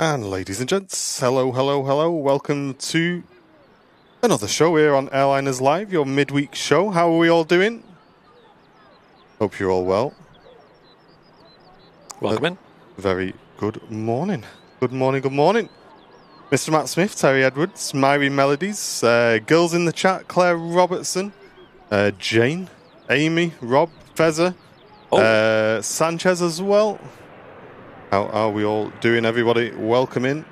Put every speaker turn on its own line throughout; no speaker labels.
And ladies and gents, hello, hello, hello. Welcome to another show here on Airliners Live, your midweek show. How are we all doing? Hope you're all well.
Welcome in.
Very good morning. Good morning, good morning. Mr. Matt Smith, Terry Edwards, Myri Melodies, girls in the chat, Claire Robertson, Jane, Amy, Rob, Fezzer, Sanchez as well. How are we all doing, everybody? Welcome in.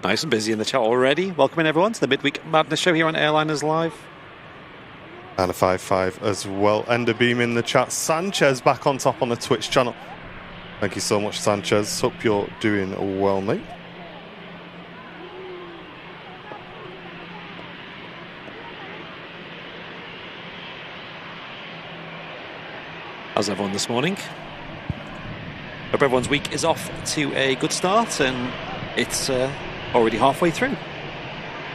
Nice and busy in the chat already. Welcome in, everyone, to the Midweek Madness show here on Airliners Live.
And a 5-5 as well. Enderbeam in the chat. Sanchez back on top on the Twitch channel. Thank you so much, Sanchez. Hope you're doing well, mate.
How's everyone this morning? Hope everyone's week is off to a good start, and it's already halfway through.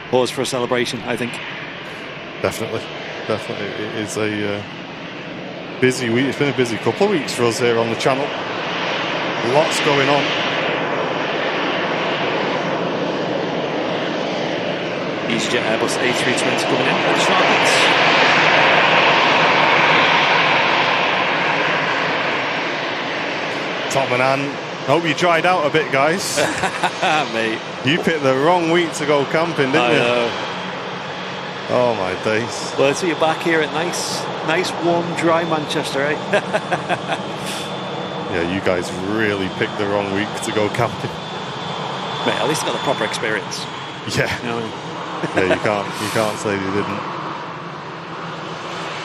Pause for a celebration, I think.
Definitely. Definitely. It is a busy week. It's been a busy couple of weeks for us here on the channel. Lots going on.
EasyJet Airbus A320 coming in with targets.
Tom and Ann, hope you dried out a bit, guys.
Mate.
You picked the wrong week to go camping, didn't you? Oh my days.
Well, so you're back here at nice, warm, dry Manchester, eh?
Yeah, you guys really picked the wrong week to go camping.
Mate, at least you got the proper experience.
Yeah.
You know?
Yeah, you can't say you didn't.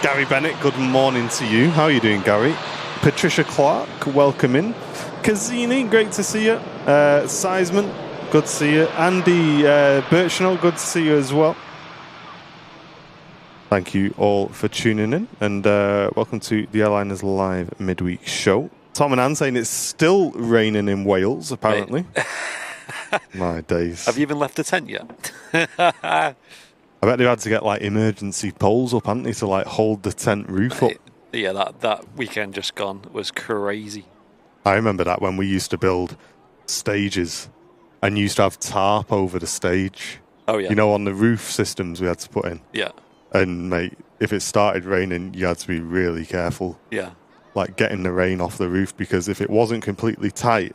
Gary Bennett, good morning to you. How are you doing, Gary? Patricia Clark, welcome in. Kazini, great to see you. Seisman, good to see you. Andy Birchnell, good to see you as well. Thank you all for tuning in, and welcome to the Airliners Live midweek show. Tom and Ann saying it's still raining in Wales, apparently. My days.
Have you even left the tent yet?
I bet they've had to get like emergency poles up, haven't they, to like hold the tent roof up.
Yeah, that weekend just gone was crazy.
I remember that when we used to build stages and used to have tarp over the stage.
Oh, yeah.
You know, on the roof systems we had to put in.
Yeah.
And, mate, if it started raining, you had to be really careful.
Yeah.
Like getting the rain off the roof, because if it wasn't completely tight,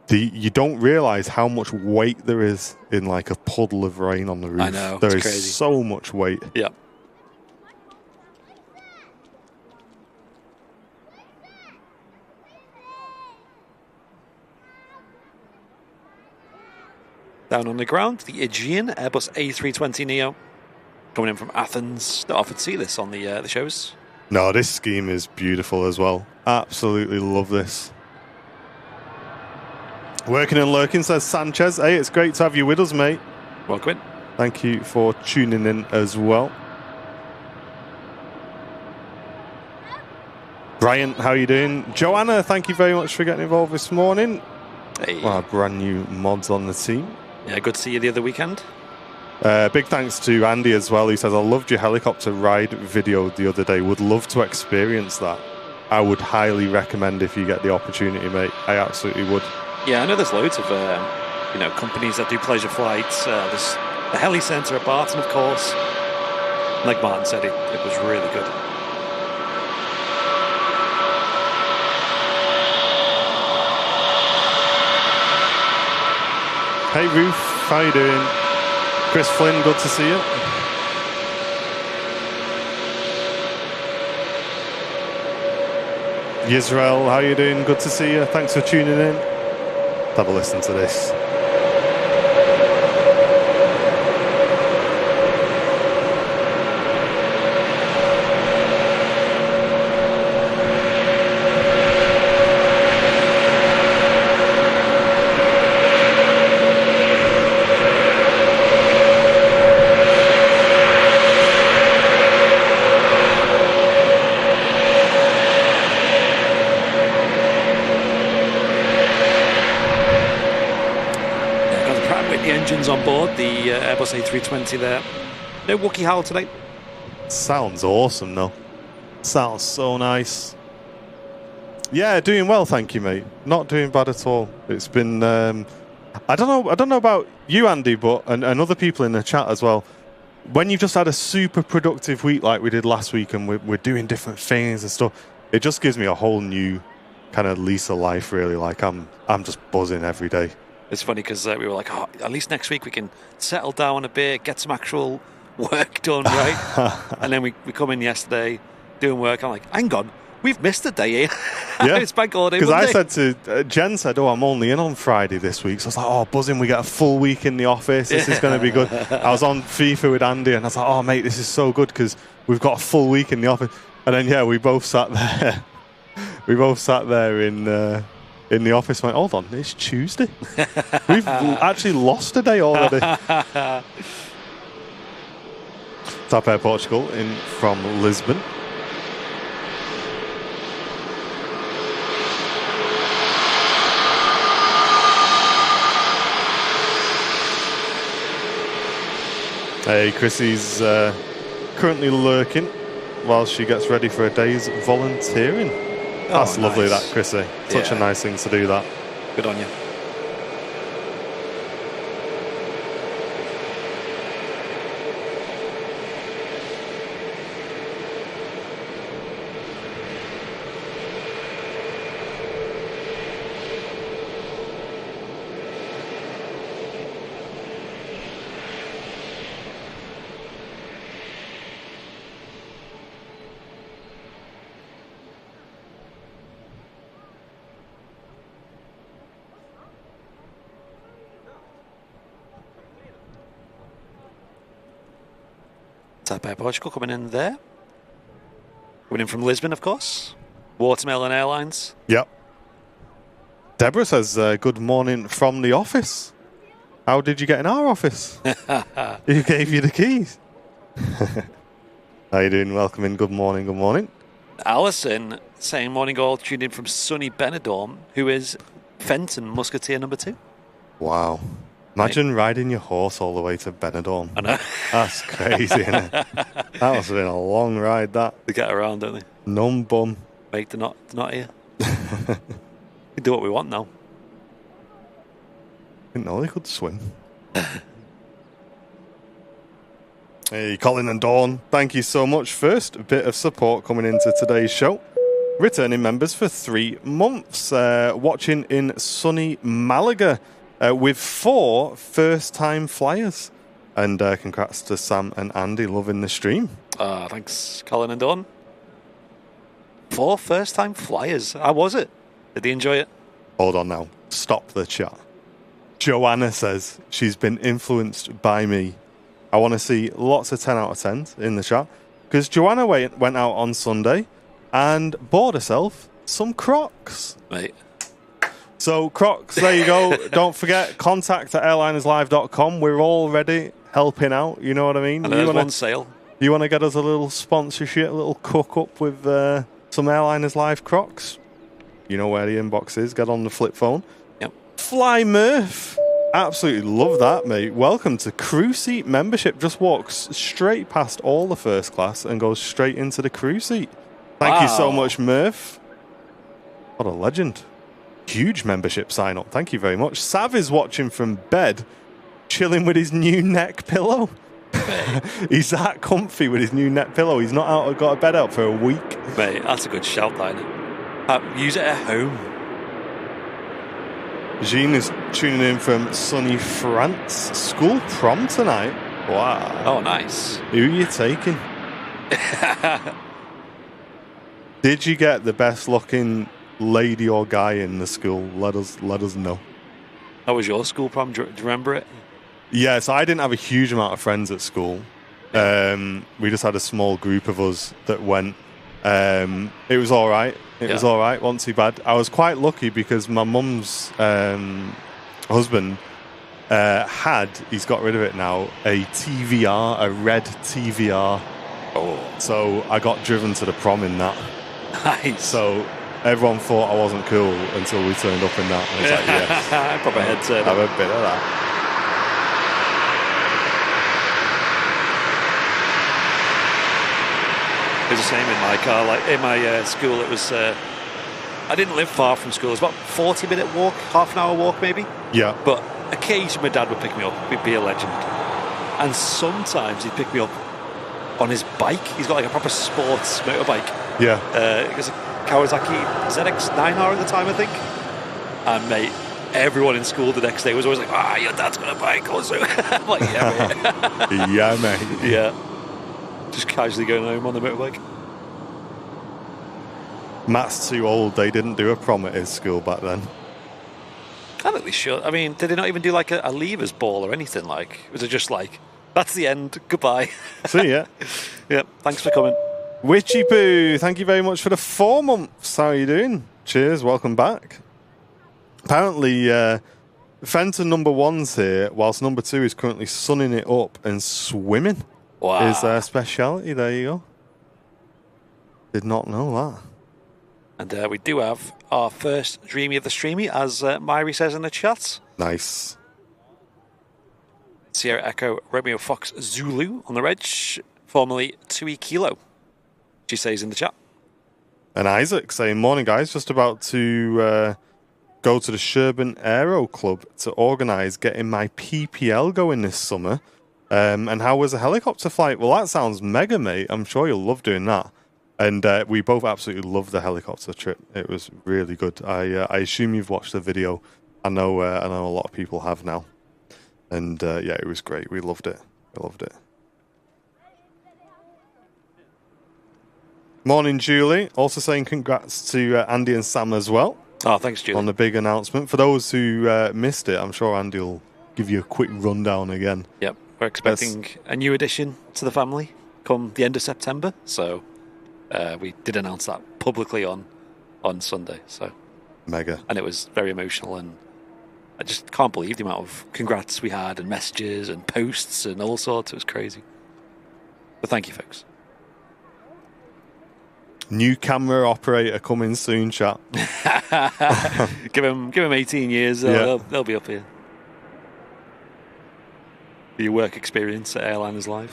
you don't realise how much weight there is in like a puddle of rain on the roof.
I know.
There is
crazy.
So much weight.
Yeah. Down on the ground, the Aegean Airbus A320neo coming in from Athens. Not often see this on the shows.
No, this scheme is beautiful as well. Absolutely love this. Working and lurking, says Sanchez. Hey, it's great to have you with us, mate.
Welcome in.
Thank you for tuning in as well. Brian, how are you doing? Joanna, thank you very much for getting involved this morning.
Hey.
Our brand new mods on the team.
Yeah, good to see you the other weekend.
Big thanks to Andy as well. He says, I loved your helicopter ride video the other day. Would love to experience that. I would highly recommend if you get the opportunity, mate. I absolutely would.
Yeah, I know there's loads of companies that do pleasure flights. There's the Heli Centre at Barton, of course. Like Martin said, it was really good.
Hey Ruth, how you doing? Chris Flynn, good to see you. Yisrael, how you doing? Good to see you. Thanks for tuning in. Let's have a listen to this.
On board the Airbus A320 there. No Wookiee Howl today.
Sounds awesome though. Sounds so nice. Yeah, doing well, thank you, mate. Not doing bad at all. It's been I don't know about you, Andy, but and other people in the chat as well. When you've just had a super productive week like we did last week, and we're doing different things and stuff, it just gives me a whole new kind of lease of life. Really, like I'm just buzzing every day.
It's funny because we were like, oh, at least next week we can settle down a bit, get some actual work done, right? And then we come in yesterday doing work. I'm like, hang on, we've missed a day here.
Yeah,
it's bank holiday.
Because I said to Jen said, "Oh, I'm only in on Friday this week." So I was like, "Oh, buzzing! We get a full week in the office. This is going to be good." I was on FIFA with Andy, and I was like, "Oh, mate, this is so good because we've got a full week in the office." And then yeah, we both sat there. We both sat there in the office. And went, hold on, it's Tuesday. We've actually lost a day already. Tap Air Portugal in from Lisbon. Hey, Chrissy's currently lurking while she gets ready for a day's volunteering. That's lovely,
nice.
that, Chrissy. Such a nice thing to do, that.
Good on you. Tap Air Portugal coming in there. Coming in from Lisbon, of course. Watermelon Airlines.
Yep. Deborah says, good morning from the office. How did you get in our office? Who gave you the keys? How you doing? Welcome in. Good morning. Good morning.
Alison saying morning all, tuned in from sunny Benidorm, who is Fenton Musketeer number 2.
Wow. Imagine riding your horse all the way to Benidorm.
I know.
That's crazy, isn't it? That must have been a long ride, that.
They get around, don't they?
Numb bum.
Mate, they're not here. We can do what we want now.
Didn't know they could swim. Hey, Colin and Dawn, thank you so much. First, a bit of support coming into today's show. Returning members for 3 months. Watching in sunny Malaga. With 4 first-time flyers. And congrats to Sam and Andy, loving the stream.
Thanks, Colin and Dawn. 4 first-time flyers. How was it? Did they enjoy it?
Hold on now. Stop the chat. Joanna says she's been influenced by me. I want to see lots of 10 out of 10s in the chat. Because Joanna went out on Sunday and bought herself some Crocs.
Mate.
So, Crocs, there you go. Don't forget, contact at airlinerslive.com. We're already helping out, you know what I mean?
And there's one sale.
You want to get us a little sponsorship, a little cook-up with some Airliners Live Crocs? You know where the inbox is. Get on the flip phone.
Yep.
Fly Murph. Absolutely love that, mate. Welcome to crew seat membership. Just walks straight past all the first class and goes straight into the crew seat. Thank you so much, Murph. What a legend. Huge membership sign up. Thank you very much. Sav is watching from bed, chilling with his new neck pillow. He's that comfy with his new neck pillow. He's not out. Got a bed out for a week.
Mate, that's a good shout, that, isn't it? Use it at home.
Jean is tuning in from sunny France. School prom tonight. Wow.
Oh, nice.
Who are you taking? Did you get the best looking lady or guy in the school? Let us know.
How was your school prom? Do you remember it?
Yeah, so I didn't have a huge amount of friends at school. We just had a small group of us that went. It was all right. It was all right. Wasn't too bad. I was quite lucky because my mum's husband he's got rid of it now, a TVR, a red TVR.
Oh.
So I got driven to the prom in that.
Nice.
So everyone thought I wasn't cool until we turned up in that. And I was like, yes.
Proper head turn.
Have a bit of that.
It was the same in my car. Like in my school, it was I didn't live far from school. It was about 40-minute walk, half an hour walk maybe.
Yeah.
But occasionally my dad would pick me up. He'd be a legend. And sometimes he'd pick me up on his bike. He's got like a proper sports motorbike.
Yeah.
It was a Kawasaki ZX-9R at the time, I think. And mate, everyone in school the next day was always like, your dad's got a bike also. I'm like, yeah, mate.
Yeah, mate.
Yeah. Just casually going home on the motorbike.
Matt's too old. They didn't do a prom at his school back then.
I think they should. I mean, did they not even do like a leavers ball or anything? Like, was it just like, that's the end, goodbye?
See ya.
Yeah, thanks for coming.
Witchy Poo, thank you very much for the 4 months. How are you doing? Cheers, welcome back. Apparently, Fenton number 1's here, whilst number 2 is currently sunning it up and swimming.
Wow.
Is their speciality. There you go. Did not know that.
And we do have our first Dreamy of the Streamy, as Myri says in the chat.
Nice.
Sierra Echo Romeo Fox Zulu on the reg, formerly 2E Kilo, she says in the chat.
And Isaac saying, morning guys, just about to go to the Sherburn Aero Club to organise getting my PPL going this summer. And how was a helicopter flight? Well, that sounds mega, mate. I'm sure you'll love doing that. And we both absolutely loved the helicopter trip. It was really good. I assume you've watched the video. I know a lot of people have now. And yeah, it was great. We loved it. We loved it. Morning, Julie. Also saying congrats to Andy and Sam as well.
Oh, thanks, Julie.
On the big announcement. For those who missed it, I'm sure Andy will give you a quick rundown again.
Yep. We're expecting a new addition to the family come the end of September. So we did announce that publicly on Sunday. So
mega.
And it was very emotional, and I just can't believe the amount of congrats we had and messages and posts and all sorts. It was crazy. But thank you, folks.
New camera operator coming soon, chat.
give him 18 years. They'll be up here. Your work experience at Airliners Live.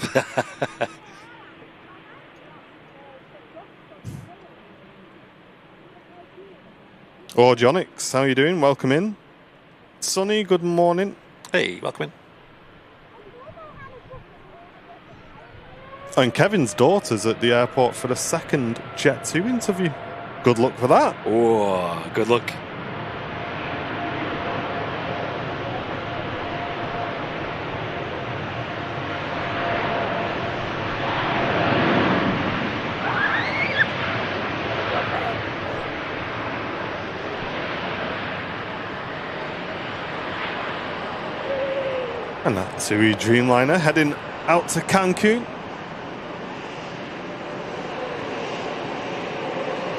Oh, Jonix, how are you doing? Welcome in. Sonny, good morning.
Hey, welcome in.
And Kevin's daughter's at the airport for the second Jet 2 interview. Good luck for that.
Oh, good luck.
And that TUI Dreamliner heading out to Cancun.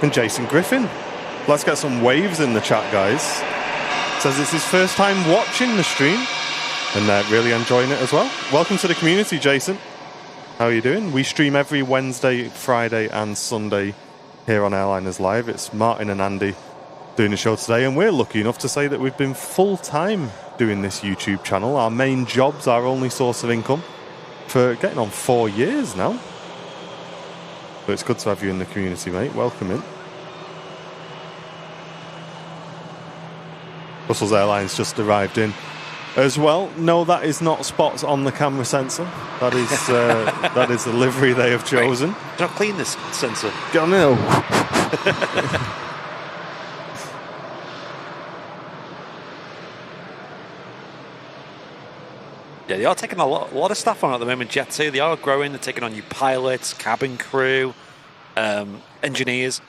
And Jason Griffin. Let's get some waves in the chat, guys. Says it's his first time watching the stream and really enjoying it as well. Welcome to the community, Jason. How are you doing? We stream every Wednesday, Friday and Sunday here on Airliners Live. It's Martin and Andy doing the show today, and we're lucky enough to say that we've been full-time doing this YouTube channel. Our main job's our only source of income for getting on 4 years now. But it's good to have you in the community, mate. Welcome in. Brussels Airlines just arrived in as well. No, that is not spots on the camera sensor. That is that is the livery they have chosen.
Right. Not clean this sensor.
Go now.
Yeah, they are taking a lot of stuff on at the moment, Jet 2. They are growing. They're taking on new pilots, cabin crew, engineers,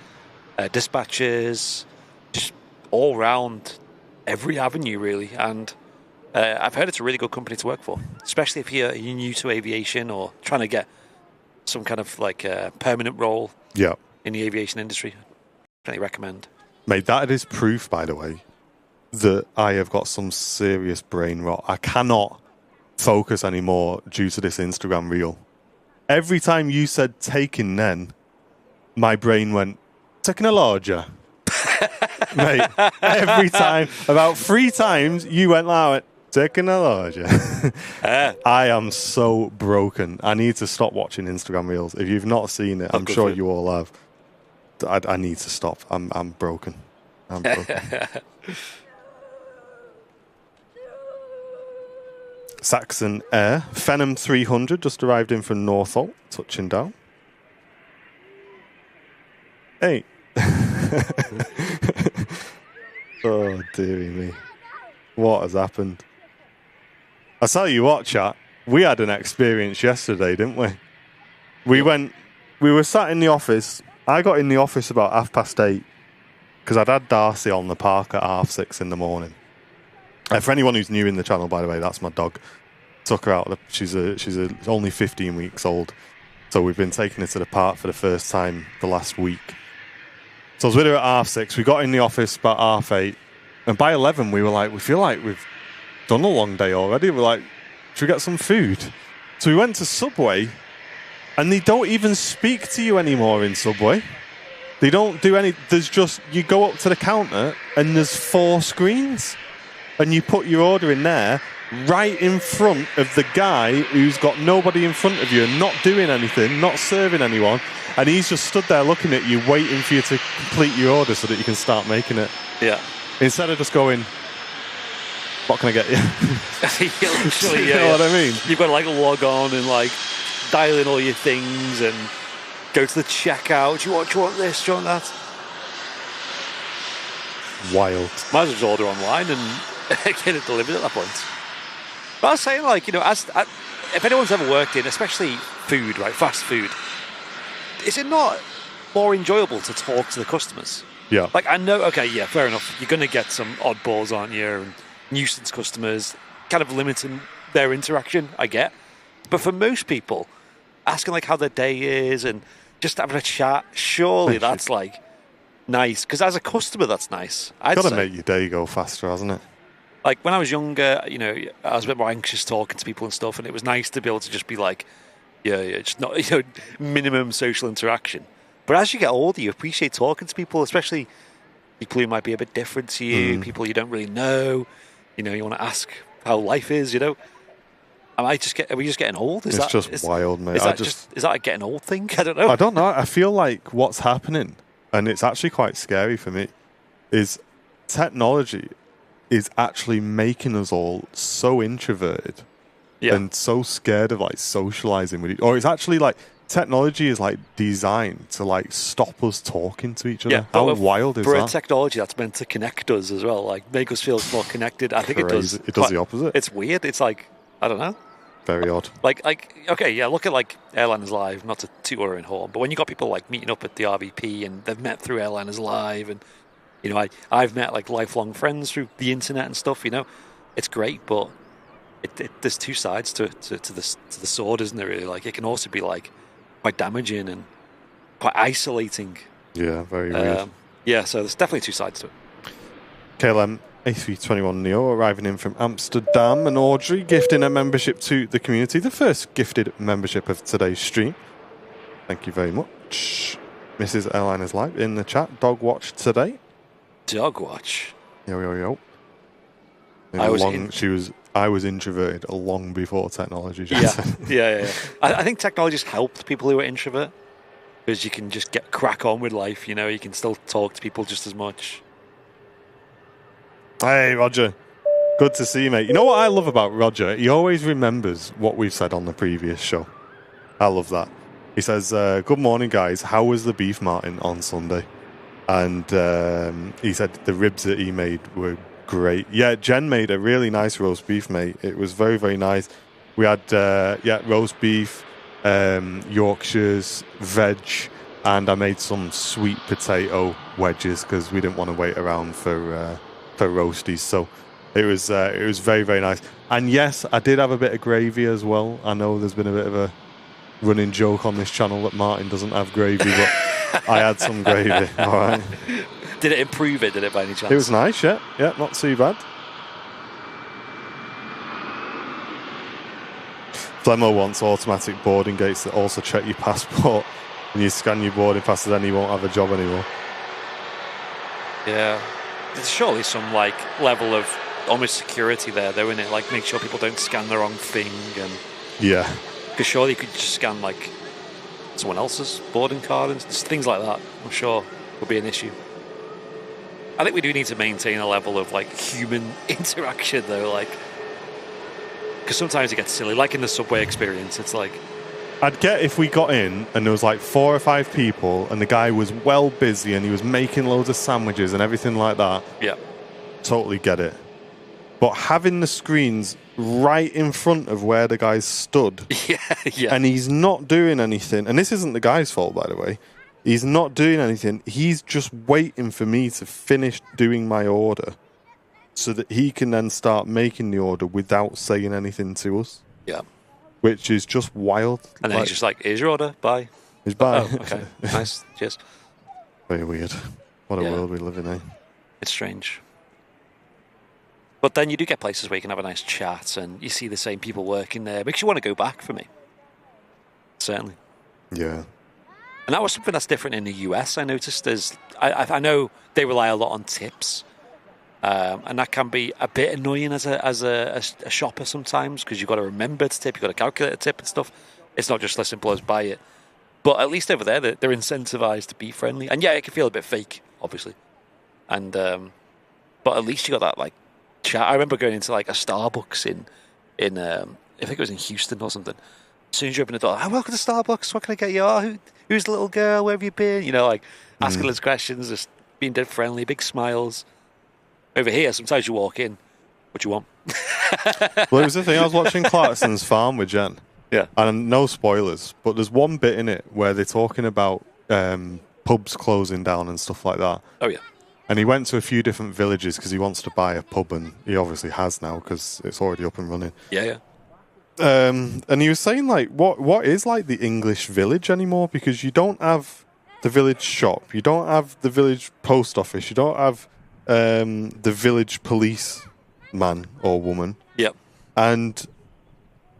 dispatchers, just all round every avenue, really. And I've heard it's a really good company to work for, especially if you're new to aviation or trying to get some kind of like permanent role in the aviation industry. Definitely recommend.
Mate, that is proof, by the way, that I have got some serious brain rot. I cannot focus anymore due to this Instagram reel. Every time you said taking then, my brain went, technologia. Mate, every time, about 3 times, you went like, technologia. I am so broken. I need to stop watching Instagram reels. If you've not seen it, I'm sure you all have. I need to stop. I'm broken. I'm joking. Saxon Air. Phenom 300 just arrived in from Northolt, touching down. Hey. Oh, dearie me. What has happened? I tell you what, chat. We had an experience yesterday, didn't we? We were sat in the office. I got in the office about 8:30 because I'd had Darcy on the park at 6:30 in the morning. For anyone who's new in the channel, by the way, that's my dog. Took her out. She's only 15 weeks old. So we've been taking her to the park for the first time the last week. So I was with her at 6:30. We got in the office about 8:30. And by 11, we were like, we feel like we've done a long day already. We're like, should we get some food? So we went to Subway. And they don't even speak to you anymore in Subway. They don't do any... There's just... You go up to the counter and there's 4 screens. And you put your order in there right in front of the guy who's got nobody in front of you and not doing anything, not serving anyone. And he's just stood there looking at you, waiting for you to complete your order so that you can start making it.
Yeah.
Instead of just going, what can I get you?
Literally,
you know what I mean?
You've got to like log on and like dial in all your things and go to the checkout. Do you want this? Do you want that?
Wild.
Might as well just order online and get it delivered at that point. But I was saying, like, you know, if anyone's ever worked in, especially food, right, fast food, is it not more enjoyable to talk to the customers?
Yeah.
Like, I know, okay, yeah, fair enough. You're going to get some oddballs, aren't you? And nuisance customers, kind of limiting their interaction, I get. But for most people, asking, like, how their day is and just having a chat, surely that's, like, nice. Because as a customer, that's nice.
Got to make your day go faster, hasn't it?
Like, when I was younger, you know, I was a bit more anxious talking to people and stuff, and it was nice to be able to just be like, yeah, it's not, you know, minimum social interaction. But as you get older, you appreciate talking to people, especially people who might be a bit different to you, people you don't really know. You know, you want to ask how life is, you know. Are we just getting old?
It's just wild, mate.
Is that a getting old thing? I don't know.
I don't know. I feel like what's happening, and it's actually quite scary for me, is technology is actually making us all so introverted and so scared of like socializing with each other. Or it's actually like technology is like designed to like stop us talking to each other.
Yeah,
how wild is that?
For a technology that's meant to connect us as well, like make us feel more connected. I think it does.
It does the opposite.
It's weird. It's like, I don't know.
Very odd.
Like okay, yeah, look at like Airliners Live, not to toot our own horn, but when you got people like meeting up at the RVP and they've met through Airliners Live, and you know, I've met like lifelong friends through the internet and stuff. You know, it's great, but there's two sides to the sword, isn't there? Really, like it can also be like quite damaging and quite isolating.
Yeah, very weird.
Yeah, so there's definitely two sides to it.
KLM A321 Neo arriving in from Amsterdam, and Audrey gifting a membership to the community, the first gifted membership of today's stream. Thank you very much. Mrs. Airliners Live in the chat. Dog watch today.
Dog watch.
Yo. I was introverted long before technology.
Yeah. I think technology's helped people who are introvert because you can just crack on with life. You know, you can still talk to people just as much.
Hey, Roger. Good to see you, mate. You know what I love about Roger? He always remembers what we've said on the previous show. I love that. He says, good morning, guys. How was the beef Martin on Sunday? And he said the ribs that he made were great. Yeah, Jen made a really nice roast beef, mate. It was very, very nice. We had, roast beef, Yorkshires, veg, and I made some sweet potato wedges because we didn't want to wait around for roasties. So it was very, very nice. And yes, I did have a bit of gravy as well. I know there's been a bit of a running joke on this channel that Martin doesn't have gravy, but I had some gravy. All right.
Did it improve it? Did it by any chance?
It was nice, yeah, not too bad. Flemo wants automatic boarding gates that also check your passport, and you scan your boarding pass, then you won't have a job anymore.
Yeah. There's surely some like level of almost security there, though, isn't it? Like make sure people don't scan the wrong thing, and
yeah,
because surely you could just scan like someone else's boarding card and things like that. I'm sure would be an issue. I think we do need to maintain a level of like human interaction, though, like because sometimes it gets silly. Like in the subway experience, it's like
I'd get if we got in and there was like 4 or 5 people and the guy was well busy and he was making loads of sandwiches and everything like that.
Yeah.
Totally get it. But having the screens right in front of where the guy stood,
yeah,
and he's not doing anything, and this isn't the guy's fault, by the way, he's not doing anything, he's just waiting for me to finish doing my order so that he can then start making the order without saying anything to us.
Yeah.
Which is just wild.
And then he's just like, here's your order, bye.
He's bye.
Oh, okay, nice, cheers.
Very weird. What a world we live in, eh?
It's strange. But then you do get places where you can have a nice chat and you see the same people working there. It makes you want to go back for me. Certainly.
Yeah.
And that was something that's different in the US, I noticed. I know they rely a lot on tips. And that can be a bit annoying as a shopper sometimes because you've got to remember to tip, you've got to calculate a tip and stuff. It's not just as simple as buy it. But at least over there, they're incentivized to be friendly. And yeah, it can feel a bit fake, obviously. And but at least you got that like chat. I remember going into like a Starbucks in I think it was in Houston or something. As soon as you open the door, oh, welcome to Starbucks. What can I get you? Oh, who's the little girl? Where have you been? You know, like asking those questions, just being dead friendly, big smiles. Over here, sometimes you walk in, what you want?
Well, it was the thing. I was watching Clarkson's Farm with Jen.
Yeah.
And no spoilers, but there's one bit in it where they're talking about pubs closing down and stuff like that.
Oh, yeah.
And he went to a few different villages because he wants to buy a pub, and he obviously has now because it's already up and running.
Yeah, yeah.
And he was saying, like, what is, like, the English village anymore? Because you don't have the village shop, you don't have the village post office, you don't have the village police man or woman.
Yep.
And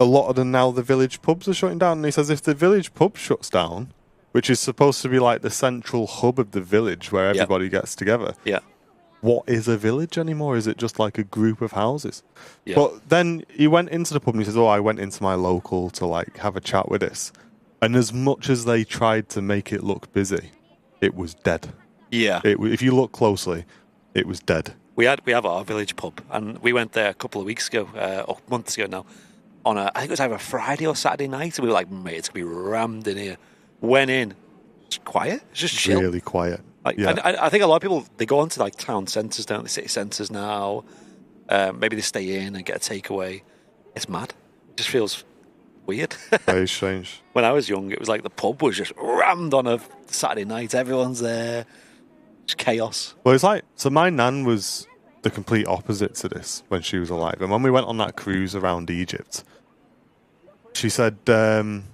a lot of the village pubs are shutting down. And he says if the village pub shuts down, which is supposed to be like the central hub of the village where everybody gets together, what is a village anymore? Is it just like a group of houses? Yep. But then he went into the pub and he says, I went into my local to like have a chat with this. And as much as they tried to make it look busy, it was dead.
Yeah.
If you look closely, it was dead.
We have our village pub, and we went there a couple of weeks ago, or months ago now, on I think it was either a Friday or Saturday night, and we were like, mate, it's going to be rammed in here. Went in, it's quiet, it's just chill.
Really quiet.
Like, yeah. I think a lot of people, they go onto like town centres, don't they, city centres now. Maybe they stay in and get a takeaway. It's mad. It just feels weird.
Very strange.
When I was young, it was like the pub was just rammed on a Saturday night. Everyone's there. Just chaos.
Well, it's like, so my nan was the complete opposite to this when she was alive. And when we went on that cruise around Egypt, she said, come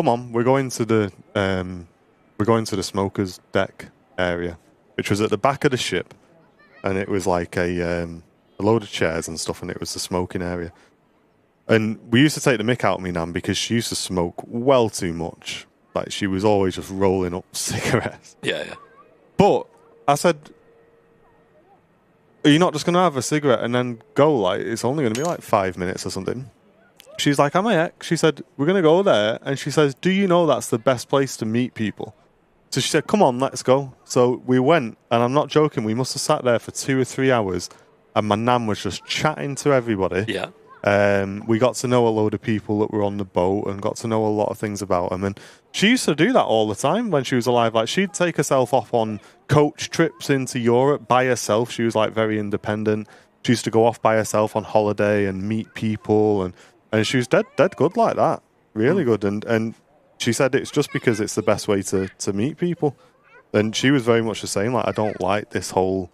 on, we're going to the smoker's deck area, which was at the back of the ship. And it was like a load of chairs and stuff, and it was the smoking area. And we used to take the mick out of me nan because she used to smoke well too much. Like, she was always just rolling up cigarettes.
Yeah, yeah.
But I said, are you not just going to have a cigarette and then go? Like, it's only going to be like 5 minutes or something. She's like, I'm my ex. She said, we're going to go there. And she says, do you know that's the best place to meet people? So she said, come on, let's go. So we went, and I'm not joking, we must have sat there for 2 or 3 hours, and my nan was just chatting to everybody.
Yeah.
We got to know a load of people that were on the boat and got to know a lot of things about them. And she used to do that all the time when she was alive. Like, she'd take herself off on coach trips into Europe by herself. She was like very independent. She used to go off by herself on holiday and meet people, and she was dead good like that. Really good. And she said it's just because it's the best way to meet people. And she was very much the same. Like, I don't like this whole,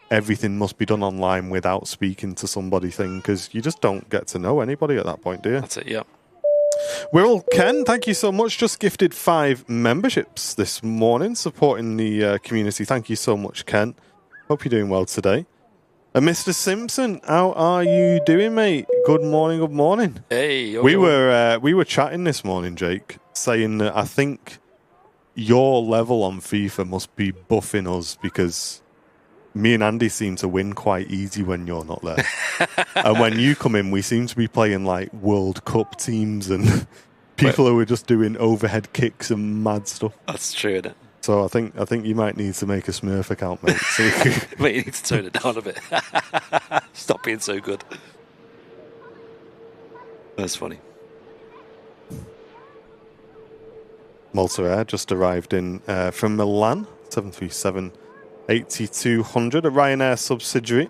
everything must be done online without speaking to somebody thing, because you just don't get to know anybody at that point, do you?
That's it, yeah.
Will Ken, thank you so much. Just gifted 5 memberships this morning, supporting the community. Thank you so much, Ken. Hope you're doing well today. And Mr. Simpson, how are you doing, mate? Good morning, good morning.
Hey.
We were chatting this morning, Jake, saying that I think your level on FIFA must be buffing us because me and Andy seem to win quite easy when you're not there. And when you come in, we seem to be playing like World Cup teams and people who are just doing overhead kicks and mad stuff.
That's true, isn't it?
So I think you might need to make a Smurf account, mate. So
Mate, you need to tone it down a bit. Stop being so good. That's funny.
Malta Air just arrived in from Milan, 737-8200, a Ryanair subsidiary.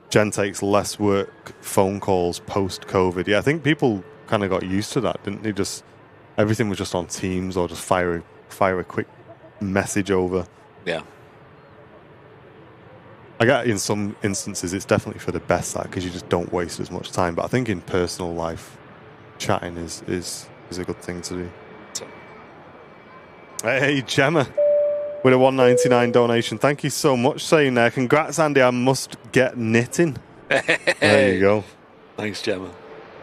Jen takes less work phone calls post-COVID. Yeah, I think people kind of got used to that, didn't they? Just everything was just on Teams or just fire a quick message over.
Yeah.
I get in some instances it's definitely for the best that because you just don't waste as much time. But I think in personal life, chatting is a good thing to do. Hey, Gemma, with a $1.99 donation. Thank you so much, saying there. Congrats, Andy. I must get knitting. There you go.
Thanks, Gemma.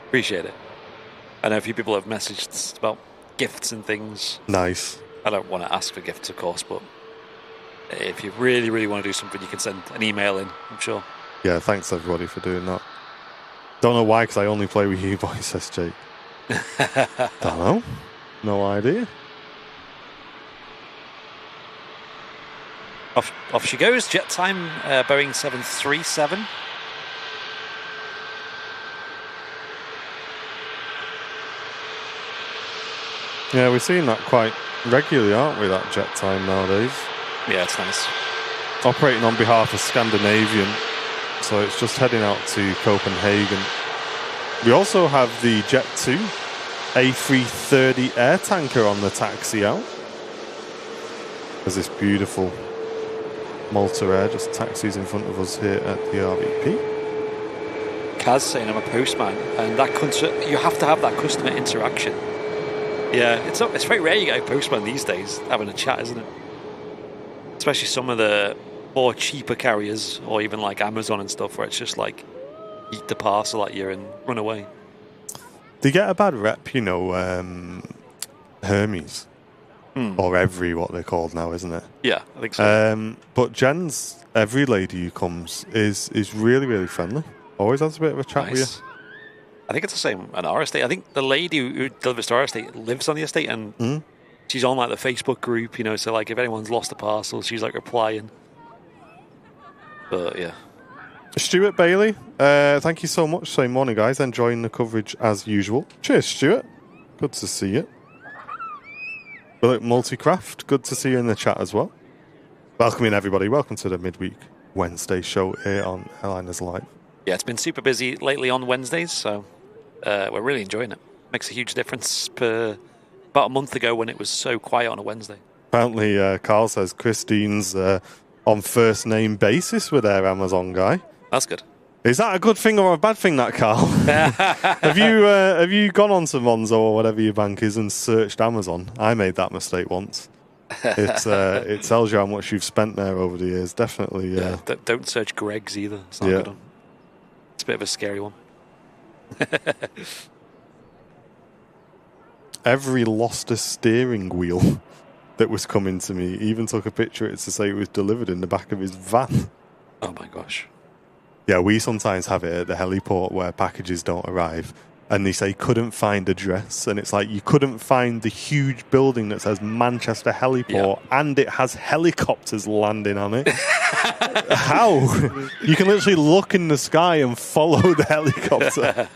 Appreciate it. I know a few people have messaged about gifts and things.
Nice.
I don't want to ask for gifts, of course, but if you really, really want to do something, you can send an email in, I'm sure.
Yeah, thanks everybody for doing that. Don't know why, because I only play with you boys, says Jake. Don't know. No idea.
Off she goes. Jet time, Boeing 737.
Yeah, we're seeing that quite regularly, aren't we, that jet time nowadays?
Yeah, it's nice.
Operating on behalf of Scandinavian, so it's just heading out to Copenhagen. We also have the Jet 2 A330 air tanker on the taxi out. There's this beautiful Malta Air just taxis in front of us here at the RVP.
Kaz saying I'm a postman, and that you have to have that customer interaction. Yeah, it's very rare you get a postman these days having a chat, isn't it? Especially some of the more cheaper carriers, or even like Amazon and stuff, where it's just like eat the parcel at you and run away.
They get a bad rep, you know, Hermes. Or Every, what they're called now, isn't it?
Yeah, I think so.
But Jen's Every lady who comes is really, really friendly. Always has a bit of a chat with you.
I think it's the same at our estate. I think the lady who delivers to our estate lives on the estate, and she's on like the Facebook group, you know, so like if anyone's lost a parcel, she's like replying. But yeah. Stuart
Bailey, thank you so much. Say morning, guys. Enjoying the coverage as usual. Cheers, Stuart. Good to see you. Bullet Multicraft, good to see you in the chat as well. Welcoming everybody. Welcome to the midweek Wednesday show here on Airliners Live.
Yeah, it's been super busy lately on Wednesdays, so we're really enjoying it. Makes a huge difference about a month ago when it was so quiet on a Wednesday.
Apparently, Carl says Christine's on first name basis with their Amazon guy.
That's good.
Is that a good thing or a bad thing, that, Carl? Have you gone on to Monzo or whatever your bank is and searched Amazon? I made that mistake once. It tells you how much you've spent there over the years. Definitely.
Yeah, don't search Greg's either. It's not a good one. It's a bit of a scary one.
Every lost a steering wheel that was coming to me. Even took a picture of it to say it was delivered in the back of his van.
Oh my gosh.
Yeah, we sometimes have it at the heliport where packages don't arrive and they say couldn't find address, and it's like you couldn't find the huge building that says Manchester Heliport and it has helicopters landing on it. How? You can literally look in the sky and follow the helicopter.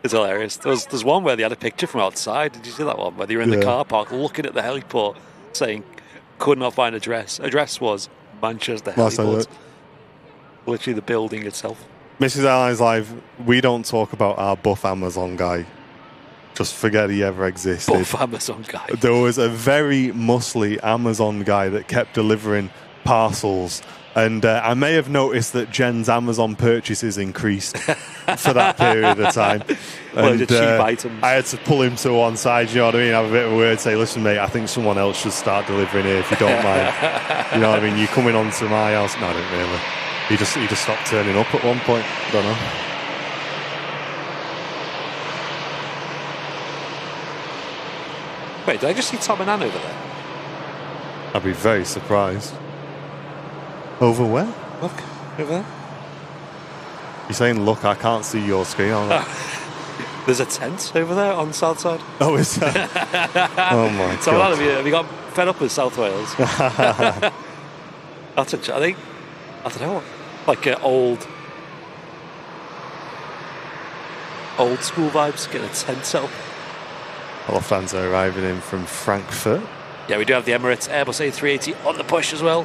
It's hilarious. There's one where they had a picture from outside. Did you see that one? Where they were in the car park looking at the heliport saying could not find address. Address was Manchester Heliport. Literally the building itself.
Mrs. Airlines Live, we don't talk about our buff Amazon guy. Just forget he ever existed.
Buff Amazon guy.
There was a very muscly Amazon guy that kept delivering parcels. And I may have noticed that Jen's Amazon purchases increased for that period of time.
Well, the cheap items.
I had to pull him to one side, you know what I mean? Have a bit of a word, say, listen, mate, I think someone else should start delivering here if you don't mind. You know what I mean? You're coming on to my house. No, I didn't really. He just stopped turning up at one point. Don't know.
Wait, did I just see Tom and Ann over there?
I'd be very surprised. Over where?
Look, over there.
You're saying, look, I can't see your screen.
There's a tent over there on the south side.
Oh, is that? Oh my
So
god!
have you got fed up with South Wales? That's I think I don't know, like old school vibes. Get a tent set up.
All the fans are arriving in from Frankfurt.
Yeah, we do have the Emirates Airbus A380 on the push as well.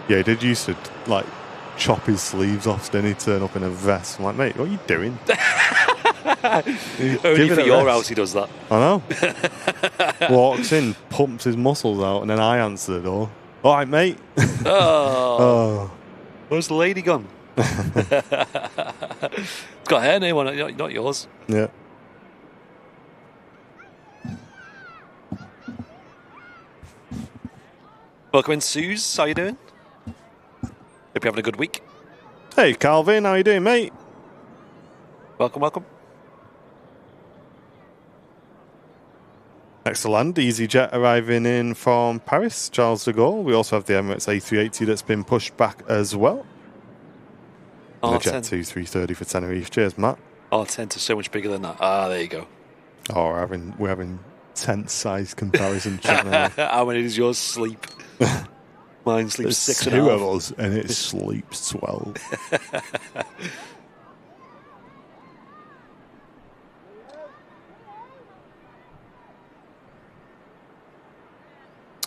Yeah, he did used to like chop his sleeves off, then he'd turn up in a vest. I'm like, mate, what are you doing?
Only for your house he does that.
I know. Walks in, pumps his muscles out, and then I answer the door. All right, mate.
Oh. Where's the lady gone? It's got her name on it, not yours.
Yeah.
Welcome in, Suze. How you doing? Hope you're having a good week.
Hey, Calvin, how you doing, mate?
Welcome, welcome.
Next to land, EasyJet arriving in from Paris, Charles de Gaulle. We also have the Emirates A380 that's been pushed back as well. And the Jet 2 330 for Tenerife. Cheers, Matt.
Our tent is so much bigger than that. Ah, there you go.
Oh, we're having tent-sized comparison.
How many does yours sleep? Mine sleeps 6 and a half.
2 of us, and it sleeps 12.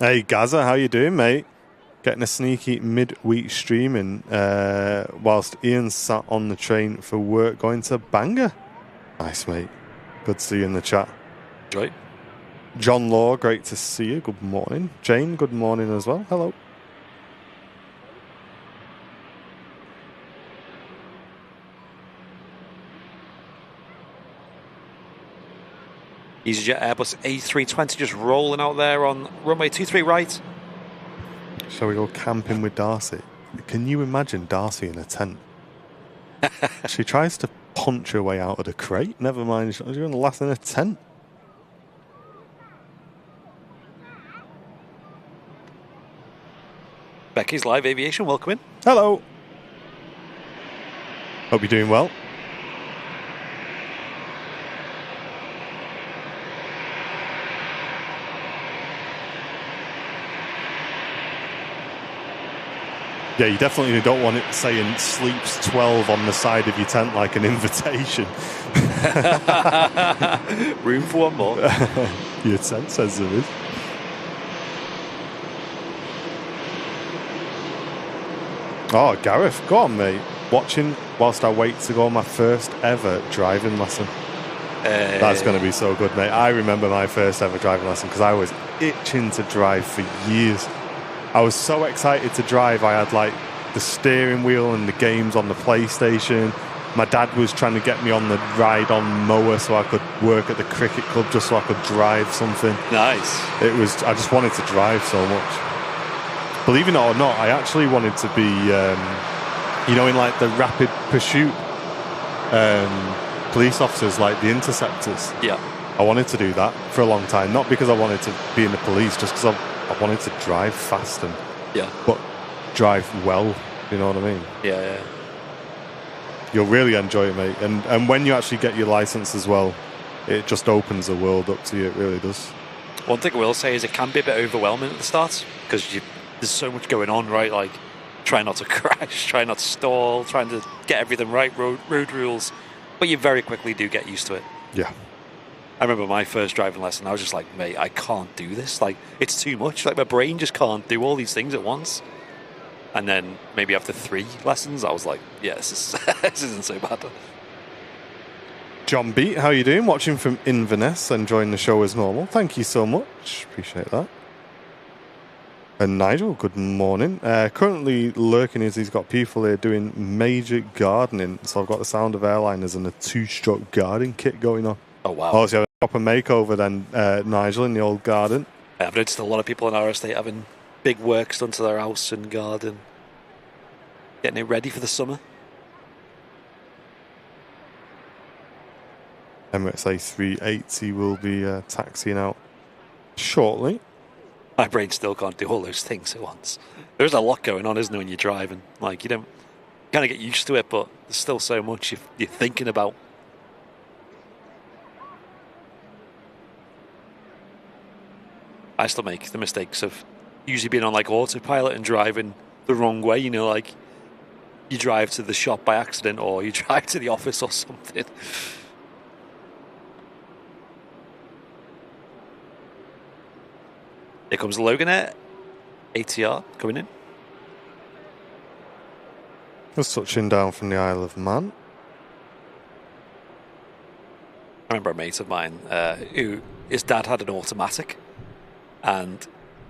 Hey, Gaza, how you doing, mate? Getting a sneaky midweek streaming whilst Ian sat on the train for work going to Bangor. Nice, mate. Good to see you in the chat.
Enjoy.
John Law, great to see you. Good morning. Jane, good morning as well. Hello.
EasyJet Airbus A320 just rolling out there on runway 23 right.
Shall we go camping with Darcy? Can you imagine Darcy in a tent? She tries to punch her way out of the crate. Never mind, she's going to last in a tent.
Becky's Live Aviation, welcome in.
Hello. Hope you're doing well. Yeah, you definitely don't want it saying sleeps 12 on the side of your tent like an invitation.
Room for one more.
Your tent says there is. Oh, Gareth, go on, mate. Watching whilst I wait to go on my first ever driving lesson. That's going to be so good, mate. I remember my first ever driving lesson because I was itching to drive for years. I was so excited to drive. I had like the steering wheel and the games on the PlayStation. My dad was trying to get me on the ride-on mower so I could work at the cricket club just so I could drive something.
Nice.
I just wanted to drive so much. Believe it or not, I actually wanted to be, in like the rapid pursuit police officers, like the interceptors.
Yeah.
I wanted to do that for a long time. Not because I wanted to be in the police, just because I wanted to drive fast and but drive well. You know what I mean?
Yeah.
You'll really enjoy it, mate. And when you actually get your license as well, it just opens the world up to you. It really does.
One thing I will say is it can be a bit overwhelming at the start because there's so much going on, right? Like trying not to crash, trying not to stall, trying to get everything right, road rules. But you very quickly do get used to it.
Yeah.
I remember my first driving lesson, I was just like, mate, I can't do this. Like, it's too much. Like, my brain just can't do all these things at once. And then maybe after 3 lessons, I was like, yeah, this isn't so bad.
John Beat, how you doing? Watching from Inverness, enjoying the show as normal. Thank you so much. Appreciate that. And Nigel, good morning. Currently lurking is he's got people here doing major gardening. So I've got the sound of airliners and a 2-stroke garden kit going on.
Oh, wow.
Oh, so you have a proper makeover then, Nigel, in the old garden.
I've noticed a lot of people in our estate having big works done to their house and garden. Getting it ready for the summer.
Emirates A380 will be taxiing out shortly.
My brain still can't do all those things at once. There's a lot going on, isn't there, when you're driving? Like, you don't kind of get used to it, but there's still so much you're thinking about. I still make the mistakes of usually being on like autopilot and driving the wrong way. You know, like you drive to the shop by accident or you drive to the office or something. Here comes Logan Air. ATR coming in.
Just touching down from the Isle of Man.
I remember a mate of mine who his dad had an automatic, and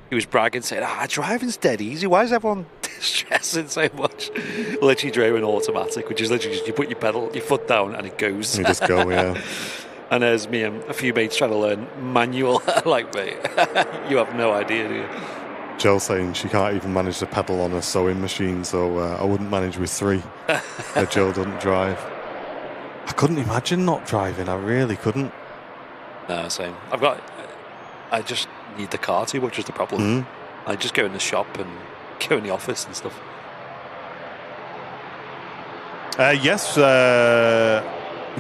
he was bragging, saying, driving's dead easy. Why is everyone stressing so much? Literally drove an automatic, which is literally just you put your foot down and it goes.
You just go, yeah.
And there's me and a few mates trying to learn manual. Like, mate, you have no idea, do you?
Jill saying she can't even manage to pedal on a sewing machine, so I wouldn't manage with 3. Jill doesn't drive. I couldn't imagine not driving. I really couldn't.
No, same. I just need the car too much is the problem. I just go in the shop and go in the office and stuff.
Yes,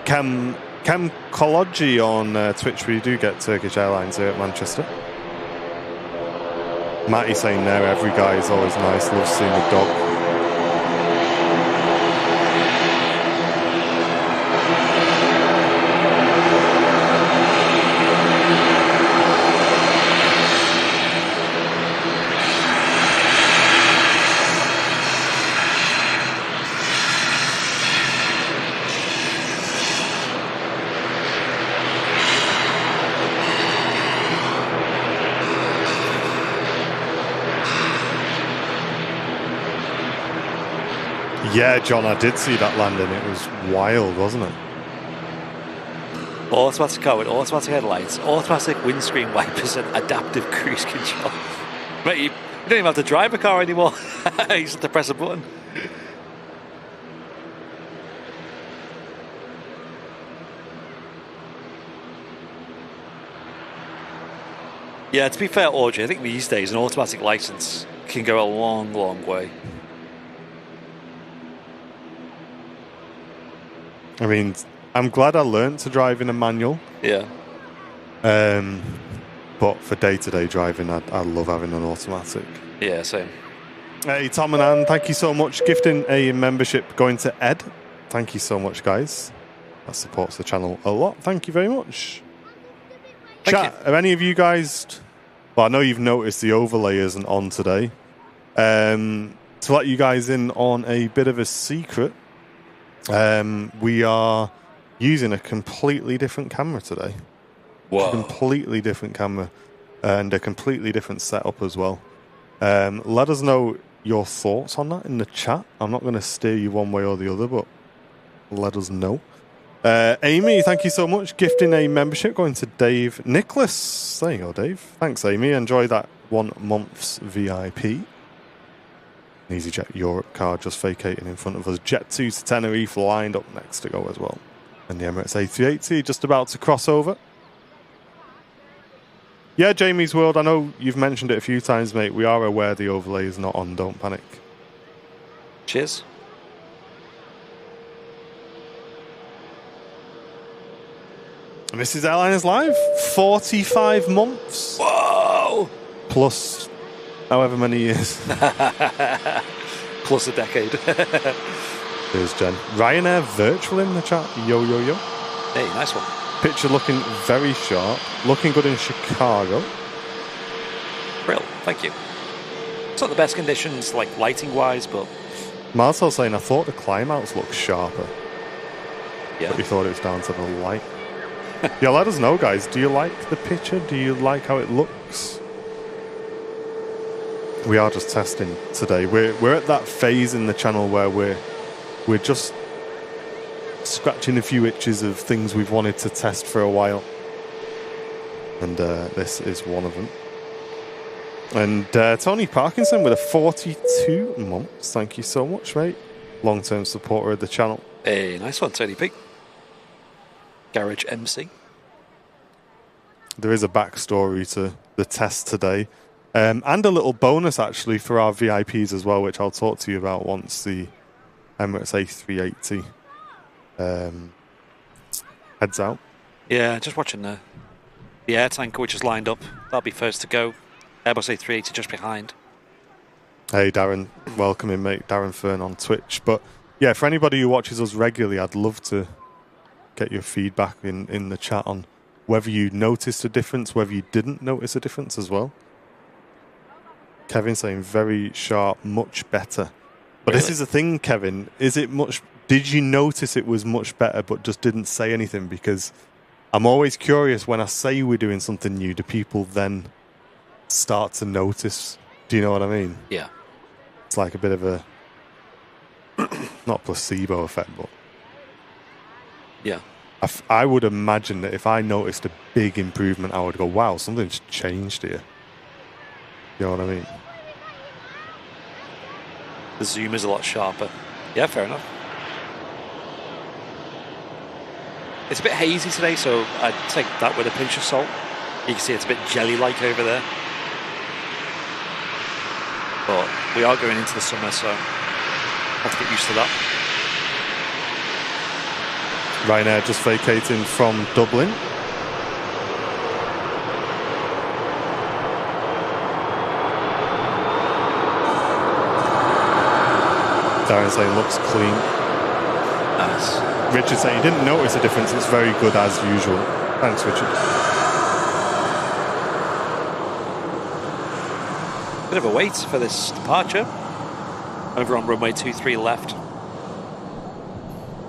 Cam Kology on Twitch. We do get Turkish Airlines here at Manchester. Matty saying there, every guy is always nice. Loves seeing the dog. Yeah, John, I did see that landing. It was wild, wasn't it?
Automatic car with automatic headlights, automatic windscreen wipers, and adaptive cruise control. Mate, you don't even have to drive a car anymore. You just have to press a button. Yeah, to be fair, Audrey, I think these days an automatic license can go a long, long way.
I mean, I'm glad I learnt to drive in a manual.
Yeah.
But for day-to-day driving, I love having an automatic.
Yeah, same.
Hey, Tom and Anne, thank you so much. Gifting a membership going to Ed. Thank you so much, guys. That supports the channel a lot. Thank you very much. Chat, are any of you guys... Well, I know you've noticed the overlay isn't on today. To let you guys in on a bit of a secret, we are using a completely different camera today.
Whoa.
A completely different camera and a completely different setup as well. Let us know your thoughts on that in the chat. I'm not going to steer you one way or the other, but let us know. Amy, thank you so much. Gifting a membership going to Dave Nicholas. There you go, Dave. Thanks, Amy. Enjoy that 1 month's VIP. EasyJet Europe card just vacating in front of us. Jet 2 to Tenerife lined up next to go as well. And the Emirates A380 just about to cross over. Yeah, Jamie's World, I know you've mentioned it a few times, mate. We are aware the overlay is not on. Don't panic.
Cheers.
Mrs. Airline is live. 45 months.
Whoa!
Plus however many years.
Plus a decade.
Here's Jen. Ryanair Virtual in the chat. Yo, yo, yo.
Hey, nice one.
Picture looking very sharp. Looking good in Chicago.
Brill, thank you. It's not the best conditions, like lighting-wise, but...
Marcel saying, I thought the climb outs looked sharper.
Yeah.
But you thought it was down to the light. Yeah, let us know, guys. Do you like the picture? Do you like how it looks? We are just testing today. We're at that phase in the channel where we're just scratching a few itches of things we've wanted to test for a while. And this is one of them. And Tony Parkinson with a 42 months. Thank you so much, mate. Long-term supporter of the channel.
Hey, nice one, Tony P. Garage MC.
There is a backstory to the test today. And a little bonus, actually, for our VIPs as well, which I'll talk to you about once the Emirates A380 heads out.
Yeah, just watching The air tanker, which is lined up, that'll be first to go. Airbus A380 just behind.
Hey Darren, welcome in, mate. Darren Fern on Twitch. But yeah, for anybody who watches us regularly, I'd love to get your feedback in the chat on whether you noticed a difference, whether you didn't notice a difference as well. Kevin saying very sharp, much better. But
Really?
This is the thing, Kevin. Is it much? Did you notice it was much better, but just didn't say anything? Because I'm always curious when I say we're doing something new, do people then start to notice? Do you know what I mean?
Yeah.
It's like a bit of a not placebo effect, but
Yeah.
I would imagine that if I noticed a big improvement, I would go, wow, something's changed here. You know what I mean?
The zoom is a lot sharper. Yeah, fair enough. It's a bit hazy today, so I'd take that with a pinch of salt. You can see it's a bit jelly-like over there. But we are going into the summer, so have to get used to that.
Ryanair just vacating from Dublin. Darren saying looks clean.
Nice.
Richard saying he didn't notice a difference. It's very good as usual. Thanks, Richard.
Bit of a wait for this departure. Over on runway 23 left.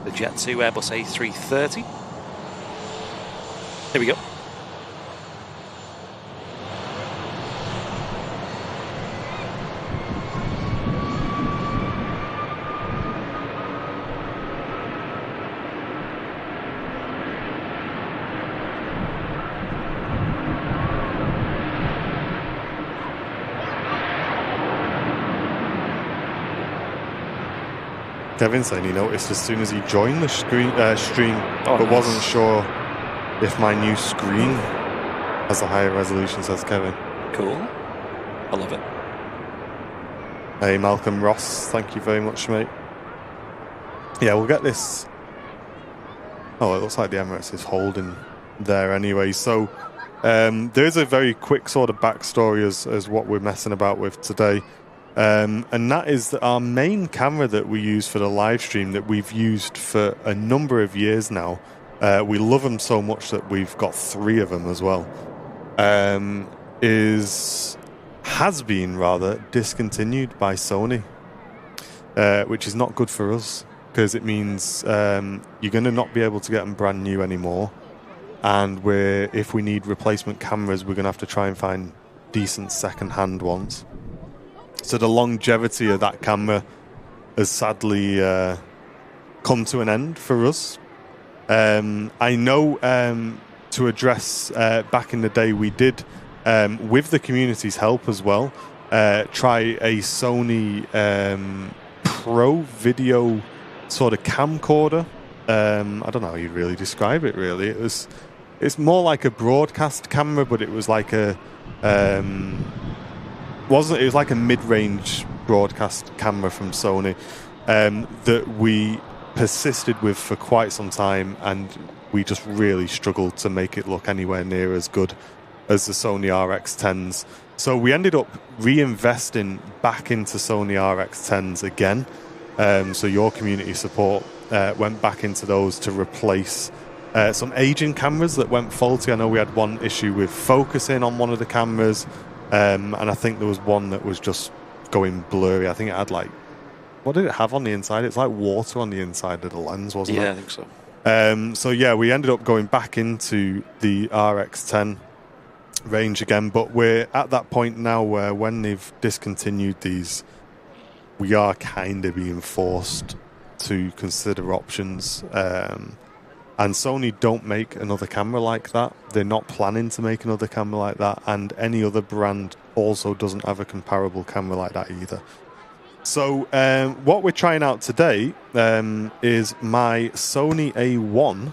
The Jet 2 Airbus A330. Here we go.
Kevin saying he noticed as soon as he joined the stream,
Oh,
but
nice.
wasn't sure if my new screen has a higher resolution, says Kevin.
Cool. I love it.
Hey, Malcolm Ross, thank you very much, mate. Yeah, we'll get this. Oh, it looks like the Emirates is holding there anyway. So there is a very quick sort of backstory as what we're messing about with today. And that is that our main camera that we use for the live stream that we've used for a number of years now, we love them so much that we've got 3 of them as well, has been discontinued by Sony, which is not good for us because it means you're going to not be able to get them brand new anymore. And if we need replacement cameras, we're going to have to try and find decent second-hand ones. So the longevity of that camera has sadly come to an end for us. I know to address back in the day we did, with the community's help as well, try a Sony Pro video sort of camcorder. I don't know how you'd really describe it really. It's more like a broadcast camera, but it was like a... it was like a mid-range broadcast camera from Sony that we persisted with for quite some time, and we just really struggled to make it look anywhere near as good as the Sony RX10s. So we ended up reinvesting back into Sony RX10s again. So your community support went back into those to replace some aging cameras that went faulty. I know we had one issue with focusing on one of the cameras. And I think there was one that was just going blurry. I think it had what did it have on the inside? It's like water on the inside of the lens, wasn't it?
Yeah, I think so.
So yeah, we ended up going back into the RX10 range again, but we're at that point now where when they've discontinued these, we are kind of being forced to consider options. And Sony don't make another camera like that. They're not planning to make another camera like that. And any other brand also doesn't have a comparable camera like that either. So what we're trying out today is my Sony A1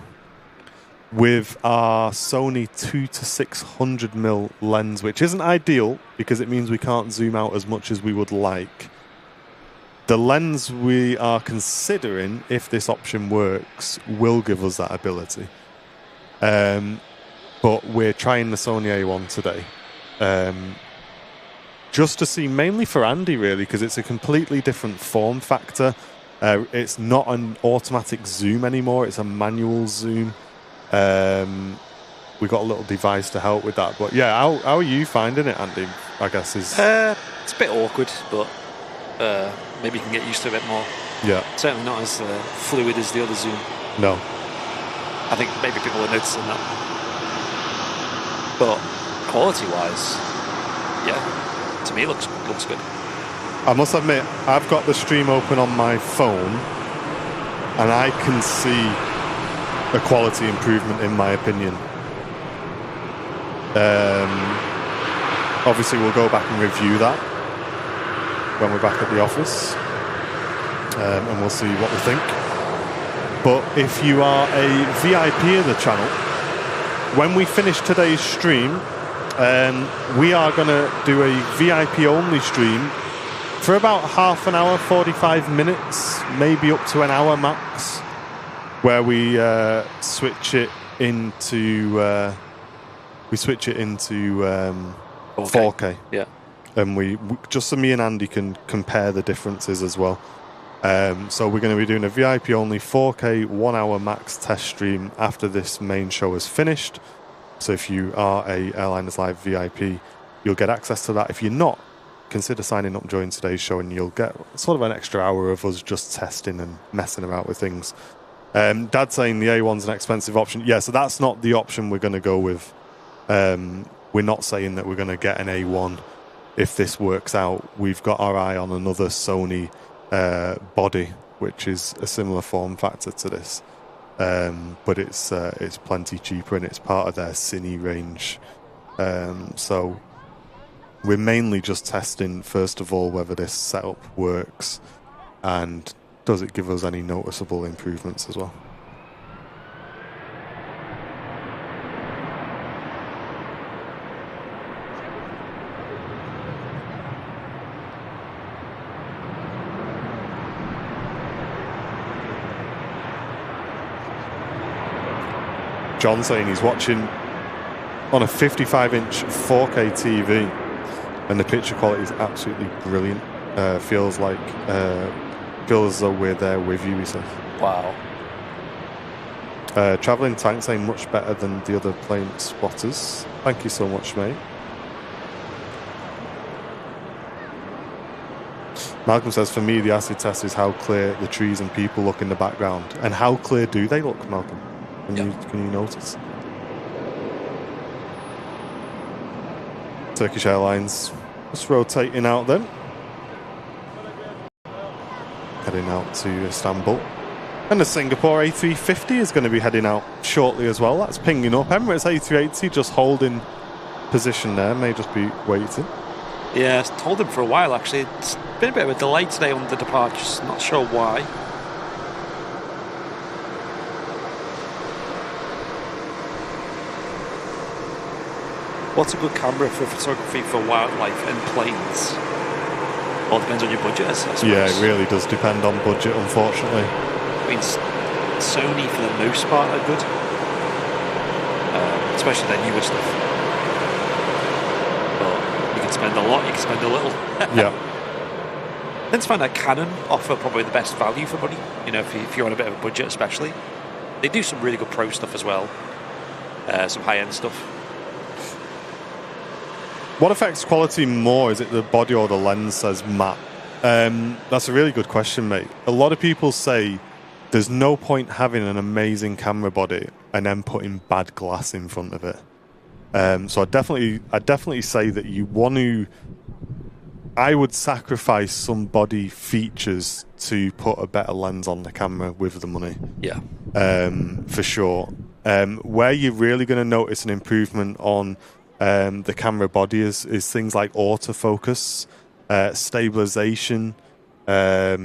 with our Sony 2 to 600mm lens, which isn't ideal because it means we can't zoom out as much as we would like. The lens we are considering, if this option works, will give us that ability. but we're trying the Sony A1 today. Just to see, mainly for Andy, really, because it's a completely different form factor. It's not an automatic zoom anymore, it's a manual zoom. We got a little device to help with that. But yeah, how are you finding it, Andy? I guess is
it's a bit awkward, but maybe you can get used to it a bit more.
Yeah.
Certainly not as fluid as the other zoom.
No.
I think maybe people are noticing that. But quality-wise, yeah, to me it looks good.
I must admit, I've got the stream open on my phone, and I can see a quality improvement in my opinion. Obviously, we'll go back and review that when we're back at the office, and we'll see what we think. But if you are a VIP of the channel, when we finish today's stream, we are going to do a VIP only stream for about half an hour, 45 minutes, maybe up to an hour max, where we switch it into 4K.
Yeah.
And we just so me and Andy can compare the differences as well. So we're going to be doing a VIP only 4K 1 hour max test stream after this main show is finished. So if you are a Airliners Live VIP, you'll get access to that. If you're not, consider signing up during today's show and you'll get sort of an extra hour of us just testing and messing about with things. Dad's saying the A1's an expensive option. Yeah, so that's not the option we're going to go with. We're not saying that we're going to get an A1 if this works out. We've got our eye on another Sony body, which is a similar form factor to this, but it's plenty cheaper and it's part of their Cine range. So we're mainly just testing, first of all, whether this setup works and does it give us any noticeable improvements as well. John saying he's watching on a 55-inch 4K TV and the picture quality is absolutely brilliant. Feels as though we're there with you, he says.
Wow.
Travelling Tank saying much better than the other plane spotters. Thank you so much, mate. Malcolm says, for me, the acid test is how clear the trees and people look in the background. And how clear do they look, Malcolm? Can you notice? Turkish Airlines just rotating out then. Heading out to Istanbul. And the Singapore A350 is going to be heading out shortly as well. That's pinging up. Emirates A380 just holding position there. May just be waiting.
Yeah, it's holding for a while actually. It's been a bit of a delay today on the departures. Not sure why. What's a good camera for photography for wildlife and planes? All depends on your budget, I suppose.
Yeah, it really does depend on budget, unfortunately.
I mean, Sony for the most part are good, especially their newer stuff. But you can spend a lot, you can spend a little.
Yeah.
I tend to find that Canon offer probably the best value for money. You know, if you're on a bit of a budget, especially, they do some really good pro stuff as well, some high-end stuff.
What affects quality more? Is it the body or the lens, says Matt? That's a really good question, mate. A lot of people say there's no point having an amazing camera body and then putting bad glass in front of it. So I definitely say that you want to. I would sacrifice some body features to put a better lens on the camera with the money.
Yeah.
For sure. Where you're really going to notice an improvement on the camera body is things like autofocus, stabilization, I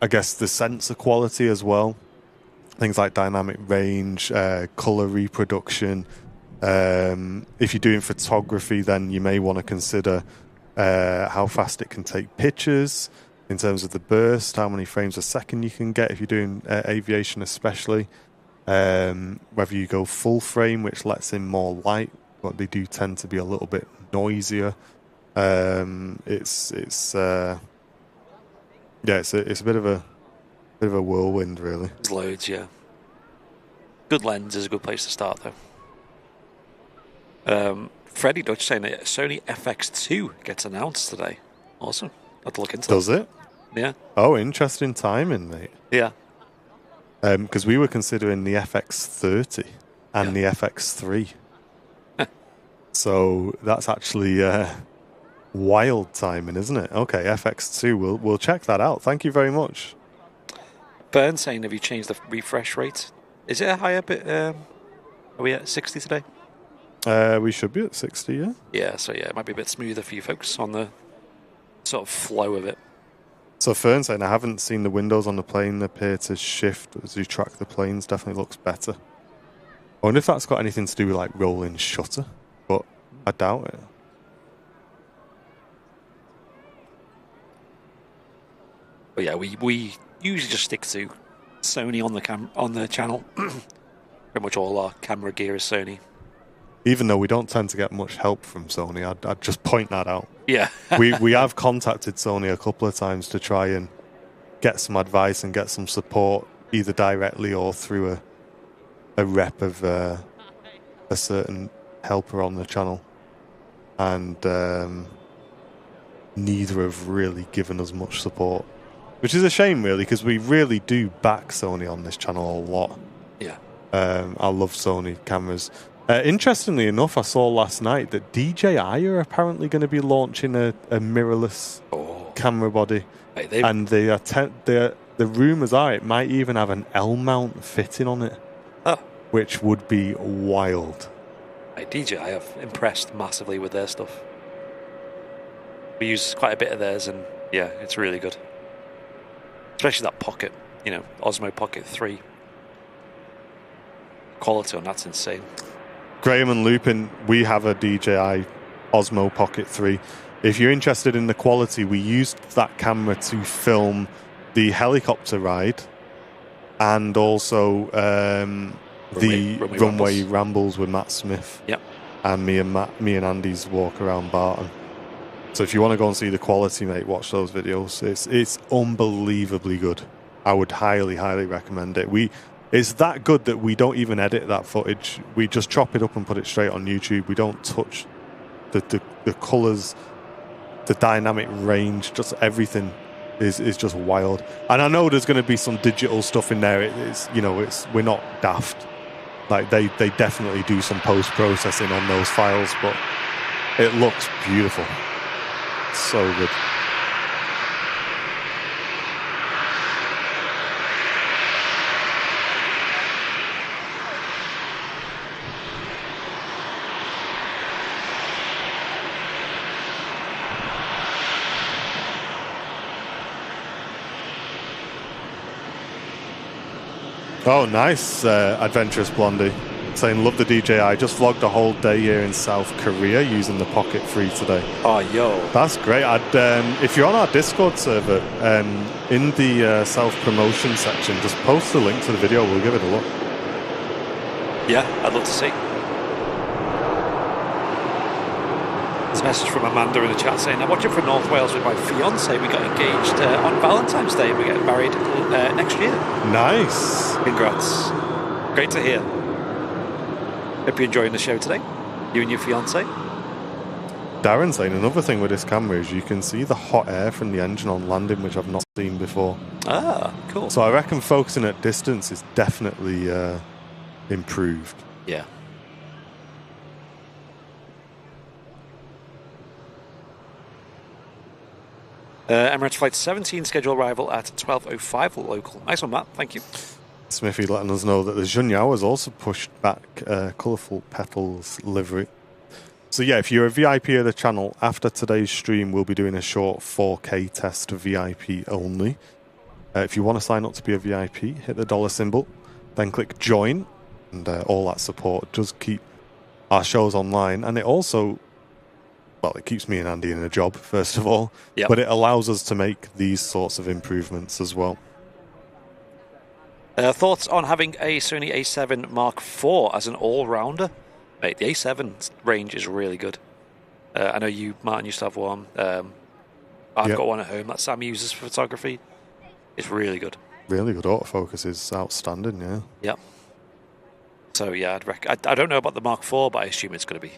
guess the sensor quality as well. Things like dynamic range, color reproduction. If you're doing photography, then you may want to consider how fast it can take pictures in terms of the burst, how many frames a second you can get if you're doing aviation especially. Whether you go full frame, which lets in more light, but they do tend to be a little bit noisier. It's a bit of a whirlwind, really.
There's loads, yeah. Good lens is a good place to start, though. Freddie Dutch saying that Sony FX2 gets announced today. Awesome. I'll have to look into
Does it?
Yeah.
Oh, interesting timing, mate.
Yeah.
Because we were considering the FX30 and the FX3. So that's actually wild timing, isn't it? Okay, FX2, we'll check that out. Thank you very much.
Burn saying, have you changed the refresh rate? Is it a higher bit? Are we at 60 today?
We should be at 60, yeah?
Yeah, so yeah, it might be a bit smoother for you folks on the sort of flow of it.
So Fern saying, I haven't seen the windows on the plane appear to shift as you track the planes. Definitely looks better. I wonder if that's got anything to do with like rolling shutter, but I doubt it.
But yeah, we usually just stick to Sony on the channel. Pretty much all our camera gear is Sony.
Even though we don't tend to get much help from Sony, I'd just point that out.
Yeah.
we have contacted Sony a couple of times to try and get some advice and get some support, either directly or through a rep of a certain helper on the channel. And neither have really given us much support. Which is a shame, really, because we really do back Sony on this channel a lot.
Yeah.
I love Sony cameras. Interestingly enough, I saw last night that DJI are apparently going to be launching a mirrorless camera body.
Hey,
and the rumours are it might even have an L-mount fitting on it, which would be wild.
Hey, DJI have impressed massively with their stuff. We use quite a bit of theirs, and yeah, it's really good. Especially that Pocket, Osmo Pocket 3. Quality on that's insane.
Graham and Lupin, we have a DJI Osmo Pocket 3. If you're interested in the quality, we used that camera to film the helicopter ride and also the runway rambles with Matt Smith.
Yep.
And me and Andy's walk around Barton. So if you want to go and see the quality, mate, watch those videos. It's unbelievably good. I would highly, highly recommend it. It's that good that we don't even edit that footage. We just chop it up and put it straight on YouTube. We don't touch the colours, the dynamic range, just everything is just wild. And I know there's going to be some digital stuff in there. We're not daft. Like they definitely do some post-processing on those files, but it looks beautiful. So good. Oh, nice, Adventurous Blondie. Saying, love the DJI. Just vlogged a whole day here in South Korea using the Pocket 3 today.
Oh, yo.
That's great. If you're on our Discord server, in the self-promotion section, just post the link to the video. We'll give it a look.
Yeah, I'd love to see. There's a message from Amanda in the chat saying, I'm watching from North Wales with my fiance. We got engaged on Valentine's Day and we're getting married next year.
Nice.
Congrats. Great to hear. Hope you're enjoying the show today, you and your fiance.
Darren saying another thing with this camera is you can see the hot air from the engine on landing, which I've not seen before.
Ah, cool.
So I reckon focusing at distance is definitely improved.
Yeah. Emirates Flight 17 scheduled arrival at 12:05 local. Nice one, Matt. Thank you.
Smithy letting us know that the Junyao has also pushed back Colourful Petals livery. So yeah, if you're a VIP of the channel, after today's stream, we'll be doing a short 4K test of VIP only. If you want to sign up to be a VIP, hit the dollar symbol, then click join, and all that support does keep our shows online. And it also, well, it keeps me and Andy in a job, first of all, but it allows us to make these sorts of improvements as well.
Thoughts on having a Sony A7 Mark IV as an all-rounder? Mate, the A7 range is really good. I know you, Martin, used to have one. I've got one at home that Sam uses for photography. It's really good.
Really good autofocus is outstanding, yeah.
Yeah. So, yeah, I don't know about the Mark IV, but I assume it's going to be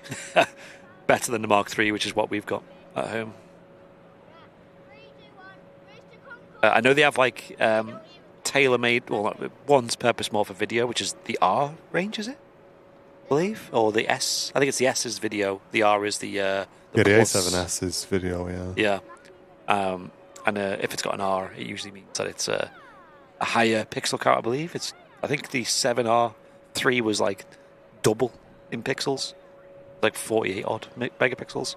better than the Mark III, which is what we've got at home. I know they have, like, tailor-made, well, one's purpose more for video, which is the R range, is it? I believe? Or the S. I think it's the S is video. The R is the
the A7S is video, yeah.
Yeah. And if it's got an R, it usually means that it's a higher pixel count, I believe. I think the 7R3 was like double in pixels, like 48 odd megapixels.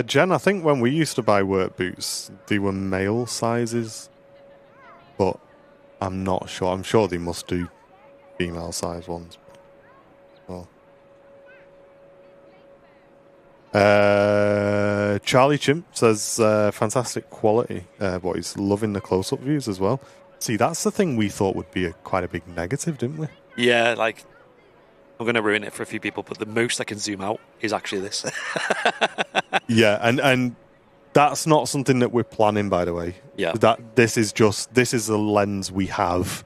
Jen, I think when we used to buy work boots, they were male sizes, but I'm not sure. I'm sure they must do female size ones. Well. Charlie Chimp says fantastic quality, but he's loving the close-up views as well. See, that's the thing we thought would be quite a big negative, didn't we?
Yeah, like, I'm going to ruin it for a few people, but the most I can zoom out is actually this.
Yeah, and that's not something that we're planning, by the way.
Yeah.
This is a lens we have,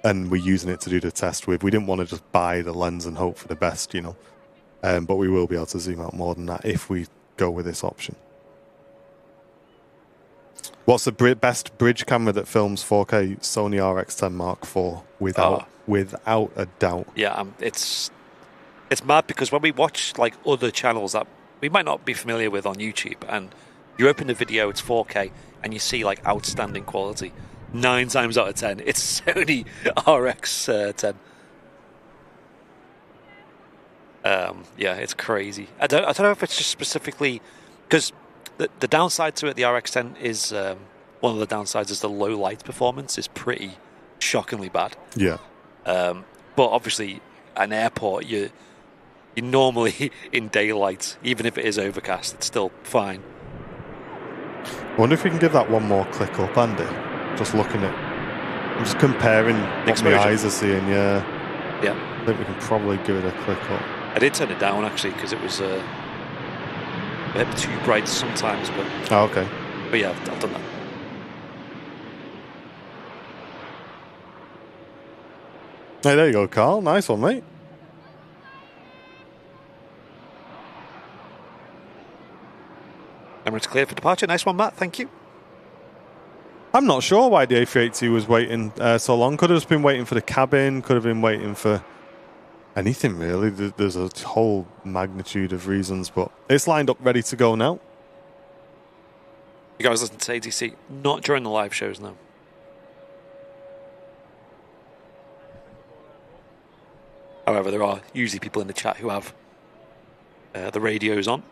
and we're using it to do the test with. We didn't want to just buy the lens and hope for the best, you know. But we will be able to zoom out more than that if we go with this option. What's the best bridge camera that films 4K? Sony RX10 Mark IV, without a doubt.
Yeah, it's mad because when we watch like other channels that we might not be familiar with on YouTube, and you open the video, it's 4K, and you see like outstanding quality. 9 times out of 10, it's Sony RX10. Yeah, it's crazy. I don't know if it's just specifically because the downside to it, the RX10 is one of the downsides is the low light performance is pretty shockingly bad.
Yeah.
But obviously, an airport, you're normally in daylight, even if it is overcast, it's still fine.
I wonder if we can give that one more click up, Andy. Just looking at, I'm just comparing what my eyes are seeing. Yeah.
Yeah.
I think we can probably give it a click up.
I did turn it down actually because it was a bit too bright sometimes, but
okay.
But yeah, I've done that.
Hey, there you go, Carl. Nice one, mate.
Emirates clear for departure. Nice one, Matt. Thank you.
I'm not sure why the A380 was waiting so long. Could have just been waiting for the cabin. Could have been waiting for anything, really. There's a whole magnitude of reasons, but it's lined up, ready to go now.
You guys listen to ATC, not during the live shows, no. However, there are usually people in the chat who have the radios on.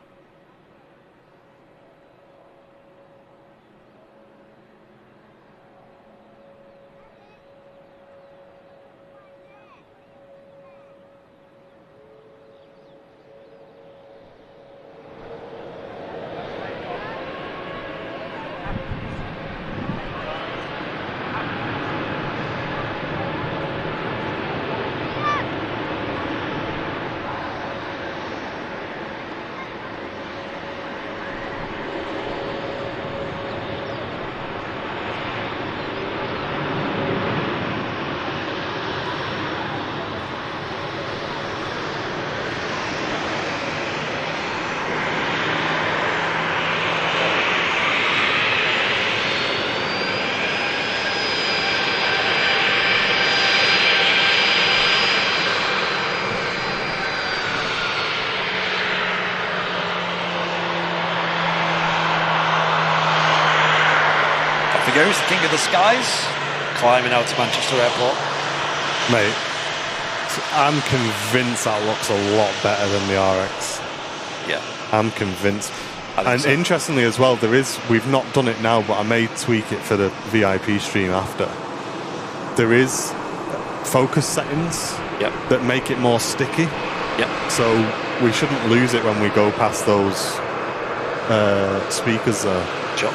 Goes the king of the skies, climbing out to Manchester Airport.
Mate, I'm convinced that looks a lot better than the RX.
Yeah.
I'm convinced. And
so.
Interestingly as well, we've not done it now, but I may tweak it for the VIP stream after. There is focus settings that make it more sticky.
Yep.
So we shouldn't lose it when we go past those speakers there.
Sure.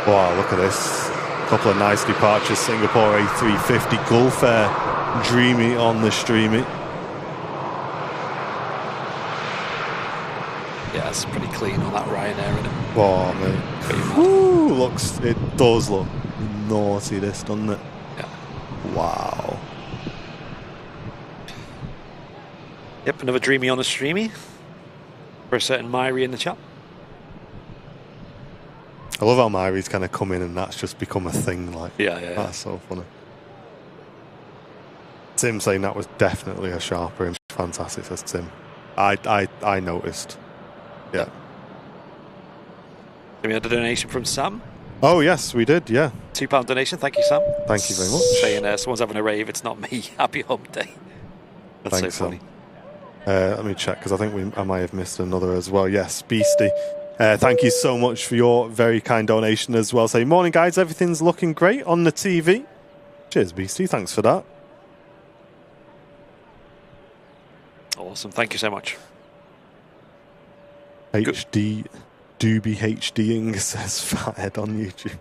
Wow, look at this. couple of nice departures. Singapore A350, Gulf Air, Dreamy on the streamy.
Yeah, it's pretty clean on that Ryanair, isn't it?
Oh, man. Woo, it does look naughty, this, doesn't it?
Yeah.
Wow.
Yep, another Dreamy on the streamy for a certain Myri in the chat.
I love how Myri's kind of come in and that's just become a thing. Like,
yeah.
That's so funny. Tim saying that was definitely a sharper image. Fantastic, says Tim. I noticed. Yeah.
We had a donation from Sam.
Oh, yes, we did, yeah.
£2 donation. Thank you, Sam.
Thank you very much.
Saying someone's having a rave. It's not me. Happy hump day. That's
Thanks,
so funny.
Let me check, because I think I might have missed another as well. Yes, Beastie. Thank you so much for your very kind donation as well. Say, morning, guys. Everything's looking great on the TV. Cheers, Beastie. Thanks for that.
Awesome. Thank you so much.
HD Doobie HDing says fathead on YouTube.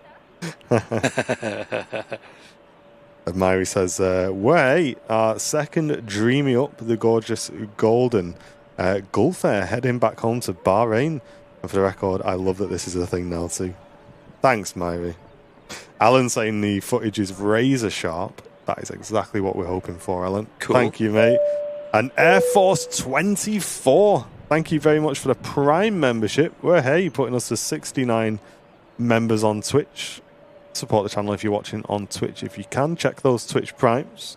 Myri says, wait, our second Dreamy up the gorgeous golden Gulf Air heading back home to Bahrain. And for the record, I love that this is a thing now too. Thanks, Myri. Alan saying the footage is razor sharp. That is exactly what we're hoping for, Alan.
Cool.
Thank you, mate. And Air Force 24. Thank you very much for the Prime membership. Well, hey, putting us to 69 members on Twitch. Support the channel if you're watching on Twitch. If you can, check those Twitch Primes.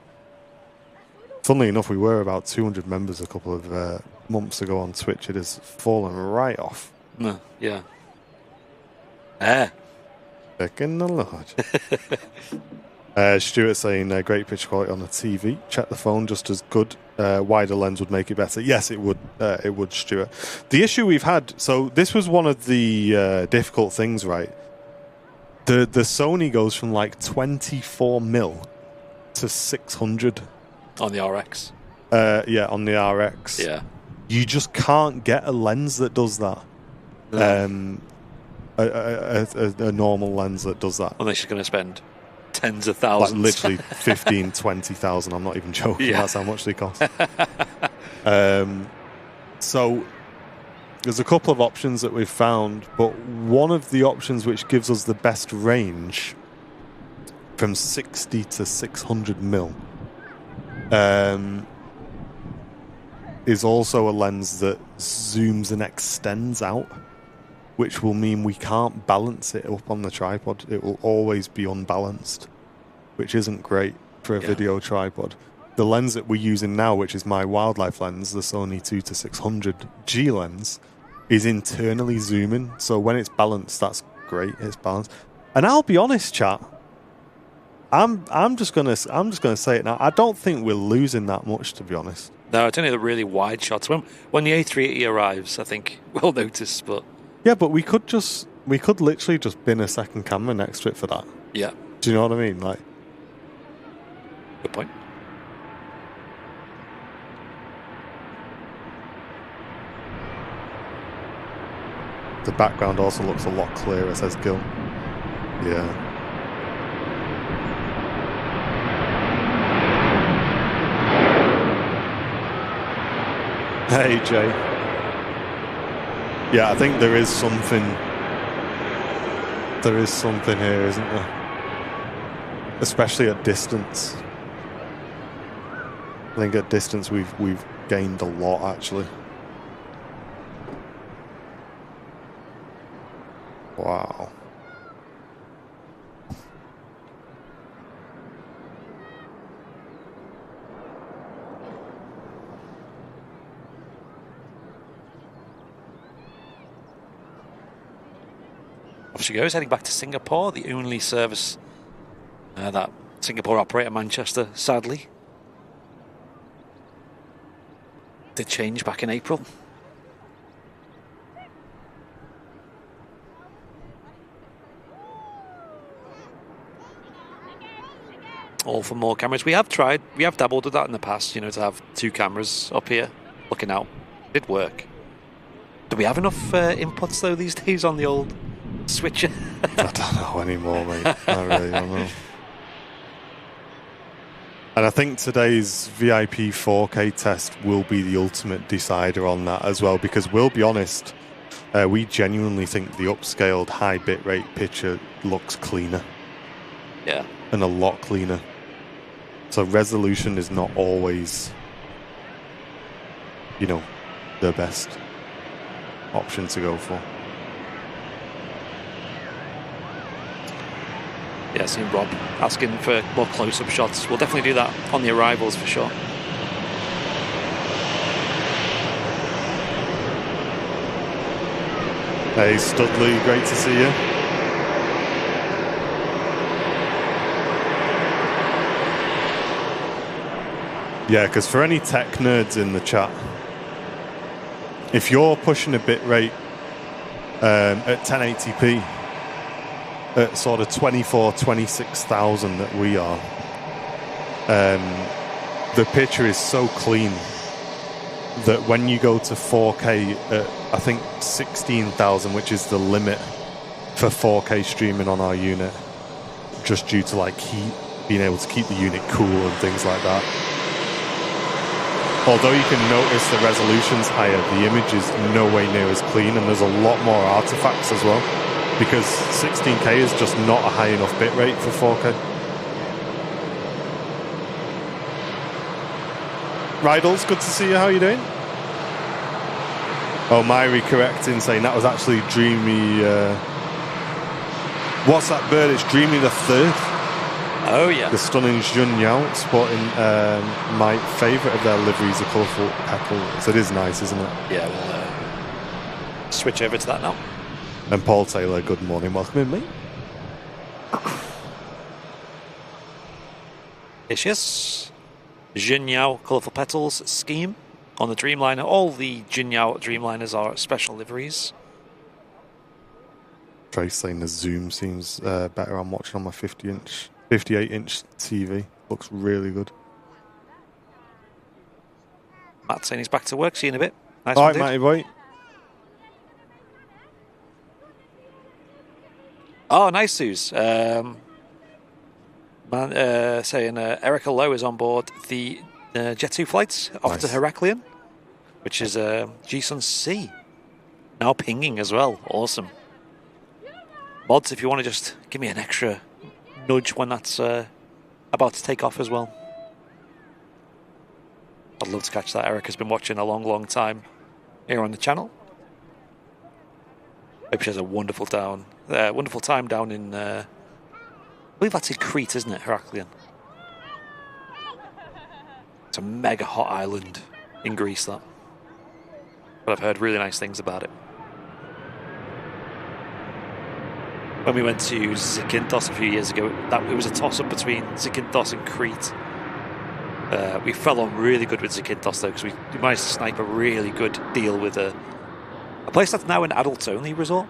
Funnily enough, we were about 200 members a couple of months ago on Twitch. It has fallen right off.
No, yeah.
Picking the Lord. Stuart saying great picture quality on the TV. Check the phone, just as good. Wider lens would make it better. Yes, it would. It would, Stuart. The issue we've had. So this was one of the difficult things, right? The Sony goes from like 24mm to 600
on the RX.
Yeah, on the RX.
Yeah,
you just can't get a lens that does that.
No.
A normal lens that does that.
Unless you're going to spend tens of thousands.
Like literally 15, 20,000. I'm not even joking.
Yeah.
That's how much they cost. So there's a couple of options that we've found, but one of the options which gives us the best range from 60 to 600mm is also a lens that zooms and extends out, which will mean we can't balance it up on the tripod. It will always be unbalanced, which isn't great for a video tripod. The lens that we're using now, which is my wildlife lens, the Sony 2-600 G lens, is internally zooming. So when it's balanced, that's great. It's balanced. And I'll be honest, chat. I'm just gonna say it now. I don't think we're losing that much, to be honest.
No, it's only the really wide shots. When the A380 arrives, I think we'll notice. But
yeah, but we could literally just bin a second camera next to it for that.
Yeah.
Do you know what I mean? Like,
good point.
The background also looks a lot clearer, says Gil. Yeah. Hey, Jay. Yeah, I think there is something here, isn't there? Especially at distance. I think at distance we've gained a lot, actually. Wow.
Off she goes, heading back to Singapore, the only service that Singapore operate at Manchester, sadly. Did change back in April. All for more cameras. We have dabbled with that in the past, to have two cameras up here looking out. It did work. Do we have enough inputs though these days on the old switcher.
I don't know anymore, mate. I really don't know. And I think today's VIP 4K test will be the ultimate decider on that as well, because we'll be honest, we genuinely think the upscaled high bitrate picture looks cleaner.
Yeah.
And a lot cleaner. So resolution is not always, you know, the best option to go for.
Yeah, seeing Rob asking for more close-up shots. We'll definitely do that on the arrivals for sure.
Hey Studley, great to see you. Yeah, because for any tech nerds in the chat, if you're pushing a bitrate at 1080p at sort of 26,000 that we are, the picture is so clean that when you go to 4K at, I think, 16,000, which is the limit for 4K streaming on our unit, just due to like heat, being able to keep the unit cool and things like that. Although you can notice the resolution's higher, the image is no way near as clean, and there's a lot more artifacts as well, because 16K is just not a high enough bitrate for 4K. Rydals, good to see you. How are you doing? Oh, Myri correcting, saying that was actually Dreamy. What's that bird? It's Dreamy the Third.
Oh, yeah.
The stunning Jun Yao, sporting my favourite of their liveries, the colourful petals. It is nice, isn't it?
Yeah, we'll switch over to that now.
And Paul Taylor, good morning. Welcome in, mate.
Here she is. Jinyao Colourful Petals scheme on the Dreamliner. All the Jinyao Dreamliners are special liveries.
Trace saying the zoom seems better. I'm watching on my 58-inch TV. Looks really good.
Matt saying he's back to work. See you in a bit. Nice
All
one,
right,
dude.
Matty boy.
Oh, nice, Suze. Saying Erica Lowe is on board the Jet 2 flights off to Heraklion, which is G-Sun C. Now pinging as well. Awesome. Mods, if you want to just give me an extra nudge when that's about to take off as well. I'd love to catch that. Erica's been watching a long, long time here on the channel. Hope she has a wonderful time down in, I believe that's in Crete, isn't it, Heraklion? It's a mega hot island in Greece, that. But I've heard really nice things about it. When we went to Zakynthos a few years ago, it was a toss-up between Zakynthos and Crete. We fell on really good with Zakynthos, though, because we managed to snipe a really good deal with a place that's now an adults-only resort.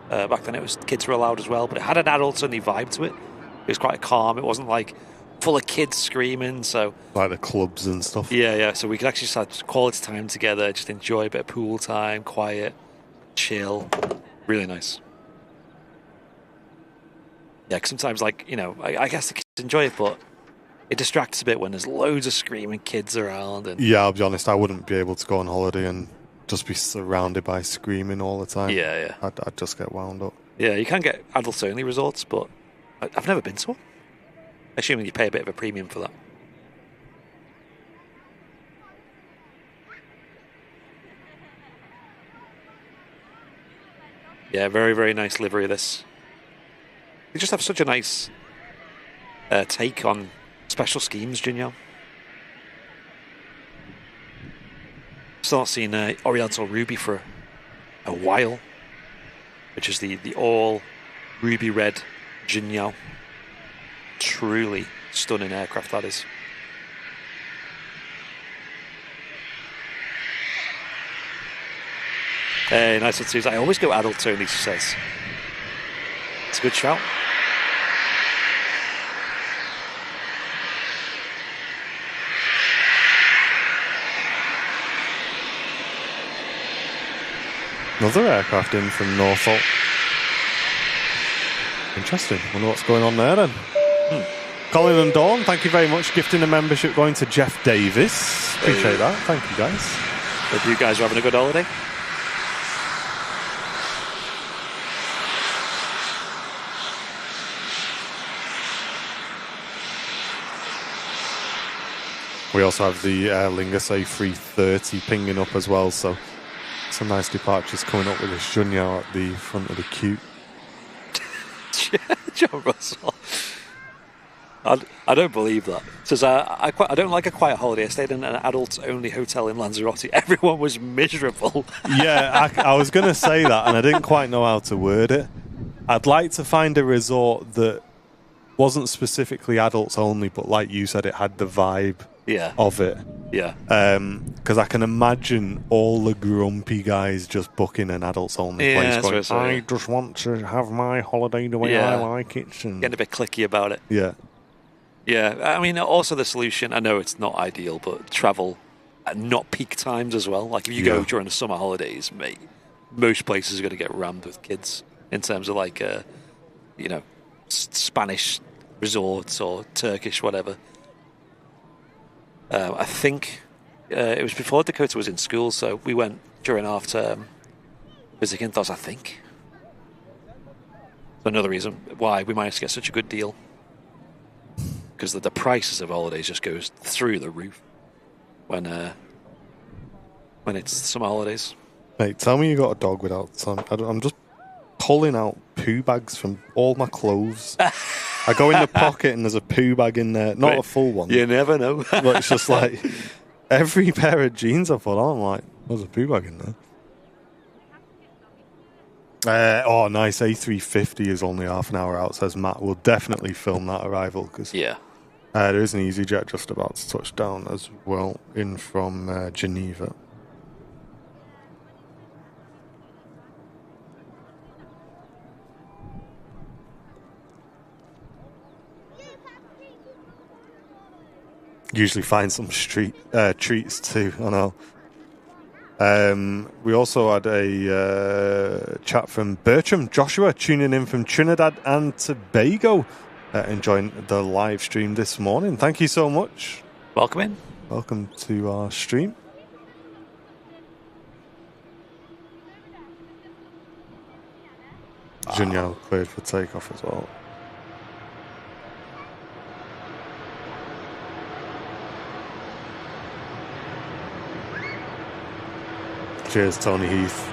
Back then, kids were allowed as well, but it had an adults-only vibe to it. It was quite calm. It wasn't like full of kids screaming. So
like the clubs and stuff.
Yeah. So we could actually just have quality time together, just enjoy a bit of pool time, quiet, chill. Really nice. Yeah, because sometimes, like, you know, I guess the kids enjoy it, but it distracts a bit when there's loads of screaming kids around. And
yeah, I'll be honest, I wouldn't be able to go on holiday and just be surrounded by screaming all the time.
Yeah.
I'd just get wound up.
Yeah, you can get adults-only resorts, but I've never been to one. Assuming you pay a bit of a premium for that. Yeah, very, very nice livery of this. They just have such a nice take on special schemes, Jinyo. Still not seen Oriental Ruby for a while, which is the all ruby red Jinyo. Truly stunning aircraft, that is. Hey, nice one, Susan. I always go adult only, she says. It's a good shout.
Another aircraft in from Norfolk. Interesting. Wonder what's going on there then. Colin and Dawn, thank you very much. Gifting a membership going to Jeff Davis. Appreciate that. Thank you, guys.
Hope you guys are having a good holiday.
We also have the Lingus A330 pinging up as well, so some nice departures coming up with this Junyao at the front of the queue.
John Russell. I don't believe that. Says I don't like a quiet holiday. I stayed in an adults-only hotel in Lanzarote. Everyone was miserable.
Yeah, I was going to say that, and I didn't quite know how to word it. I'd like to find a resort that wasn't specifically adults only, but like you said, it had the vibe of it.
Yeah.
Because I can imagine all the grumpy guys just booking an adults-only place going, I just want to have my holiday the way I like it. And
getting a bit clicky about it.
Yeah.
Yeah, I mean, also the solution, I know it's not ideal, but travel at not peak times as well. Like if you go during the summer holidays, mate, most places are going to get rammed with kids in terms of like, Spanish resorts or Turkish, whatever. I think it was before Dakota was in school, so we went during half term visiting those, I think. Another reason why we managed to get such a good deal. Because the prices of holidays just goes through the roof when it's summer holidays.
Mate, tell me you got a dog without some. I'm just pulling out poo bags from all my clothes. I go in the pocket and there's a poo bag in there, not a full one.
You never know.
But it's just like every pair of jeans I put on, I'm like, there's a poo bag in there. Nice. A350 is only half an hour out, says Matt. We'll definitely film that arrival because there is an EasyJet just about to touch down as well in from Geneva. Usually find some street treats too, I know. We also had a chat from Bertram Joshua tuning in from Trinidad and Tobago, enjoying the live stream this morning. Thank you so much.
Welcome in.
Welcome to our stream. Junyao cleared for takeoff as well. Cheers, Tony Heath.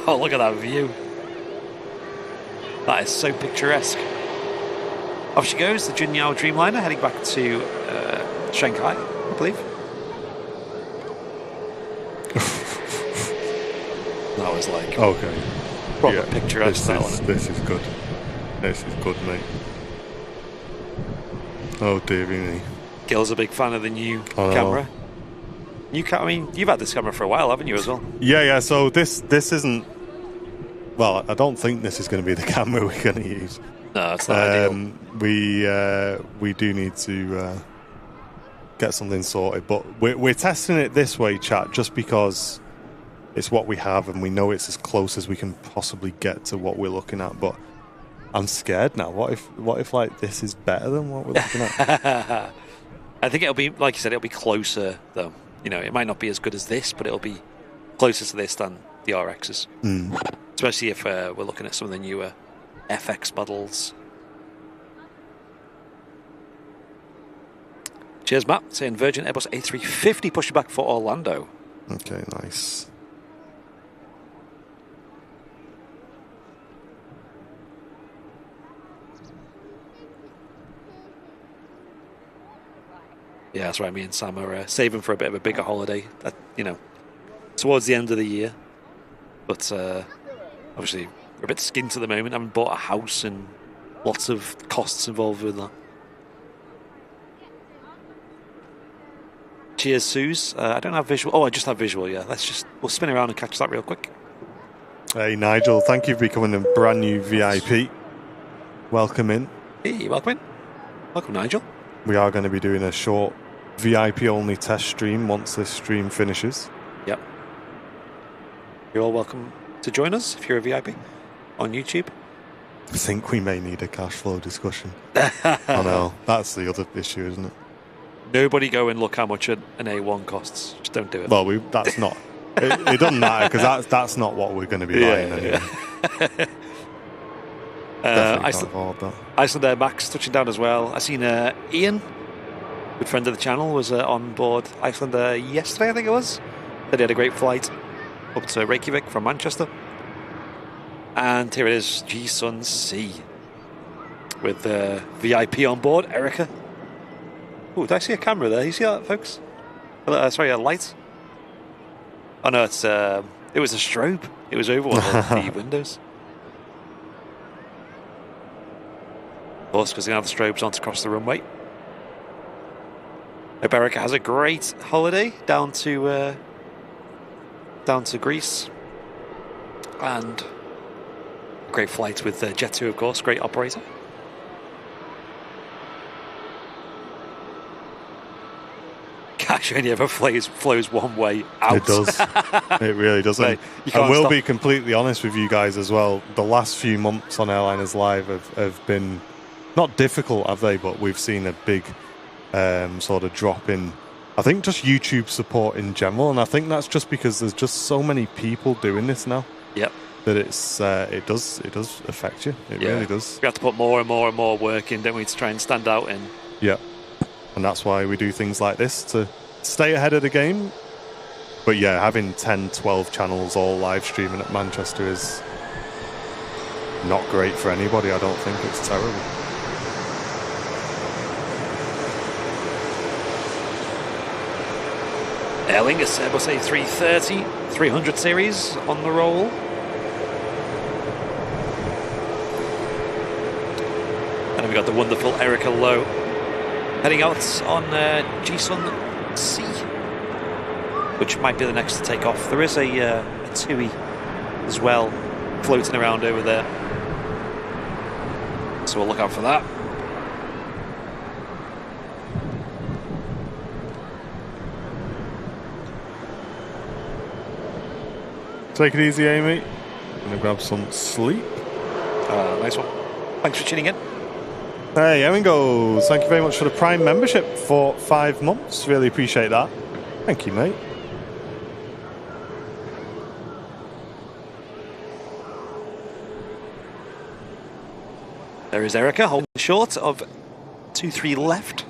Oh, look at that view. That is so picturesque. Off she goes, the Junyao Dreamliner, heading back to Shanghai, I believe. That was like proper picturesque.
This is good. This is good, mate. Oh, dear me.
Gil's a big fan of the new camera. I mean, you've had this camera for a while, haven't you, as well?
Yeah. So this isn't. Well, I don't think this is going to be the camera we're going to use.
No, it's not ideal.
We do need to get something sorted, but we're testing it this way, chat, just because it's what we have, and we know it's as close as we can possibly get to what we're looking at. But I'm scared now. What if like this is better than what we're looking at?
I think it'll be, like you said, it'll be closer though. You know, it might not be as good as this, but it'll be closer to this than the RXs. Especially if we're looking at some of the newer FX models. Cheers, Matt. Saying Virgin Airbus A350 pushing back for Orlando.
Okay, nice.
Yeah, that's right. Me and Sam are saving for a bit of a bigger holiday, towards the end of the year. But Obviously, we're a bit skint at the moment. I haven't bought a house and lots of costs involved with that. Cheers, Suze. I don't have visual. Oh, I just have visual, yeah. We'll spin around and catch that real quick.
Hey, Nigel, thank you for becoming a brand new VIP. Welcome in.
Hey, welcome in. Welcome, Nigel.
We are going to be doing a short VIP-only test stream once this stream finishes.
Yep. You're all welcome to join us if you're a VIP on YouTube.
I think we may need a cash flow discussion. I know. That's the other issue, isn't it?
Nobody go and look how much an A1 costs. Just don't do it.
Well, that's not... it doesn't matter, because that's not what we're going to be buying anyway. Definitely can't afford that.
Iceland Max touching down as well. I seen Ian, good friend of the channel, was on board Iceland yesterday, I think it was. Said he had a great flight up to Reykjavik from Manchester. And here it is, G-Sun C, with VIP on board, Erica. Oh, did I see a camera there? You see that, folks? Sorry, a light. Oh no, it was a strobe. It was over one of the windows. Of course, because now the strobes aren't across the runway. Hope Erica has a great holiday down to Greece, and a great flight with Jet2, of course, great operator. Cash only ever flows one way out.
It does. It really does. And I will be completely honest with you guys as well. The last few months on Airliners Live have been not difficult, have they? But we've seen a big sort of drop in, I think, just YouTube support in general. And I think that's just because there's just so many people doing this now.
Yep.
That it does affect you. It really does.
We have to put more and more and more work in, don't we, to try and stand out in.
Yeah. And that's why we do things like this, to stay ahead of the game. But yeah, having 10, 12 channels all live streaming at Manchester is not great for anybody. I don't think it's terrible.
Aer Lingus Airbus A330, 300 series on the roll. And then we got the wonderful Erica Lowe heading out on G-Sun C, which might be the next to take off. There is a TUI as well floating around over there, so we'll look out for that.
Take it easy, Amy. I'm going to grab some sleep.
Nice one. Thanks for tuning in.
Hey, Erin goes. Thank you very much for the Prime membership for 5 months. Really appreciate that. Thank you, mate.
There is Erica holding short of 23 left.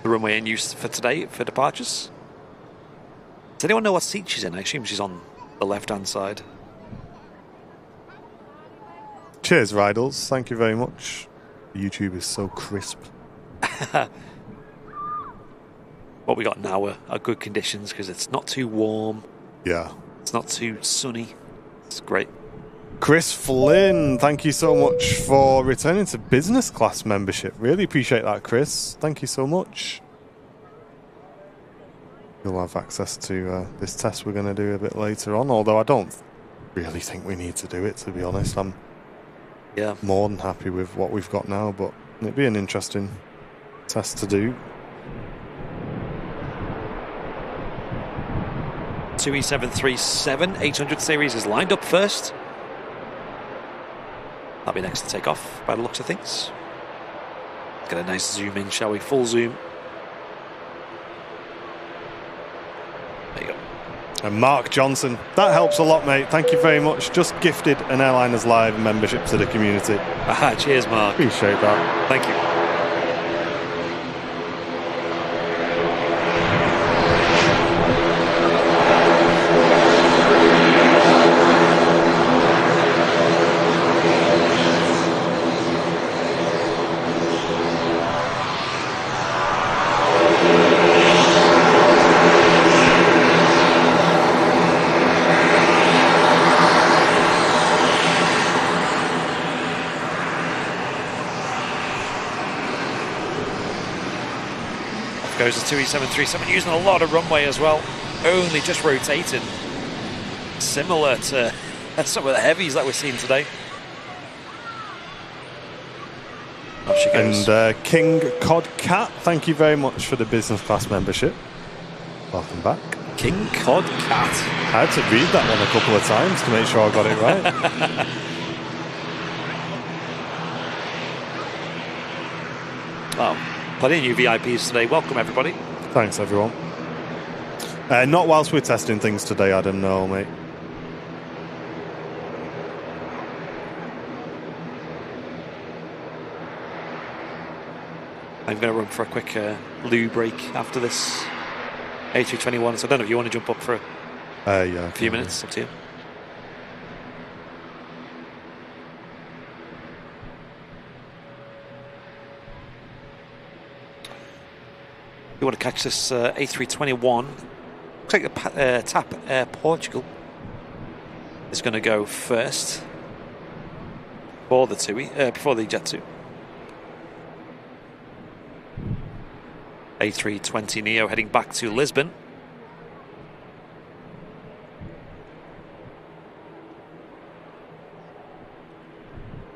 The runway in use for today for departures. Does anyone know what seat she's in? I assume she's on the left-hand side.
Cheers, Ridles. Thank you very much. YouTube is so crisp.
What we got now are good conditions because it's not too warm.
Yeah.
It's not too sunny. It's great.
Chris Flynn, thank you so much for returning to business class membership. Really appreciate that, Chris. Thank you so much. You'll have access to this test we're going to do a bit later on, although I don't really think we need to do it, to be honest. I'm more than happy with what we've got now, but it'd be an interesting test to do.
2E737 800 series is lined up first. That'll be next to take off by the looks of things. Get a nice zoom in, shall we? Full zoom. There you go.
And Mark Johnson, that helps a lot, mate. Thank you very much. Just gifted an Airliners Live membership to the community.
Cheers, Mark.
Appreciate that.
Thank you. goes the 2E737, using a lot of runway as well. Only just rotating. Similar to some of the heavies that we're seeing today. Off she goes.
And King Cod Cat, thank you very much for the business class membership. Welcome back.
King Cod Cat.
I had to read that one a couple of times to make sure I got it right.
Oh, plenty of new VIPs today. Welcome, everybody.
Thanks, everyone. Not whilst we're testing things today, Adam, no, mate.
I'm going to run for a quick loo break after this A321, so I don't know if you want to jump up for
Yeah,
a few minutes. Up to you. You want to catch this A321? Looks like the TAP Air Portugal is going to go first before the before the Jet 2. A320 Neo heading back to Lisbon.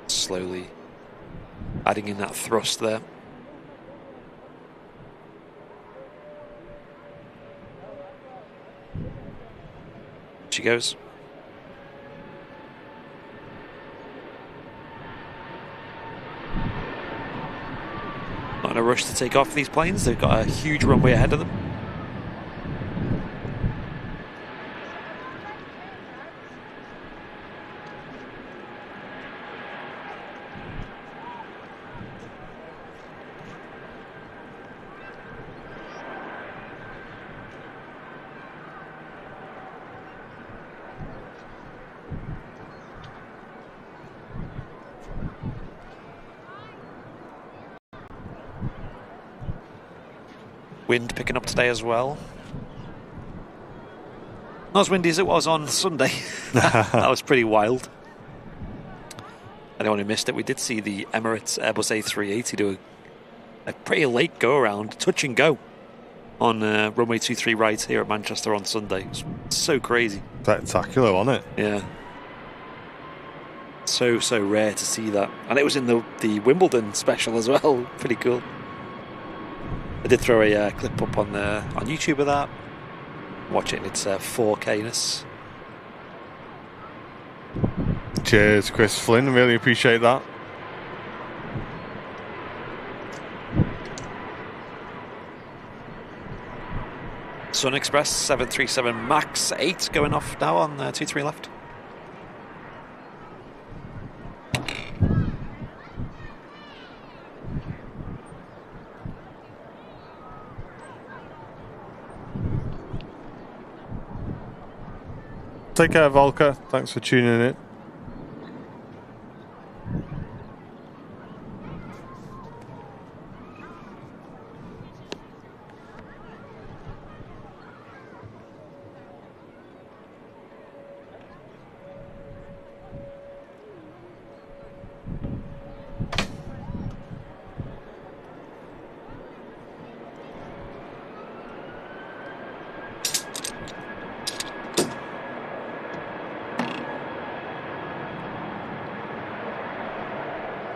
Slowly adding in that thrust there. She goes. Not in a rush to take off these planes. They've got a huge runway ahead of them. Wind picking up today as well. Not as windy as it was on Sunday. That was pretty wild. Anyone who missed it, we did see the Emirates Airbus A380 do a pretty late go around, touch and go, on runway 23 right here at Manchester on Sunday. It was so crazy.
Spectacular, wasn't it?
Yeah. So rare to see that. And it was in the Wimbledon special as well. Pretty cool. I did throw a clip up on YouTube of that. Watch it in its 4K-ness.
Cheers, Chris Flynn. Really appreciate that.
Sun Express 737 MAX 8 going off now on 23 left.
Take care, Volker. Thanks for tuning in.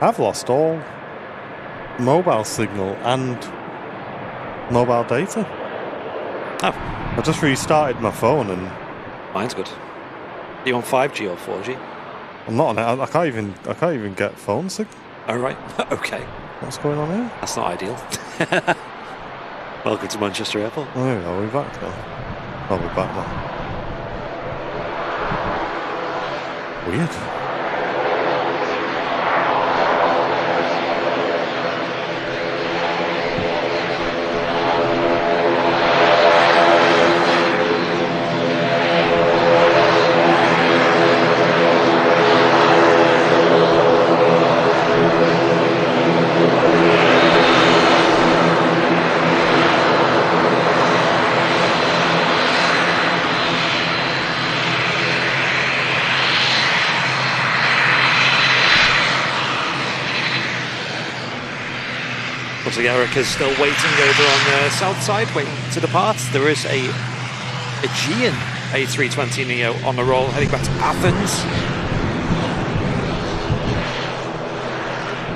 I've lost all mobile signal and mobile data.
Oh.
I just restarted my phone and...
Mine's good. Are you on 5G or 4G?
I'm not on it. I can't even get phone signal.
Oh, right. Okay.
What's going on here?
That's not ideal. Welcome to Manchester Airport.
Oh, there we are. We're back now. Oh, we're back now. Weird.
Looks like Erica's still waiting over on the south side, waiting to depart. There is a Aegean A320neo on the roll, heading back to Athens.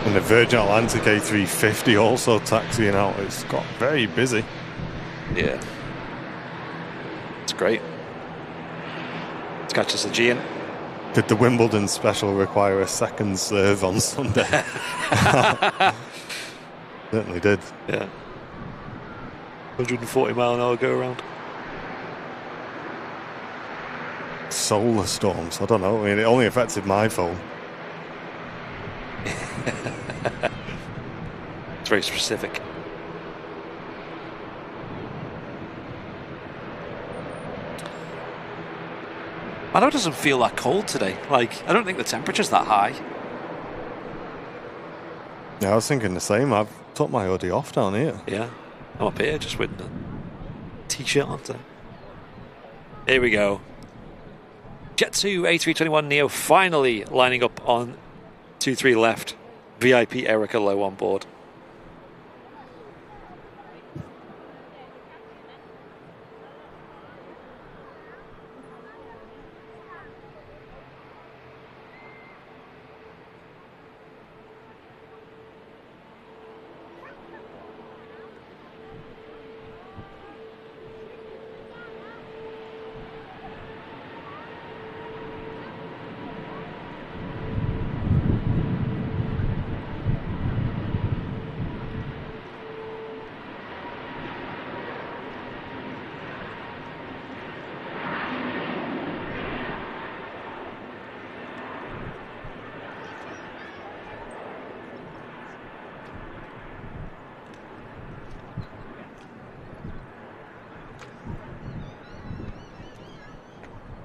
And the Virgin Atlantic A350 also taxiing out. It's got very busy.
Yeah. It's great. Let's catch this Aegean.
Did the Wimbledon special require a second serve on Sunday? Certainly did.
Yeah. 140-mile-an-hour go around.
Solar storms, I don't know. I mean, it only affected my phone.
It's very specific. I know it doesn't feel that cold today. Like, I don't think the temperature's that high.
Yeah, I was thinking the same. I've took my hoodie off down here.
Yeah, I'm up here just with a t-shirt on today. Here we go. Jet2 A321neo finally lining up on 2-3 left. VIP Erica low on board.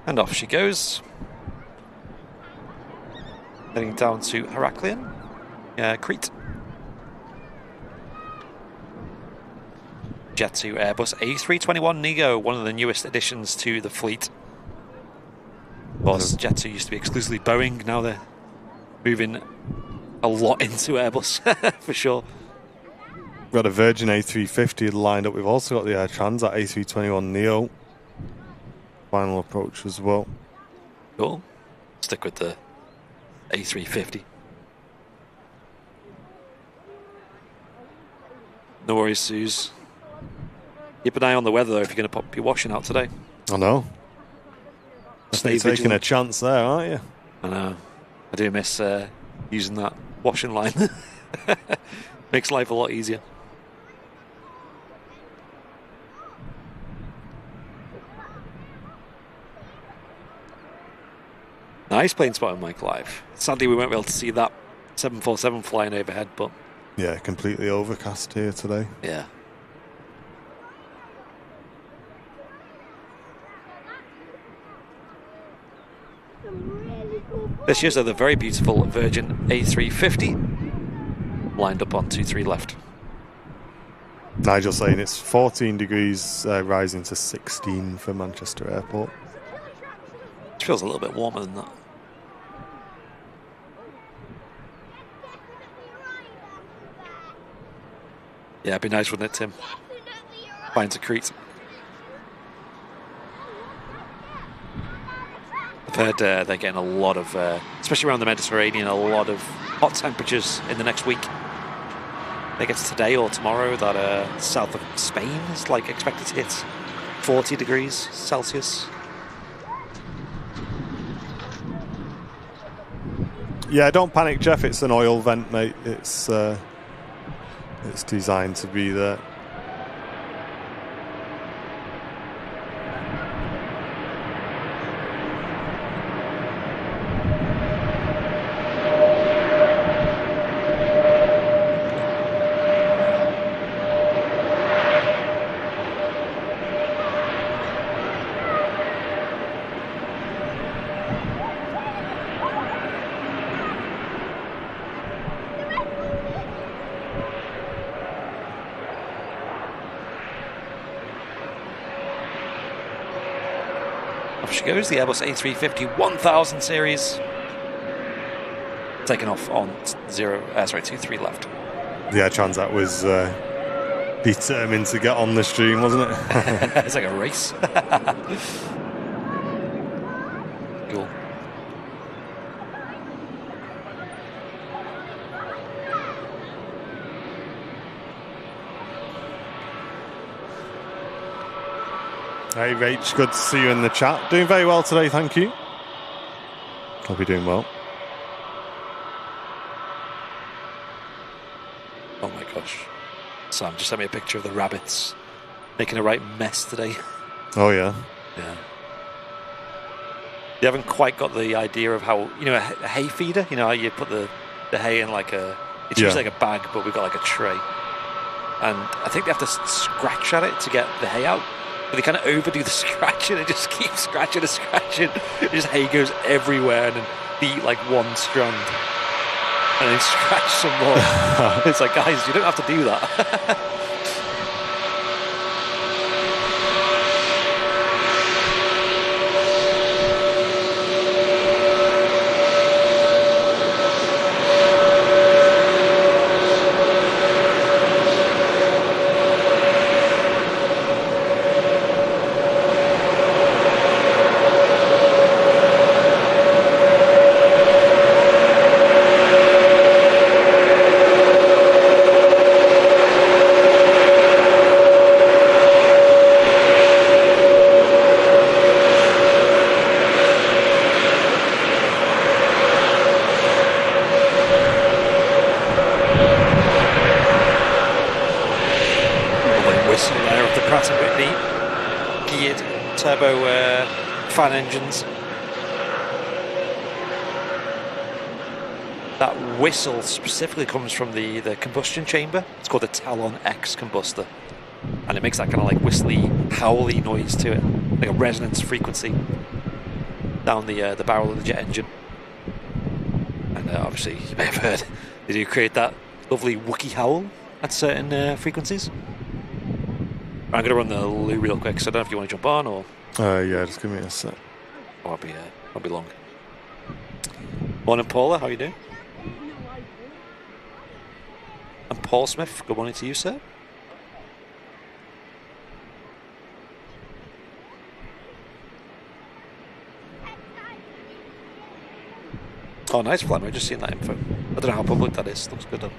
And off she goes. Heading down to Heraklion, Crete. Jet2 Airbus A321neo, one of the newest additions to the fleet. Of course, Jet2 used to be exclusively Boeing, now they're moving a lot into Airbus, for sure.
We've got a Virgin A350 lined up. We've also got the Air Transat A321neo. Final approach as well.
Cool. Stick with the A350. No worries, Suze. Keep an eye on the weather, though, if you're going to pop your washing out today.
I know.
Stay
Taking
vigilant.
a chance there, aren't you?
I know. I do miss using that washing line. Makes life a lot easier. Nice plane spot on Mike Live. Sadly, we won't be able to see that 747 flying overhead, but...
Yeah, completely overcast here today.
Yeah. This year's the very beautiful Virgin A350 lined up on 2-3 left.
Nigel saying it's 14 degrees rising to 16 for Manchester Airport.
It feels a little bit warmer than that. Yeah, it'd be nice, wouldn't it, Tim? Flying to Crete. I've heard they're getting a lot of, especially around the Mediterranean, a lot of hot temperatures in the next week. I think it's today or tomorrow that south of Spain is like expected to hit 40 degrees Celsius.
Yeah, don't panic, Jeff. It's an oil vent, mate. It's designed to be there.
Off she goes, the Airbus A350 1000 series. Taken off on 2-3 left.
Yeah, Transat was determined to get on the stream, wasn't it?
It's like a race. Cool.
Hey Rach, good to see you in the chat. Doing very well today, thank you. Hope you're doing well.
Oh my gosh. Sam just sent me a picture of the rabbits making a right mess today.
Oh yeah.
Yeah. You haven't quite got the idea of how, you know, a hay feeder, you know, how you put the hay in like a, it's usually like a bag, but we've got like a tray. And I think they have to scratch at it to get the hay out. But they kind of overdo the scratching and just keep scratching and scratching. Just hay goes everywhere and then they eat like one strand. And then scratch some more. It's like, guys, you don't have to do that. Fan engines. That whistle specifically comes from the combustion chamber. It's called the Talon X combustor, and it makes that kind of like whistly, howly noise to it, like a resonance frequency down the barrel of the jet engine. And obviously, you may have heard they do create that lovely Wookiee howl at certain frequencies. I'm going to run the loo real quick, so I don't know if you want to jump on or.
Yeah, just give me a sec.
Oh, I'll be long. Morning, Paula. How are you doing? And Paul Smith. Good morning to you, sir. Oh, nice flying. I've just seen that info. I don't know how public that is. Looks good though.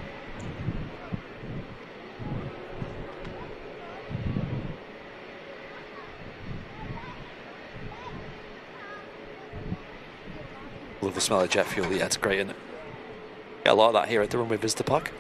Love the smell of jet fuel. Yeah, it's great, isn't it? Get a lot of that here at the Runway Visitor Park.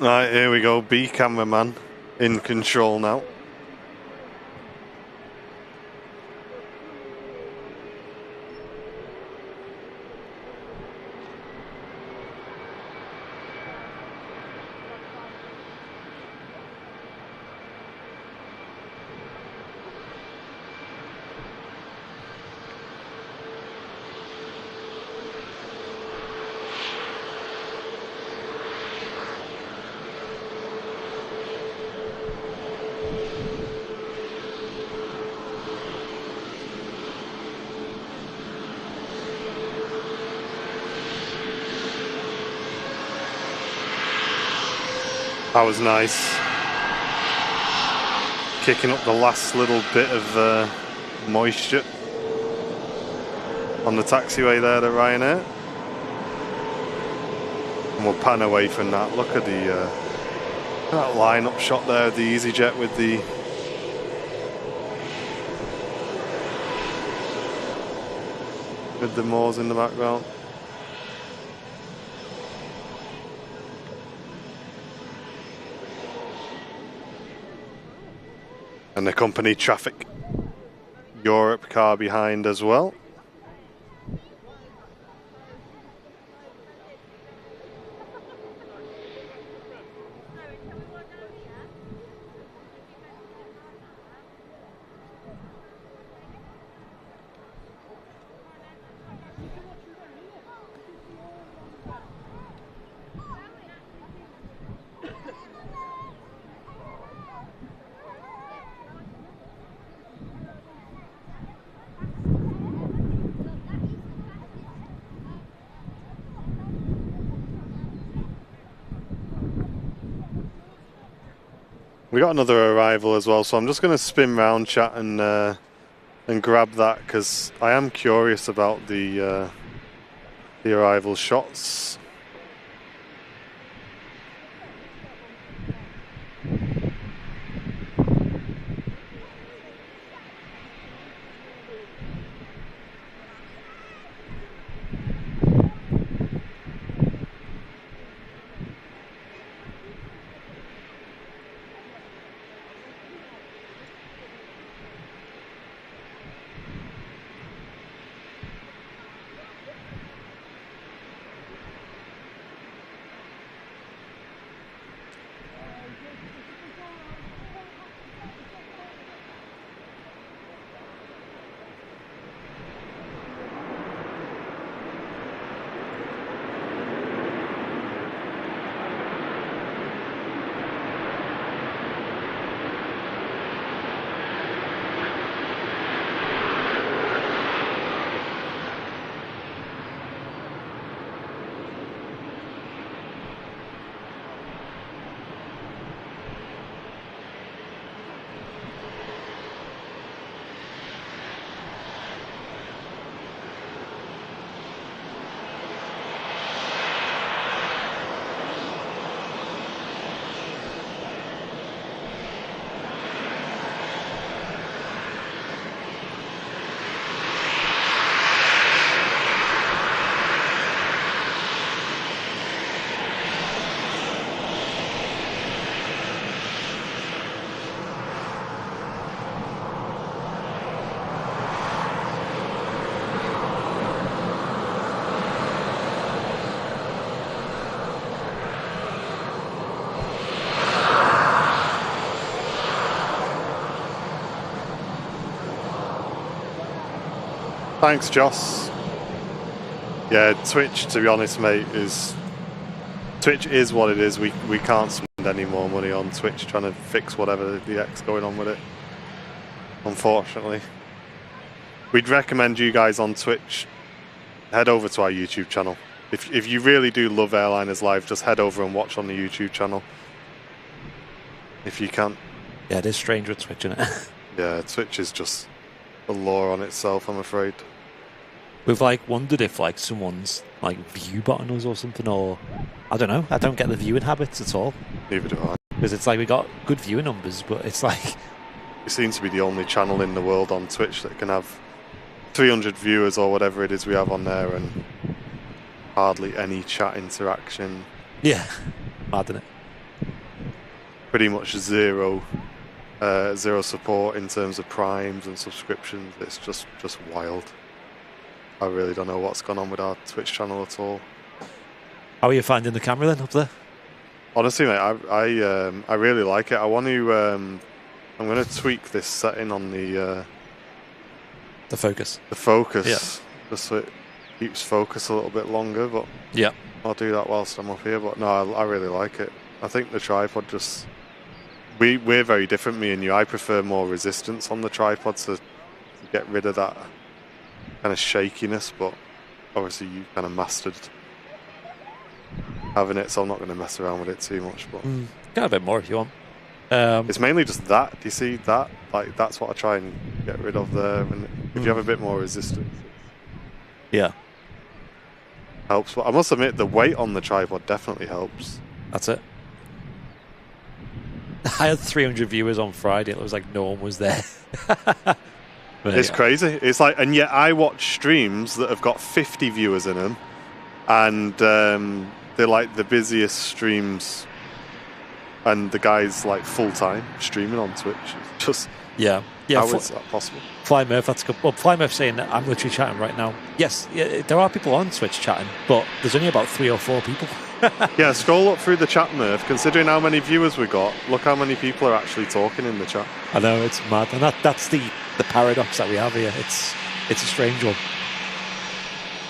Right, here we go. B cameraman in control now. That was nice. Kicking up the last little bit of moisture on the taxiway there at Ryanair. And we'll pan away from that. Look at that line-up shot there of the EasyJet with the moors in the background. And the company traffic Europe car behind as well. We got another arrival as well, so I'm just going to spin round chat and grab that because I am curious about the arrival shots. Thanks, Joss. Yeah, Twitch, to be honest, mate, Twitch is what it is. We can't spend any more money on Twitch trying to fix whatever the heck's going on with it. Unfortunately. We'd recommend you guys on Twitch head over to our YouTube channel. If you really do love Airliners Live, just head over and watch on the YouTube channel. If you can.
Yeah, it is strange with Twitch, isn't it?
Yeah, Twitch is just a law on itself, I'm afraid.
We've like wondered if like someone's like view botting us or something, or I don't know. I don't get the viewing habits at all.
Neither do I.
Because it's like we got good viewing numbers, but it's like
we seem to be the only channel in the world on Twitch that can have 300 viewers or whatever it is we have on there, and hardly any chat interaction.
Yeah, mad, isn't it?
Pretty much zero support in terms of primes and subscriptions. It's just wild. I really don't know what's gone on with our Twitch channel at all.
How are you finding the camera then up there?
Honestly, mate, I really like it. I want to. I'm going to tweak this setting on the
focus.
The focus,
yeah.
Just so it keeps focus a little bit longer. But
yeah,
I'll do that whilst I'm up here. But no, I really like it. I think the tripod just. We're very different, me and you. I prefer more resistance on the tripod to get rid of that kind of shakiness, but obviously you kind of mastered having it, so I'm not going to mess around with it too much. But
got a bit more if you want.
It's mainly just that. Do you see that? Like that's what I try and get rid of there. And if you have a bit more resistance,
yeah,
helps. But I must admit, the weight on the tripod definitely helps.
That's it. I had 300 viewers on Friday. It was like no one was there.
It's crazy. It's like, and yet I watch streams that have got 50 viewers in them, and they're like the busiest streams, and the guy's like full time streaming on Twitch. It's just
yeah.
How is that possible?
Fly Murph, that's good. Well, Fly Murph saying that I'm literally chatting right now. Yes, yeah, there are people on Twitch chatting, but there's only about 3 or 4 people.
Yeah, scroll up through the chat, Murph. Considering how many viewers we got, look how many people are actually talking in the chat.
I know, it's mad, and that's the paradox that we have here. It's a strange one.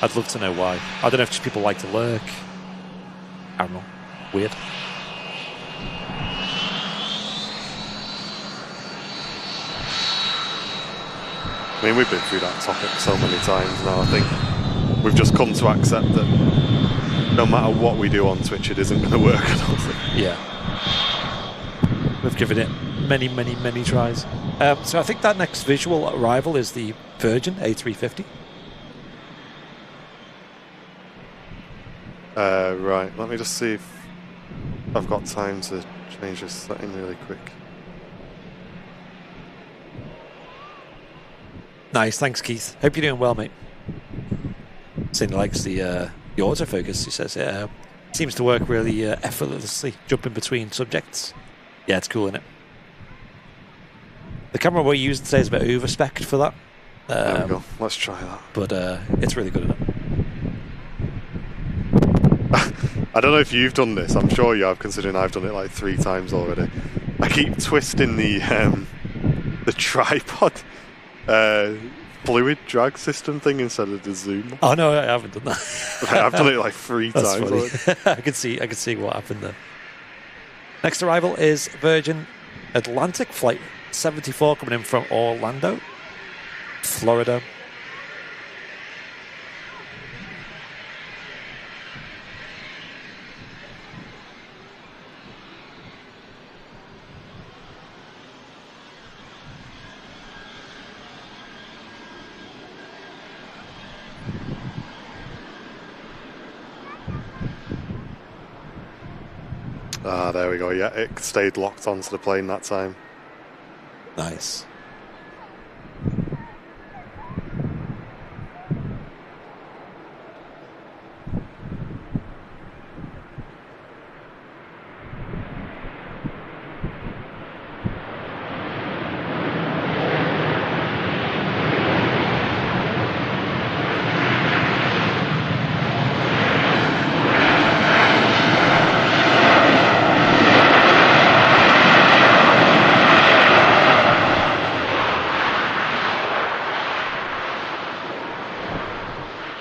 I'd love to know why. I don't know if just people like to lurk. I don't know. Weird.
I mean, we've been through that topic so many times now. I think we've just come to accept that no matter what we do on Twitch, it isn't going to work, I don't think.
Yeah. We've given it many, many, many tries. So I think that next visual arrival is the Virgin A350.
Right, let me just see if I've got time to change this setting really quick.
Nice, thanks, Keith. Hope you're doing well, mate. Saying he likes the autofocus, he says. Yeah, seems to work really effortlessly, jumping between subjects. Yeah, it's cool, isn't it? The camera we're using today is a bit over-spec'd for that.
There we go. Let's try that.
But it's really good, isn't it?
I don't know if you've done this. I'm sure you have, considering I've done it like 3 times already. I keep twisting the tripod fluid drag system thing instead of the zoom.
Oh no, I haven't done that.
I've done it like 3 times already.
I can see what happened there. Next arrival is Virgin Atlantic Flight 74 coming in from Orlando, Florida.
Ah, there we go. Yeah, it stayed locked onto the plane that time.
Nice.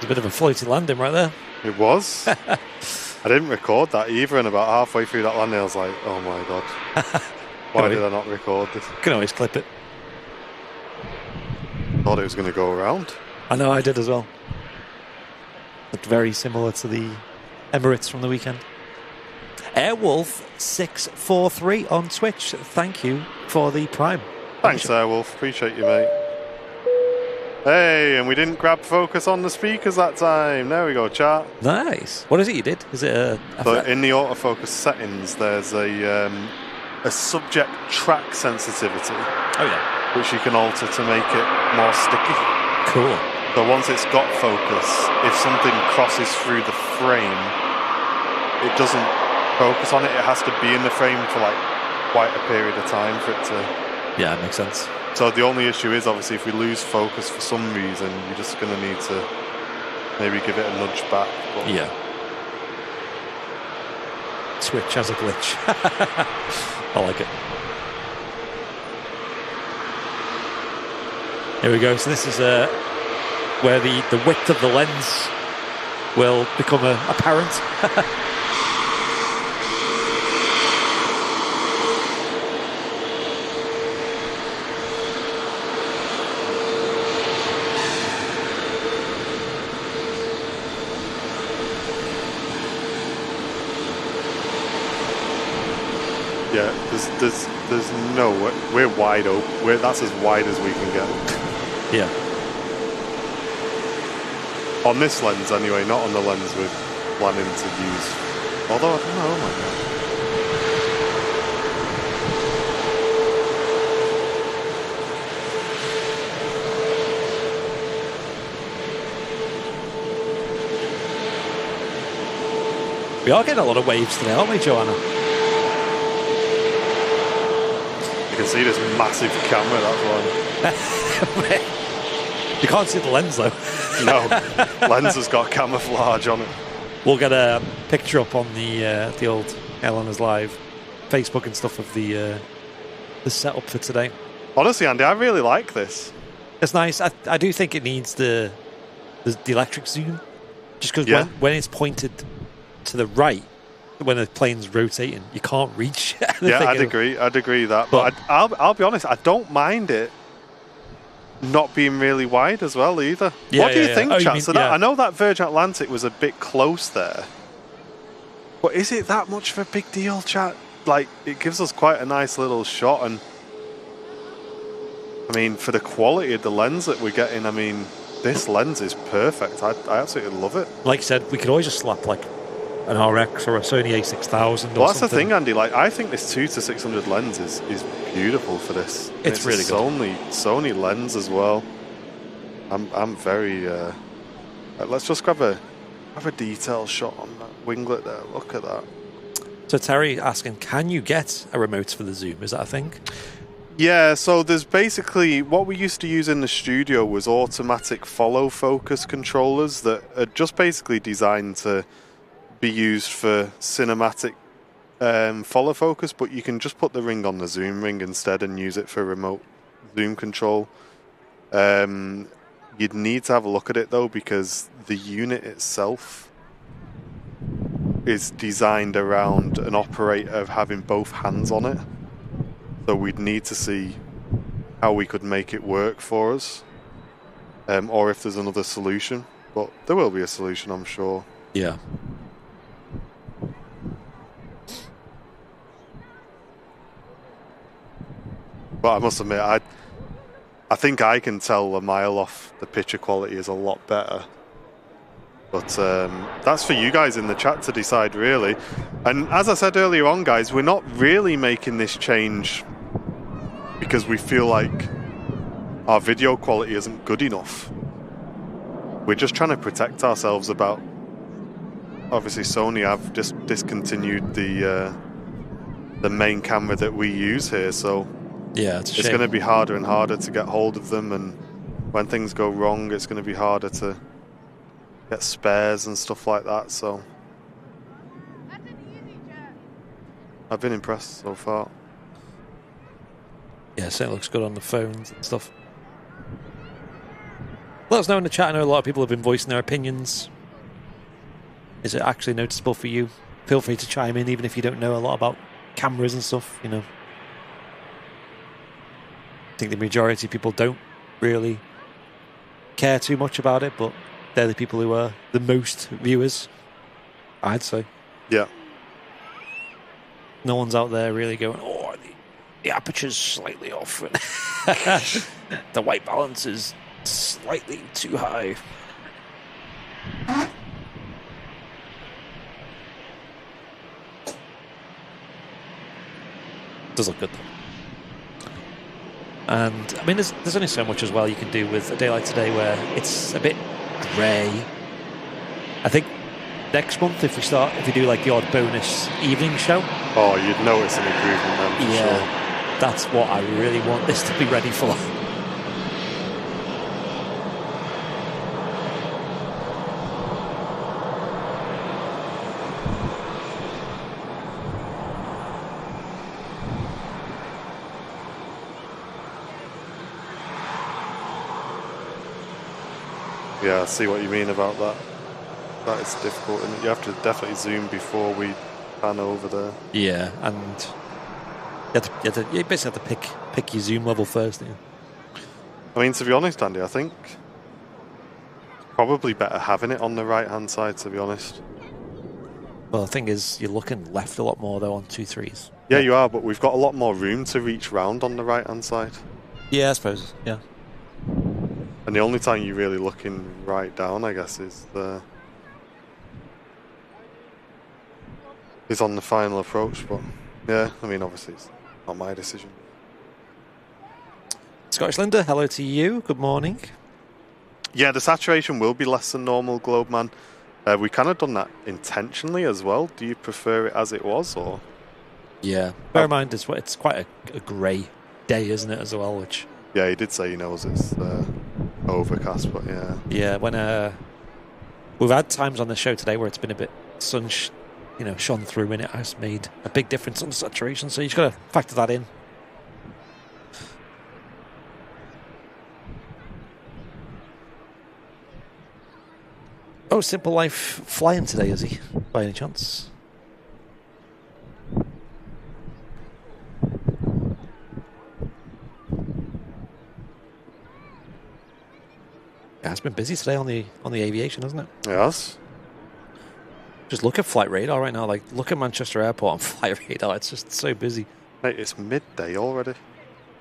Bit of a floaty landing right there.
It was. I didn't record that either, and about halfway through that landing I was like, oh my god, why did I not record this?
Can always clip it.
Thought it was going to go around.
I know, I did as well. Looked very similar to the Emirates from the weekend. Airwolf643 on Twitch, thank you for the Prime.
Thanks, Airwolf. Appreciate you, mate. Hey, and we didn't grab focus on the speakers that time. There we go, chat.
Nice. What is it you did? Is it a
so in the autofocus settings, there's a subject track sensitivity.
Oh yeah.
Which you can alter to make it more sticky.
Cool.
So once it's got focus, if something crosses through the frame, it doesn't focus on it. It has to be in the frame for like quite a period of time for it to.
Yeah, it makes sense.
So the only issue is obviously if we lose focus for some reason, you're just going to need to maybe give it a nudge back. But
yeah. Twitch has a glitch. I like it. Here we go. So this is where the width of the lens will become apparent.
Yeah, there's no way. We're wide open. That's as wide as we can get.
Yeah.
On this lens, anyway, not on the lens we're planning to use. Although I don't know. Oh my
god. We are getting a lot of waves today, aren't we, Joanna?
You can see this massive camera, that's why.
You can't see the lens though.
No, lens has got camouflage on it.
We'll get a picture up on the old Airliners Live Facebook and stuff of the setup for today.
Honestly, Andy, I really like this.
It's nice. I do think it needs the electric zoom, just because when it's pointed to the right, when the plane's rotating, you can't reach.
Yeah, I'd agree that. But I'll be honest, I don't mind it not being really wide as well either.
Yeah,
what do you think, chat? So
yeah.
I know that Virgin Atlantic was a bit close there, but is it that much of a big deal, chat? it gives us quite a nice little shot, and I mean, for the quality of the lens that we're getting, I mean, this lens is perfect. I absolutely love it.
Like you said, we could always just slap like an RX or a Sony A6000
Well,
or
that's
something.
the thing, Andy. Like, I think this 2-600 lens is beautiful for this.
It's really good.
Sony lens as well. I'm very. Let's just grab a detail shot on that winglet there. Look at that.
So Terry asking, can you get a remote for the zoom? Is that a thing?
Yeah, so there's basically what we used to use in the studio was automatic follow focus controllers that are just basically designed to be used for cinematic follow focus, but you can just put the ring on the zoom ring instead and use it for remote zoom control. You'd need to have a look at it though, because the unit itself is designed around an operator having both hands on it. So we'd need to see how we could make it work for us, or if there's another solution. But there will be a solution, I'm sure.
Yeah.
But I must admit, I think I can tell a mile off the picture quality is a lot better. But that's for you guys in the chat to decide, really. And as I said earlier on, guys, we're not really making this change because we feel like our video quality isn't good enough. We're just trying to protect ourselves about... Obviously, Sony have just discontinued the main camera that we use here, so
yeah, it's
going to be harder and harder to get hold of them, and when things go wrong, it's going to be harder to get spares and stuff like that, so... I've been impressed so far.
Yeah, it certainly looks good on the phones and stuff. Let us know in the chat. I know a lot of people have been voicing their opinions. Is it actually noticeable for you? Feel free to chime in, even if you don't know a lot about cameras and stuff, you know. I think the majority of people don't really care too much about it, but they're the people who are the most viewers, I'd say.
Yeah.
No one's out there really going, oh, the aperture's slightly off. The white balance is slightly too high. Does look good though. And I mean, there's only so much as well you can do with a day like today where it's a bit grey. I think next month if we do like the odd bonus evening show.
Oh, you'd notice an improvement then for sure.
That's what I really want this to be ready for.
Yeah, I see what you mean about that. That is difficult, and you have to definitely zoom before we pan over there.
Yeah, and you basically have to pick your zoom level first. Yeah.
I mean, to be honest, Andy, I think probably better having it on the right-hand side, to be honest.
Well, the thing is, you're looking left a lot more, though, on 2.3s.
Yeah, you are, but we've got a lot more room to reach round on the right-hand side.
Yeah, I suppose, yeah.
And the only time you're really looking right down, I guess, is on the final approach, but yeah, I mean, obviously it's not my decision.
Scottish Linda, hello to you. Good morning.
Yeah, the saturation will be less than normal, Globeman. We kind of done that intentionally as well. Do you prefer it as it was, or?
Yeah. Bear in mind, it's quite a grey day, isn't it, as well? Which.
Yeah, he did say he knows it's overcast, but yeah.
Yeah, when we've had times on the show today where it's been a bit shone through, and it has made a big difference on the saturation. So you've got to factor that in. Oh, Simple Life flying today, is he? By any chance? Yeah, it's been busy today on the aviation, hasn't it?
Yes.
Just look at Flight Radar right now. Like, look at Manchester Airport on Flight Radar. It's just so busy.
Mate, it's midday already.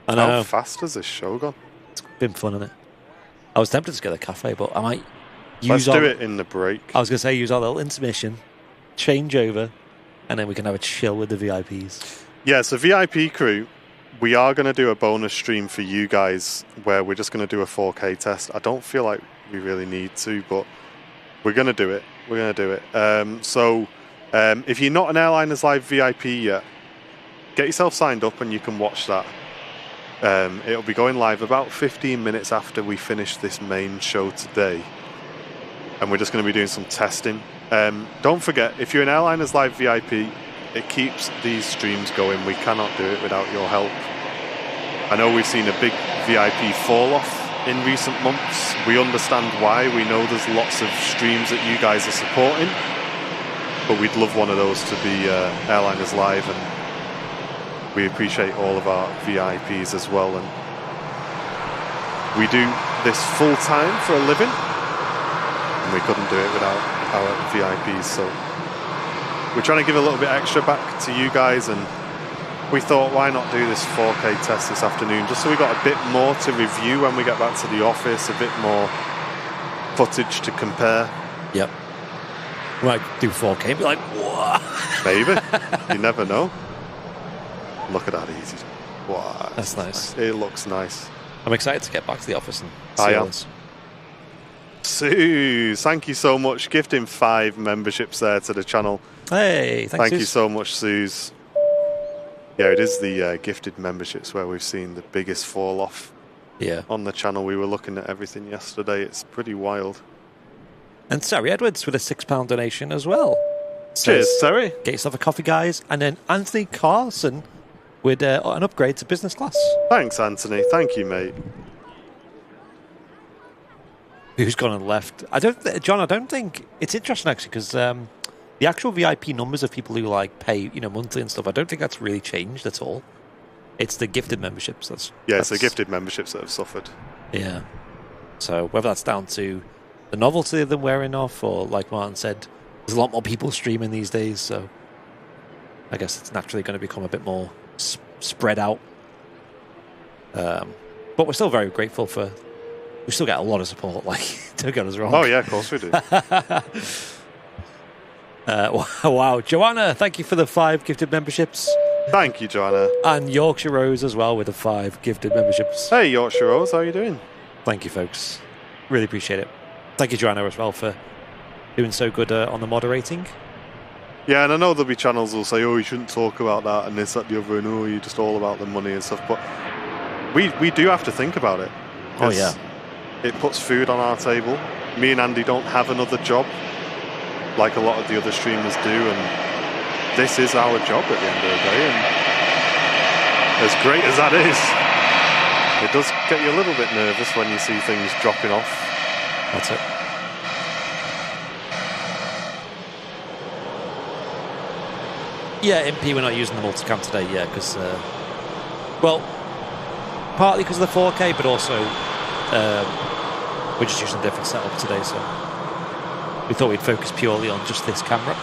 I know.
How fast has this show gone?
It's been fun, isn't it? I was tempted to go to the cafe, but I might
Let's do it in the break.
I was going to say use our little intermission, change over, and then we can have a chill with the VIPs.
Yeah, so VIP crew, we are going to do a bonus stream for you guys where we're just going to do a 4K test. I don't feel like we really need to, but we're going to do it. We're going to do it. If you're not an Airliners Live VIP yet, get yourself signed up and you can watch that. It'll be going live about 15 minutes after we finish this main show today. And we're just going to be doing some testing. Don't forget, if you're an Airliners Live VIP, it keeps these streams going. We cannot do it without your help. I know we've seen a big VIP fall off in recent months. We understand why. We know there's lots of streams that you guys are supporting. But we'd love one of those to be Airliners Live, and we appreciate all of our VIPs as well. And we do this full time for a living. We couldn't do it without our VIPs, so we're trying to give a little bit extra back to you guys, and we thought, why not do this 4K test this afternoon, just so we got a bit more to review when we get back to the office, a bit more footage to compare.
Yep. We might do 4K and be like, what?
Maybe. You never know. Look at that easy. Wow,
that's nice.
It looks nice.
I'm excited to get back to the office and see
I
all
am.
this.
Suze, thank you so much. Gifting 5 memberships there to the channel.
Hey,
thank you so much, Suze. Yeah, it is the gifted memberships where we've seen the biggest fall off.
Yeah.
On the channel, we were looking at everything yesterday. It's pretty wild.
And Terry Edwards with a £6 donation as well.
Cheers, Terry.
Get yourself a coffee, guys. And then Anthony Carson with an upgrade to business class.
Thanks, Anthony. Thank you, mate.
Who's gone and left? John, I don't think it's interesting actually, because the actual VIP numbers of people who like pay, monthly and stuff, I don't think that's really changed at all. It's the gifted memberships. It's the
gifted memberships that have suffered.
Yeah. So whether that's down to the novelty of them wearing off, or like Martin said, there's a lot more people streaming these days, so I guess it's naturally going to become a bit more spread out. But we're still very grateful for. We still get a lot of support, like, don't get us wrong.
Oh, yeah, of course we do.
Wow. Joanna, thank you for the 5 gifted memberships.
Thank you, Joanna.
And Yorkshire Rose as well with the 5 gifted memberships.
Hey, Yorkshire Rose, how are you doing?
Thank you, folks. Really appreciate it. Thank you, Joanna, as well, for doing so good on the moderating.
Yeah, and I know there'll be channels who'll say, oh, you shouldn't talk about that and this, that, the other, and oh, you're just all about the money and stuff. But we do have to think about it.
Oh, yeah.
It puts food on our table. Me and Andy don't have another job like a lot of the other streamers do, and this is our job at the end of the day. And as great as that is, it does get you a little bit nervous when you see things dropping off.
That's it. Yeah, MP, we're not using the multicam today, because, partly because of the 4K, but also we're just using a different setup today, so we thought we'd focus purely on just this camera.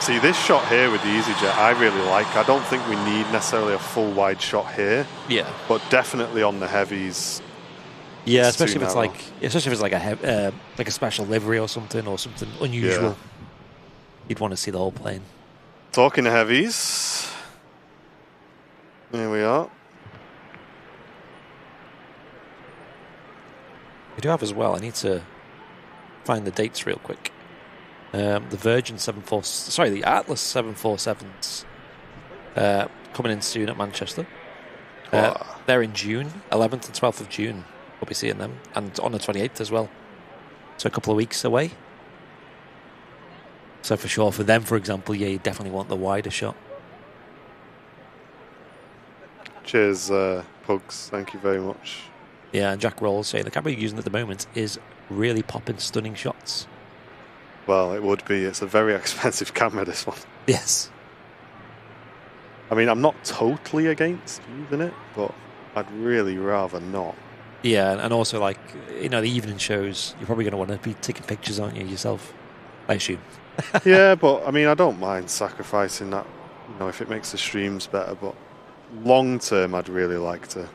See, this shot here with the EasyJet, I really like. I don't think we need necessarily a full wide shot here.
Yeah.
But definitely on the heavies.
Yeah, especially if it's like a special livery or something unusual. Yeah. You'd want to see the whole plane.
Talking to heavies. Here we are.
We do have as well. I need to find the dates real quick. The the Atlas 747s coming in soon at Manchester. They're in June, 11th and 12th of June. We'll be seeing them, and on the 28th as well. So a couple of weeks away. So for sure, for them, for example, yeah, you definitely want the wider shot.
Cheers, Pugs. Thank you very much.
Yeah, and Jack Rolls saying the camera you're using at the moment is really popping stunning shots.
Well, it would be. It's a very expensive camera, this one.
Yes.
I mean, I'm not totally against using it, but I'd really rather not.
Yeah, and also, like, the evening shows, you're probably going to want to be taking pictures, aren't you, yourself? I assume.
Yeah, but I mean, I don't mind sacrificing that, if it makes the streams better. But long term, I'd really like to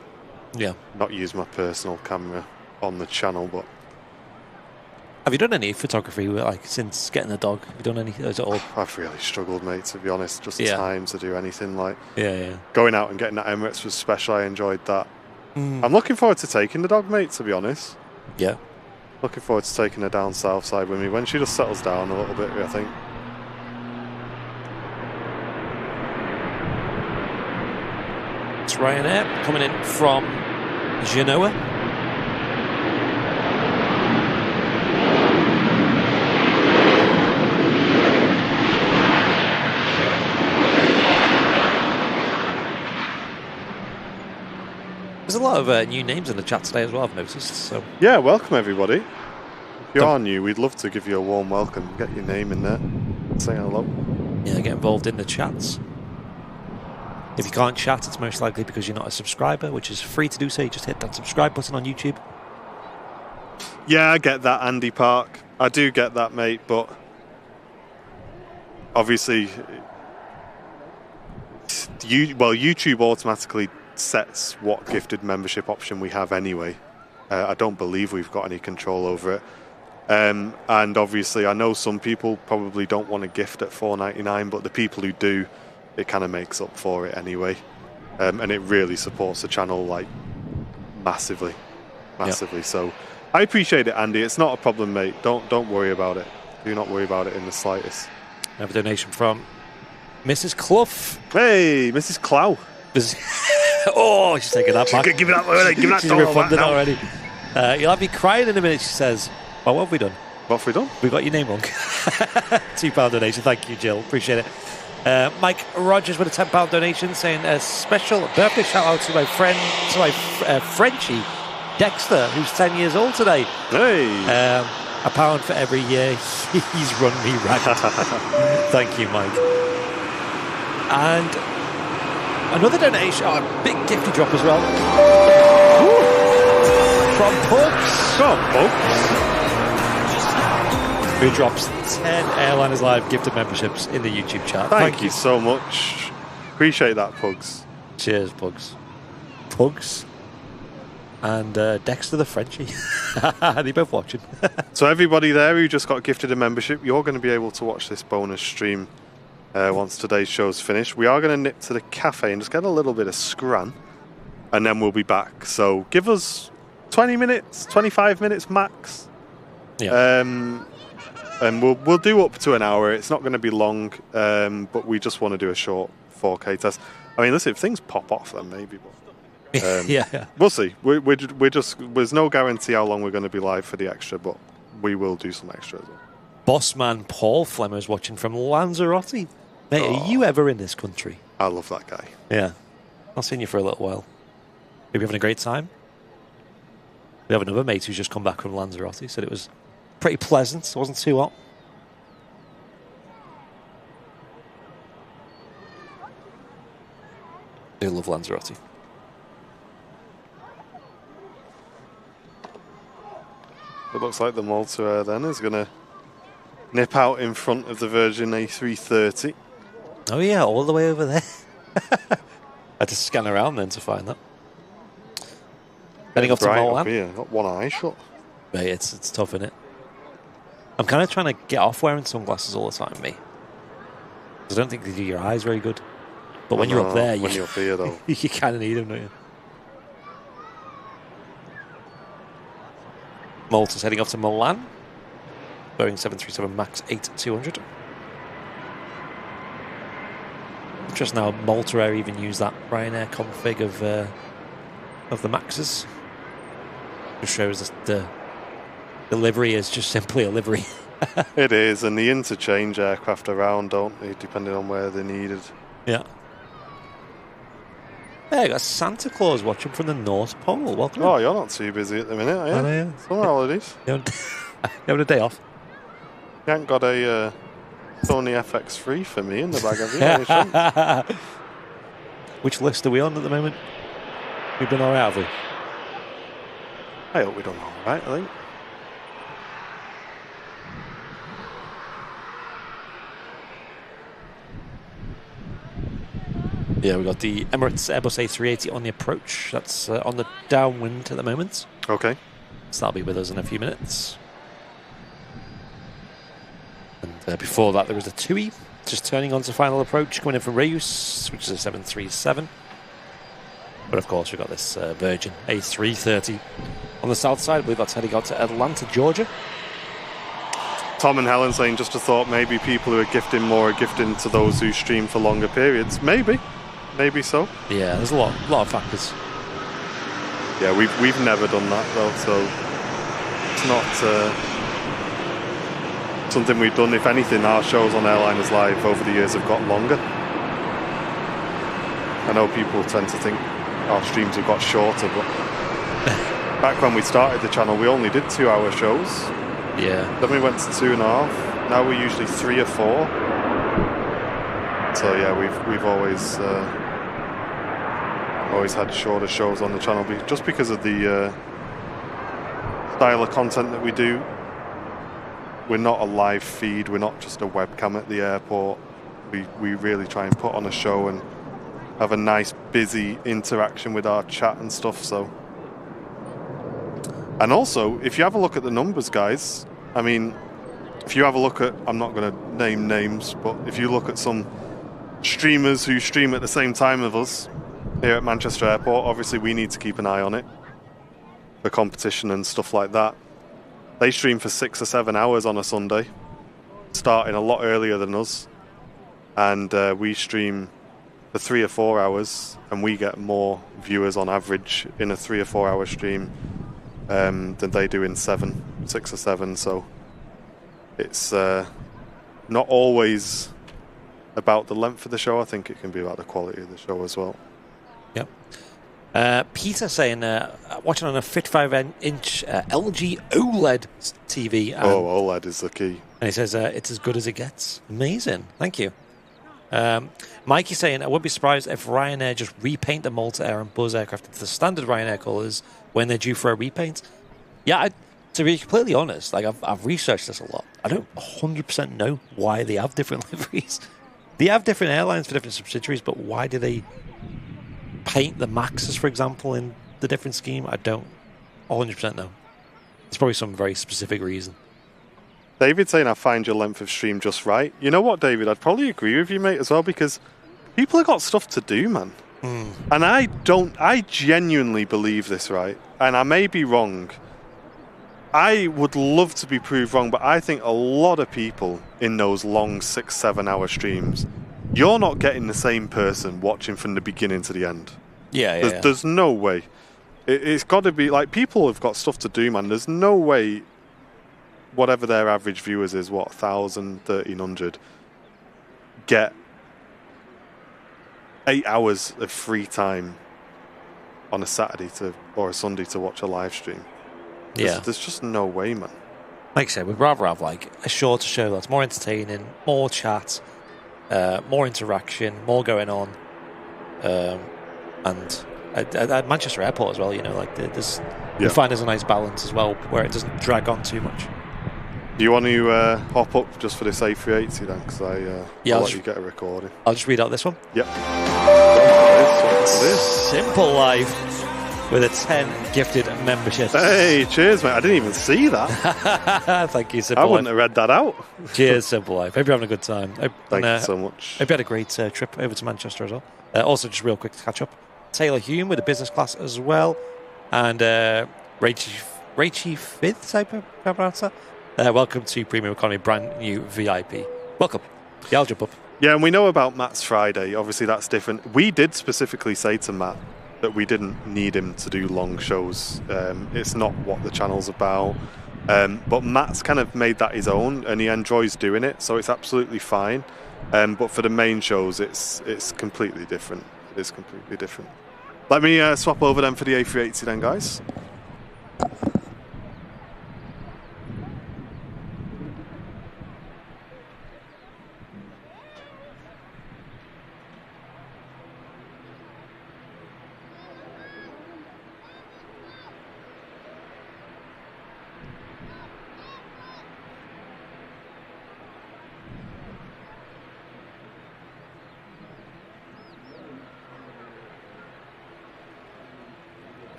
not use my personal camera on the channel. But
have you done any photography since getting the dog? Have you done any? Is it all?
I've really struggled, mate, to be honest. Just time to do anything going out and getting that Emirates was special. I enjoyed that. I'm looking forward to taking the dog, mate, to be honest.
Yeah.
Looking forward to taking her down south side with me when she just settles down a little bit, I think.
It's Ryanair coming in from Genoa. There's a lot of new names in the chat today as well, I've noticed. So
yeah, welcome everybody. If you are new, we'd love to give you a warm welcome. Get your name in there. Say hello.
Yeah, get involved in the chats. If you can't chat, it's most likely because you're not a subscriber, which is free to do so. You just hit that subscribe button on YouTube.
Yeah, I get that, Andy Park. I do get that, mate, but obviously, YouTube automatically sets what gifted membership option we have anyway. I don't believe we've got any control over it. And obviously, I know some people probably don't want to gift at $4.99, but the people who do, it kind of makes up for it anyway. And it really supports the channel massively. Yep. So I appreciate it, Andy. It's not a problem, mate. Don't worry about it. Do not worry about it in the slightest.
I have a donation from Mrs. Clough.
Hey, Mrs. Clough.
Oh, she's taking that back.
Give that
she's refunded already. You'll have me crying in a minute, she says. Well, what have we done?
What have we done?
We got your name wrong. £2 donation. Thank you, Jill. Appreciate it. Mike Rogers with a £10 donation saying a special birthday shout out to my friend, Frenchie Dexter, who's 10 years old today.
Hey.
£1 for every year he's run me ragged. Thank you, Mike. And another donation, a big gifty drop as well. From Pugs.
Go on, Pugs.
Who drops 10 Airliners Live gifted memberships in the YouTube chat.
Thank you so much. Appreciate that, Pugs.
Cheers, Pugs. Pugs. And Dexter the Frenchie. They're both watching.
So everybody there who just got gifted a membership, you're going to be able to watch this bonus stream once today's show's finished. We are going to nip to the cafe and just get a little bit of scran, and then we'll be back. So give us 20 minutes, 25 minutes max.
Yeah.
And we'll do up to an hour. It's not going to be long, but we just want to do a short 4K test. I mean, listen, if things pop off, then maybe. But,
yeah.
We'll see. We're just there's no guarantee how long we're going to be live for the extra, but we will do some extra as well.
Bossman Paul Flemmer's watching from Lanzarote. Mate, are you ever in this country?
I love that guy.
Yeah. I've seen you for a little while. Are you having a great time? We have another mate who's just come back from Lanzarote. Said it was pretty pleasant. It wasn't too hot. I do love Lanzarote.
It looks like the Malta Air then is going to nip out in front of the Virgin A330.
Oh yeah, all the way over there. I had to scan around then to find that. Heading off to Milan.
Here. Got one eye shut.
Mate, it's tough, isn't it? I'm kind of trying to get off wearing sunglasses all the time, me. Because I don't think they do your eyes very good. But when you're up there,
you're up here, though.
you kind of need them, don't you? Malta's heading off to Milan. Boeing 737 MAX 8-200. Just now, Malta Air even use that Ryanair config of the Maxes. Just shows us the livery is just simply a livery.
It is, and the interchange aircraft around, don't they, depending on where they're needed.
Yeah. Hey, I got Santa Claus watching from the North Pole. Welcome.
Oh, you're not too busy at the minute, are you?
I know, yeah.
Summer holidays.
You having a day off?
You haven't got a Sony FX3 for me in the bag, have you?
Which list are we on at the moment? We've been all right, have we?
I hope we've done all right, I think.
Yeah, we've got the Emirates Airbus A380 on the approach. That's on the downwind at the moment.
Okay.
So that'll be with us in a few minutes. And before that, there was a TUI just turning onto final approach, coming in from Reus, which is a 737. But of course, we've got this Virgin A330 on the south side. I believe that's heading out to Atlanta, Georgia.
Tom and Helen saying, just a thought, maybe people who are gifting more are gifting to those who stream for longer periods. Maybe so.
Yeah, there's a lot of factors.
Yeah, we've never done that though, so it's not something we've done. If anything, our shows on Airliners Live over the years have got longer. I know people tend to think our streams have got shorter, but back when we started the channel, we only did 2-hour shows.
Yeah.
Then we went to 2.5. Now we're usually 3 or 4. So yeah, we've always had shorter shows on the channel, just because of the style of content that we do. We're not a live feed. We're not just a webcam at the airport. We really try and put on a show and have a nice, busy interaction with our chat and stuff. So, and also, if you have a look at the numbers, guys, I mean, if you have a look at, I'm not going to name names, but if you look at some streamers who stream at the same time as us here at Manchester Airport, obviously we need to keep an eye on it for competition and stuff like that. They stream for 6 or 7 hours on a Sunday, starting a lot earlier than us, and we stream for 3 or 4 hours, and we get more viewers on average in a 3 or 4 hour stream than they do in 6 or 7. So it's not always about the length of the show. I think it can be about the quality of the show as well.
Yep. Peter saying, watching on a 55-inch LG OLED TV.
OLED is the key.
And he says, it's as good as it gets. Amazing. Thank you. Mikey saying, I wouldn't be surprised if Ryanair just repaint the Malta Air and Buzz aircraft into the standard Ryanair colours when they're due for a repaint. Yeah, to be completely honest, like I've researched this a lot. I don't 100% know why they have different liveries. They have different airlines for different subsidiaries, but why do they paint the Maxes, for example, in the different scheme? I don't 100% know. It's probably some very specific reason.
David saying, I find your length of stream just right. You know what, David? I'd probably agree with you, mate, as well, because people have got stuff to do, man. And I genuinely believe this, right? And I may be wrong. I would love to be proved wrong, but I think a lot of people in those long 6-7 hour streams, you're not getting the same person watching from the beginning to the end.
Yeah.
There's no way. It's got to be, like, people have got stuff to do, man. There's no way whatever their average viewers is, 1,000, 1,300, get 8 hours of free time on a Saturday or a Sunday to watch a live stream. There's just no way, man.
Like I said, we'd rather have like a shorter show that's more entertaining, more chat, more interaction, more going on, and at Manchester Airport as well. You know, like we find there's a nice balance as well where it doesn't drag on too much.
Do you want to hop up just for this A380 then? Because I'll let you get a recording.
I'll just read out this one.
Yep.
Simple Life with a 10 gifted memberships.
Hey, cheers, mate. I didn't even see that.
Thank you, Simple
Life. I wouldn't have read that out.
Cheers, Simple Life. Hope you're having a good time.
Thank you so much.
Hope you had a great trip over to Manchester as well. Also, just real quick to catch up, Taylor Hume with the business class as well. And Rachie Fifth, type of pronounce that. Welcome to Premium Economy, brand new VIP. Welcome. Yeah, I'll jump up.
Yeah, and we know about Matt's Friday. Obviously, that's different. We did specifically say to Matt that we didn't need him to do long shows. It's not what the channel's about. But Matt's kind of made that his own, and he enjoys doing it, so it's absolutely fine. But for the main shows, it's completely different. It is completely different. Let me swap over then for the A380 then, guys.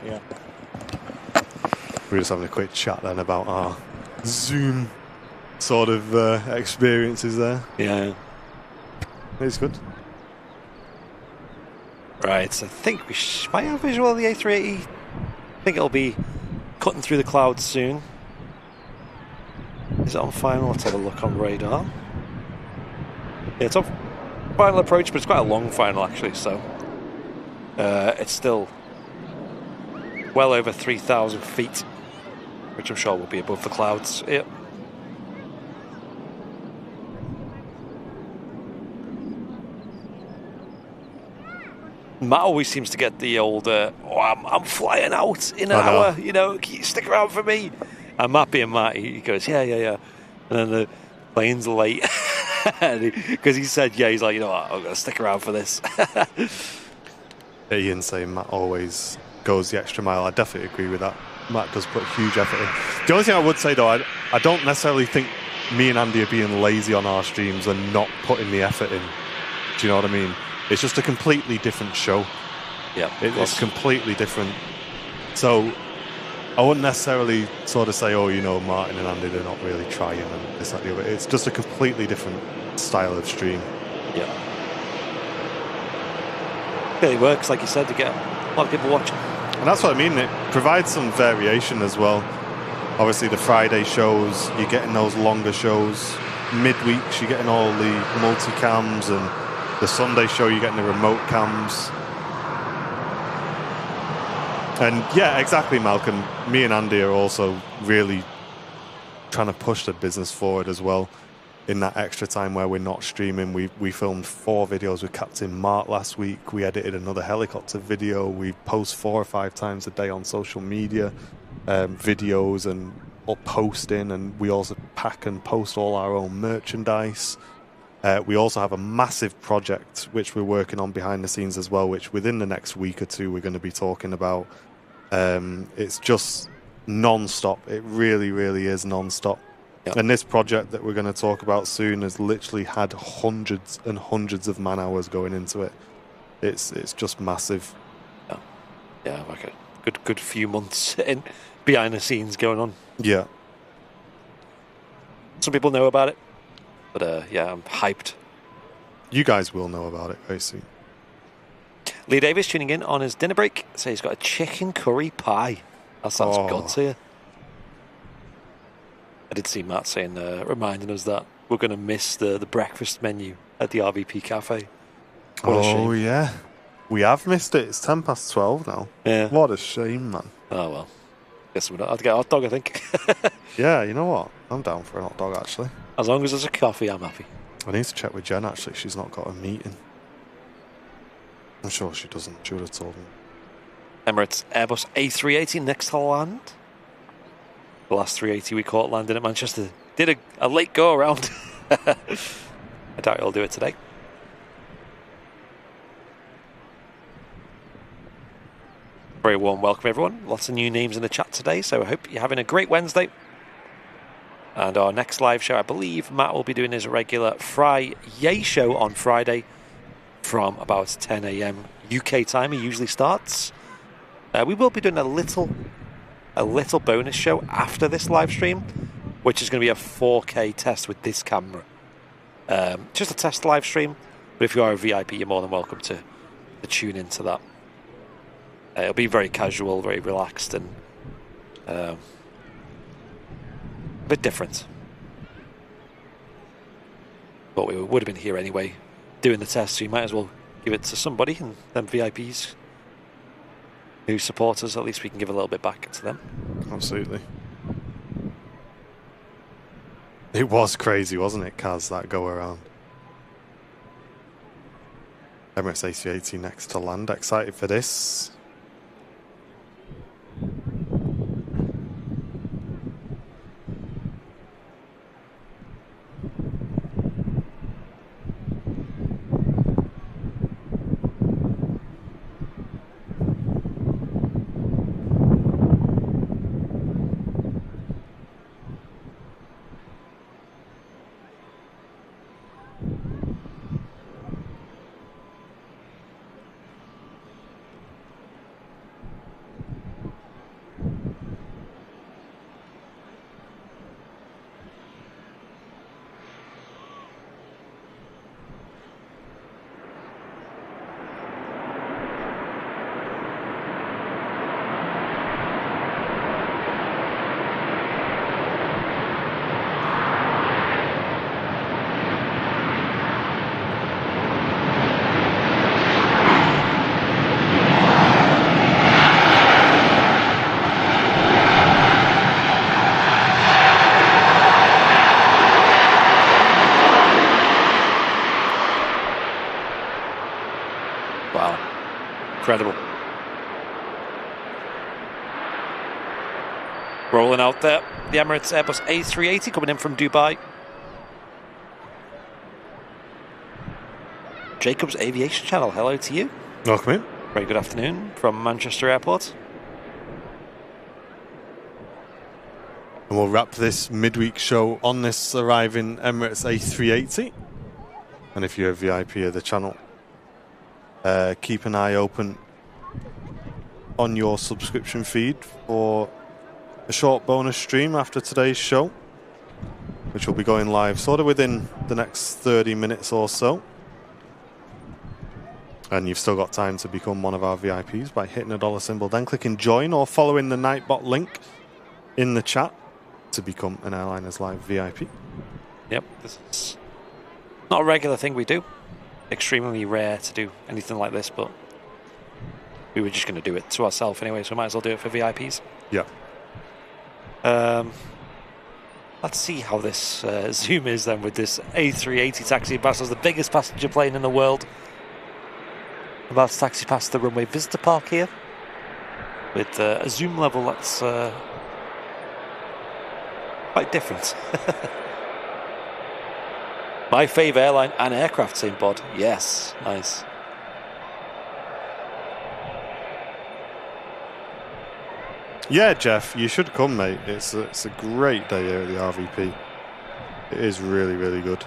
Yeah.
We're just having a quick chat then about our Zoom sort of experiences there.
Yeah.
It's good.
Right, so I think we might have visual of the A380. I think it'll be cutting through the clouds soon. Is it on final? Let's have a look on radar. Yeah, it's on final approach, but it's quite a long final actually, so it's still well over 3,000 feet, which I'm sure will be above the clouds. Yep. Matt always seems to get the old, I'm flying out in an hour, you know, can you stick around for me? And Matt being Matt, he goes, yeah. And then the plane's late. Because he said, he's like, you know what, I'm going to stick around for this.
Ian saying Matt always goes the extra mile. I definitely agree with that. Matt does put huge effort in. The only thing I would say, though, I don't necessarily think me and Andy are being lazy on our streams and not putting the effort in. Do you know what I mean? It's just a completely different show.
Yeah,
it's completely different. So I wouldn't necessarily sort of say, oh, you know, Martin and Andy, they're not really trying and this, that, the other. It's just a completely different style of stream.
Yeah. It works, like you said, to get a lot of people watching.
And that's what I mean. It provides some variation as well. Obviously, the Friday shows, you're getting those longer shows. Midweeks, you're getting all the multi-cams, and the Sunday show, you're getting the remote cams. And yeah, exactly, Malcolm. Me and Andy are also really trying to push the business forward as well. In that extra time where we're not streaming, we filmed 4 videos with Captain Mark last week. We edited another helicopter video. We post 4 or 5 times a day on social media, videos and posting, and we also pack and post all our own merchandise. We also have a massive project which we're working on behind the scenes as well, which within the next week or 2 we're going to be talking about. It's just non-stop. It really, really is non-stop. Yep. And this project that we're going to talk about soon has literally had hundreds and hundreds of man-hours going into it. It's just massive.
Yeah, like a good few months in behind the scenes going on.
Yeah.
Some people know about it, but I'm hyped.
You guys will know about it very soon.
Lee Davis tuning in on his dinner break. So he's got a chicken curry pie. That sounds good to you. I did see Matt saying, reminding us that we're going to miss the breakfast menu at the RVP Cafe.
Oh, yeah. We have missed it. It's 12:10 now.
Yeah.
What a shame, man.
Oh, well. Guess we're not. I'd get a hot dog, I think.
Yeah, you know what? I'm down for a hot dog, actually.
As long as there's a coffee, I'm happy.
I need to check with Jen, actually. She's not got a meeting. I'm sure she doesn't. She would have told me.
Emirates Airbus A380 next to land. The last 380 we caught landing at Manchester did a late go around. I doubt he'll do it today. Very warm welcome, everyone. Lots of new names in the chat today, so I hope you're having a great Wednesday. And our next live show, I believe Matt will be doing his regular Friday show on Friday from about 10 a.m. UK time. He usually starts. We will be doing a little bonus show after this live stream, which is going to be a 4K test with this camera. Just a test live stream, but if you are a VIP, you're more than welcome to tune into that. It'll be very casual, very relaxed, and a bit different. But we would have been here anyway doing the test, so you might as well give it to somebody, and them VIPs who support us, at least we can give a little bit back to them.
Absolutely. It was crazy, wasn't it, Kaz, that go around? Emirates A380 next to land. Excited for this.
Incredible. Rolling out there, the Emirates Airbus A380 coming in from Dubai. Jacob's Aviation Channel, hello to you.
Welcome in.
Very good afternoon from Manchester Airport.
And we'll wrap this midweek show on this arriving Emirates A380. And if you're a VIP of the channel, keep an eye open on your subscription feed for a short bonus stream after today's show, which will be going live sort of within the next 30 minutes or so. And you've still got time to become one of our VIPs by hitting a dollar symbol, then clicking join or following the Nightbot link in the chat to become an Airliners Live VIP.
Yep, this is not a regular thing we do. Extremely rare to do anything like this, but we were just going to do it to ourselves anyway, so we might as well do it for VIPs.
Yeah.
Let's see how this Zoom is then with this A380 taxi past, the biggest passenger plane in the world. About to taxi past the runway visitor park here with a zoom level that's quite different. My favourite airline and aircraft, St. Bod. Yes, nice.
Yeah, Jeff, you should come, mate. It's a great day here at the RVP. It is really, really good.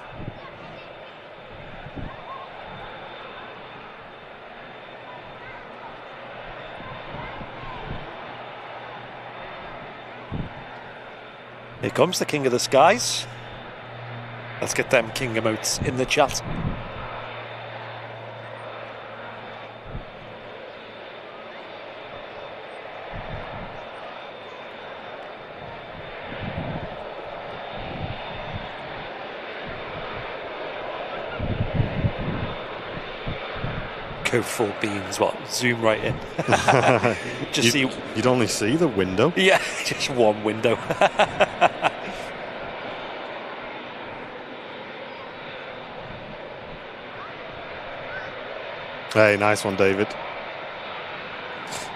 Here comes the King of the Skies. Let's get them King emotes in the chat. Go full beams, what? Zoom right in.
You'd only see the window.
Yeah, just one window.
Hey, nice one, David.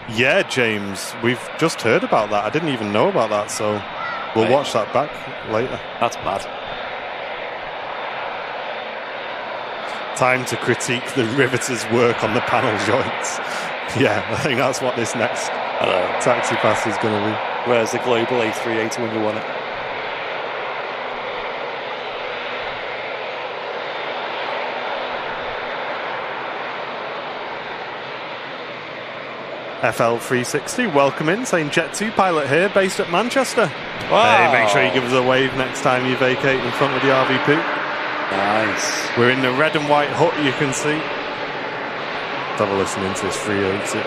Yeah, James, we've just heard about that. I didn't even know about that, so we'll watch that back later.
That's mad.
Time to critique the riveters' work on the panel joints. Yeah, I think that's what this next taxi pass is going to be.
Where's the global A380 when you want it?
FL360, welcome in, saying Jet 2 pilot here, based at Manchester.
Wow.
Hey, make sure you give us a wave next time you vacate in front of the RVP.
Nice.
We're in the red and white hut, you can see. Let's have a listen into this 380.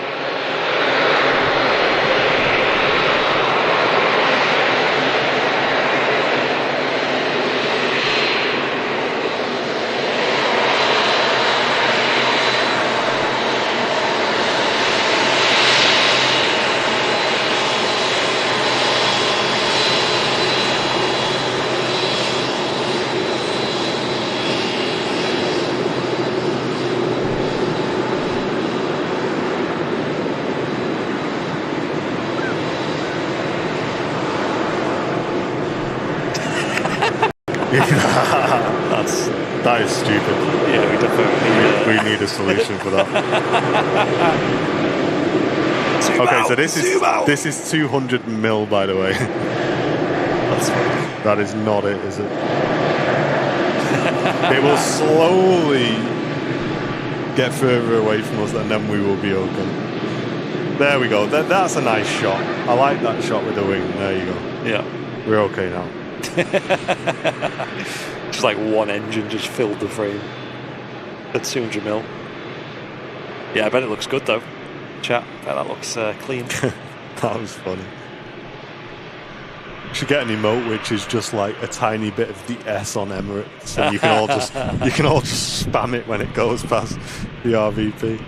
That is stupid.
Yeah, we definitely
we need a solution for that. Okay, so this is 200 mil, by the way.
That's funny.
That is not it, is it? It will slowly get further away from us, and then we will be okay. There we go. That's a nice shot. I like that shot with the wing. There you go.
Yeah,
we're okay now.
Just like one engine just filled the frame at 200 mil. Yeah, I bet it looks good though. Chat, I bet that looks clean.
That was funny. You should get an emote which is just like a tiny bit of the S on Emirates, and you can all just spam it when it goes past the RVP.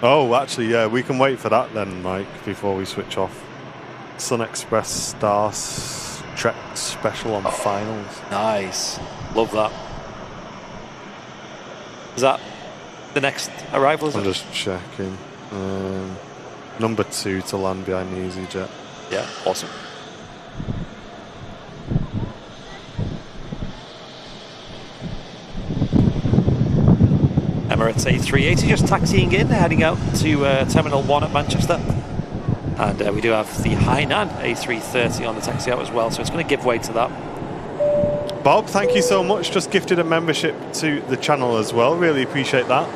Oh, actually, yeah, we can wait for that then, Mike, before we switch off. Sun Express Star Trek special on finals.
Nice. Love that. Is that the next arrival?
I'm just checking. Number 2 to land behind the EasyJet.
Yeah, awesome. Emirates A380 just taxiing in, heading out to Terminal 1 at Manchester. And we do have the Hainan A330 on the taxi out as well, so it's going to give way to that.
Bob, thank you so much. Just gifted a membership to the channel as well. Really appreciate that.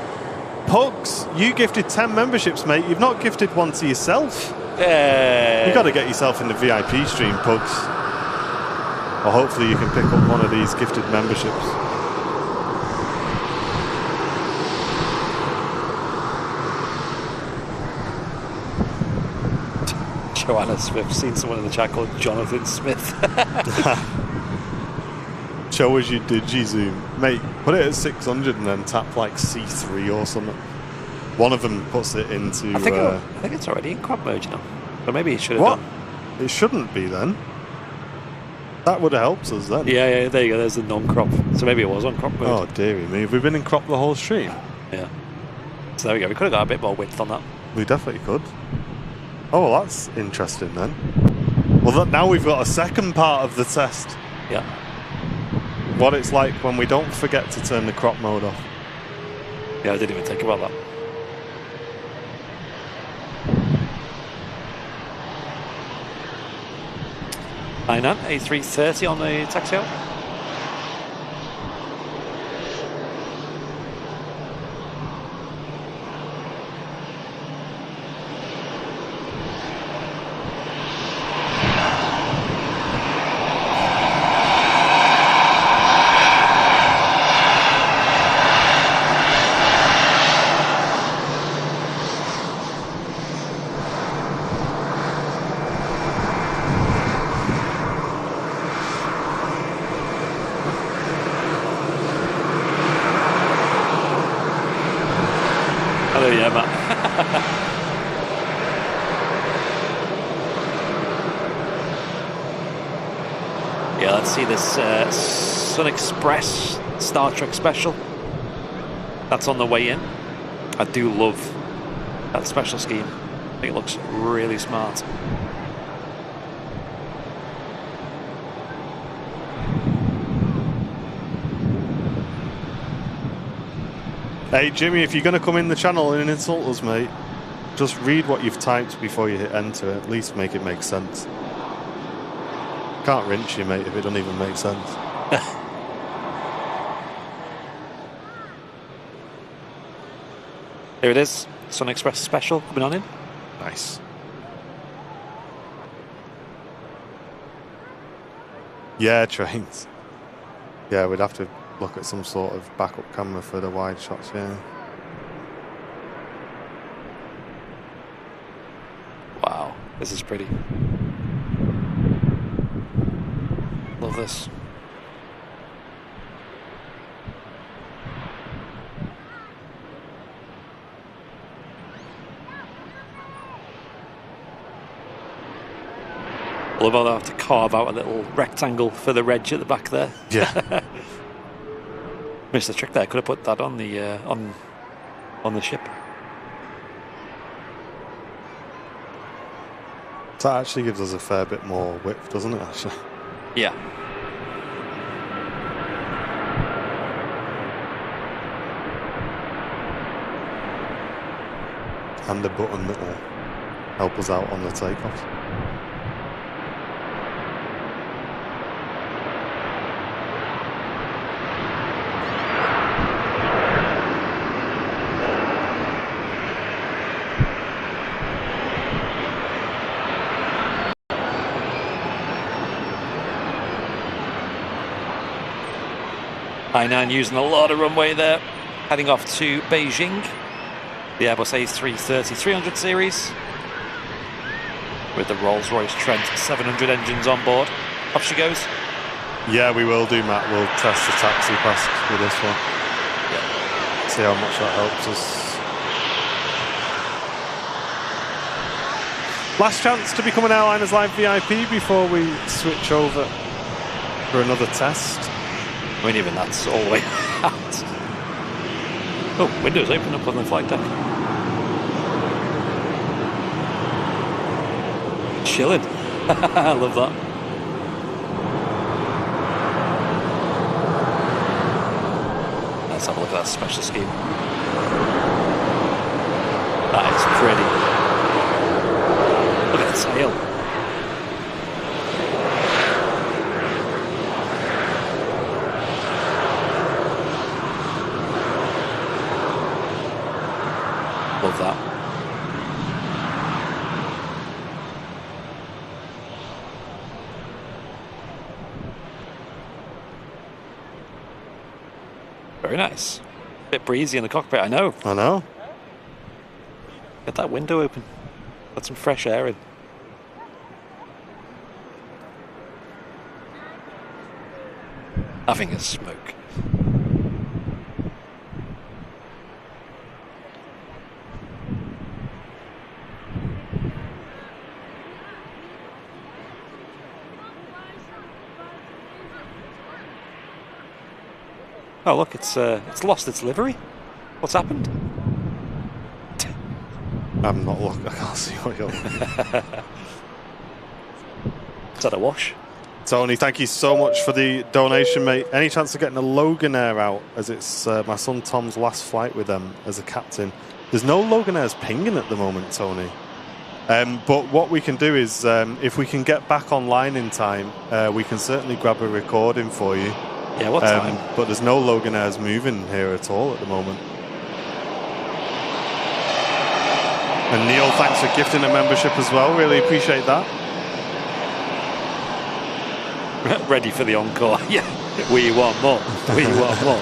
Pugs, you gifted 10 memberships, mate. You've not gifted one to yourself. You've got to get yourself in the VIP stream, Pugs. Or hopefully you can pick up one of these gifted memberships.
Joanna Smith, seen someone in the chat called Jonathan Smith.
Show us your digi-zoom. Mate, put it at 600 and then tap like C3 or something. One of them puts it into...
I think it's already in crop mode, you know. But maybe it should have
what?
done.
It shouldn't be then. That would have helped us then.
Yeah, there you go. There's the non-crop. So maybe it was on crop mode.
Oh, dearie me. Have we been in crop the whole stream?
Yeah. So there we go. We could have got a bit more width on that.
We definitely could. Oh, well, that's interesting then. Well, now we've got a second part of the test.
Yeah.
What it's like when we don't forget to turn the crop mode off.
Yeah, I didn't even think about that. Hainan A330 on the taxi out. Yeah, let's see this Sun Express Star Trek special. That's on the way in. I do love that special scheme. I think it looks really smart.
Hey Jimmy, if you're going to come in the channel and insult us, mate, just read what you've typed before you hit enter. At least make it make sense. Can't rinse you, mate, if it doesn't even make sense.
Here it is, Sun Express special coming on in.
Nice. Yeah, trains. Yeah, we'd have to look at some sort of backup camera for the wide shots, yeah.
Wow, this is pretty. Love this. Love how they have to carve out a little rectangle for the reg at the back there.
Yeah.
Missed the trick there. Could have put that on the on the ship.
That actually gives us a fair bit more width, doesn't it, actually?
Yeah.
And the button that will help us out on the takeoff.
Hainan using a lot of runway there, heading off to Beijing. The Airbus A330 300 series with the Rolls-Royce Trent 700 engines on board. Off she goes.
Yeah, we will do, Matt. We'll test the taxi pass with this one.
Yeah.
See how much that helps us. Last chance to become an Airliners Live VIP before we switch over for another test.
I mean, even that's all the way out. Oh, windows open up on the flight deck. Chilling. I love that. Let's have a look at that special scheme. That is pretty. Look at the tail. Love that. Very nice. Bit breezy in the cockpit, I know.
I know.
Get that window open. Let some fresh air in. Having a smoke. Oh look, it's lost its livery. What's happened?
I'm not looking. I can't see what you're looking.
Is that a wash?
Tony, thank you so much for the donation, mate. Any chance of getting a Loganair out, as it's my son Tom's last flight with them as a captain? There's no Loganairs pinging at the moment, Tony. But what we can do is, if we can get back online in time, we can certainly grab a recording for you.
Yeah, what time?
But there's no Loganairs moving here at all at the moment. And Neil, thanks for gifting a membership as well. Really appreciate that.
Ready for the encore. Yeah, we want more. We want more.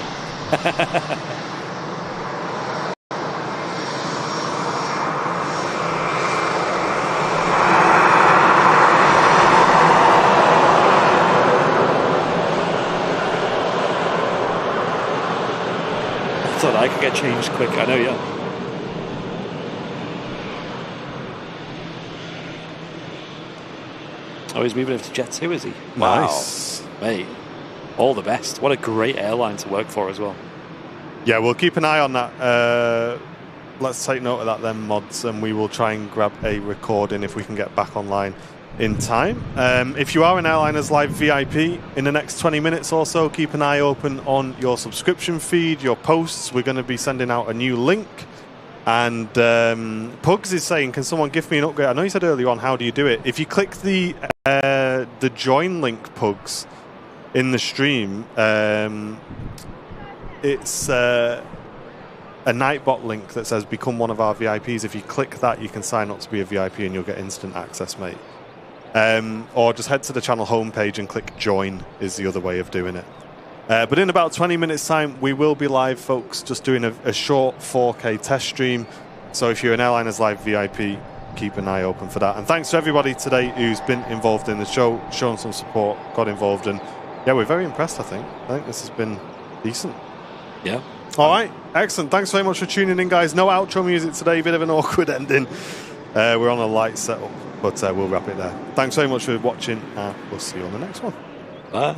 I thought I could get changed quick. I know, yeah. Oh, he's moving over to Jet 2, is he?
Nice.
Wow. Mate, all the best. What a great airline to work for as well.
Yeah, we'll keep an eye on that. Let's take note of that then, mods, and we will try and grab a recording if we can get back online in time. If you are an Airliners Live VIP, in the next 20 minutes or so, keep an eye open on your subscription feed, your posts. We're going to be sending out a new link. And Pugs is saying, can someone give me an upgrade? I know you said earlier on, how do you do it? If you click the join link, Pugs, in the stream, it's a Nightbot link that says become one of our VIPs. If you click that, you can sign up to be a VIP and you'll get instant access, mate. Or just head to the channel homepage and click join is the other way of doing it. But in about 20 minutes time, we will be live, folks, just doing a short 4K test stream. So if you're an Airliners Live VIP, keep an eye open for that. And thanks to everybody today who's been involved in the show, shown some support, got involved. And yeah, we're very impressed, I think. I think this has been decent.
Yeah.
All right. Excellent. Thanks very much for tuning in, guys. No outro music today. Bit of an awkward ending. We're on a light setup, but we'll wrap it there. Thanks very much for watching. We'll see you on the next one.
Bye.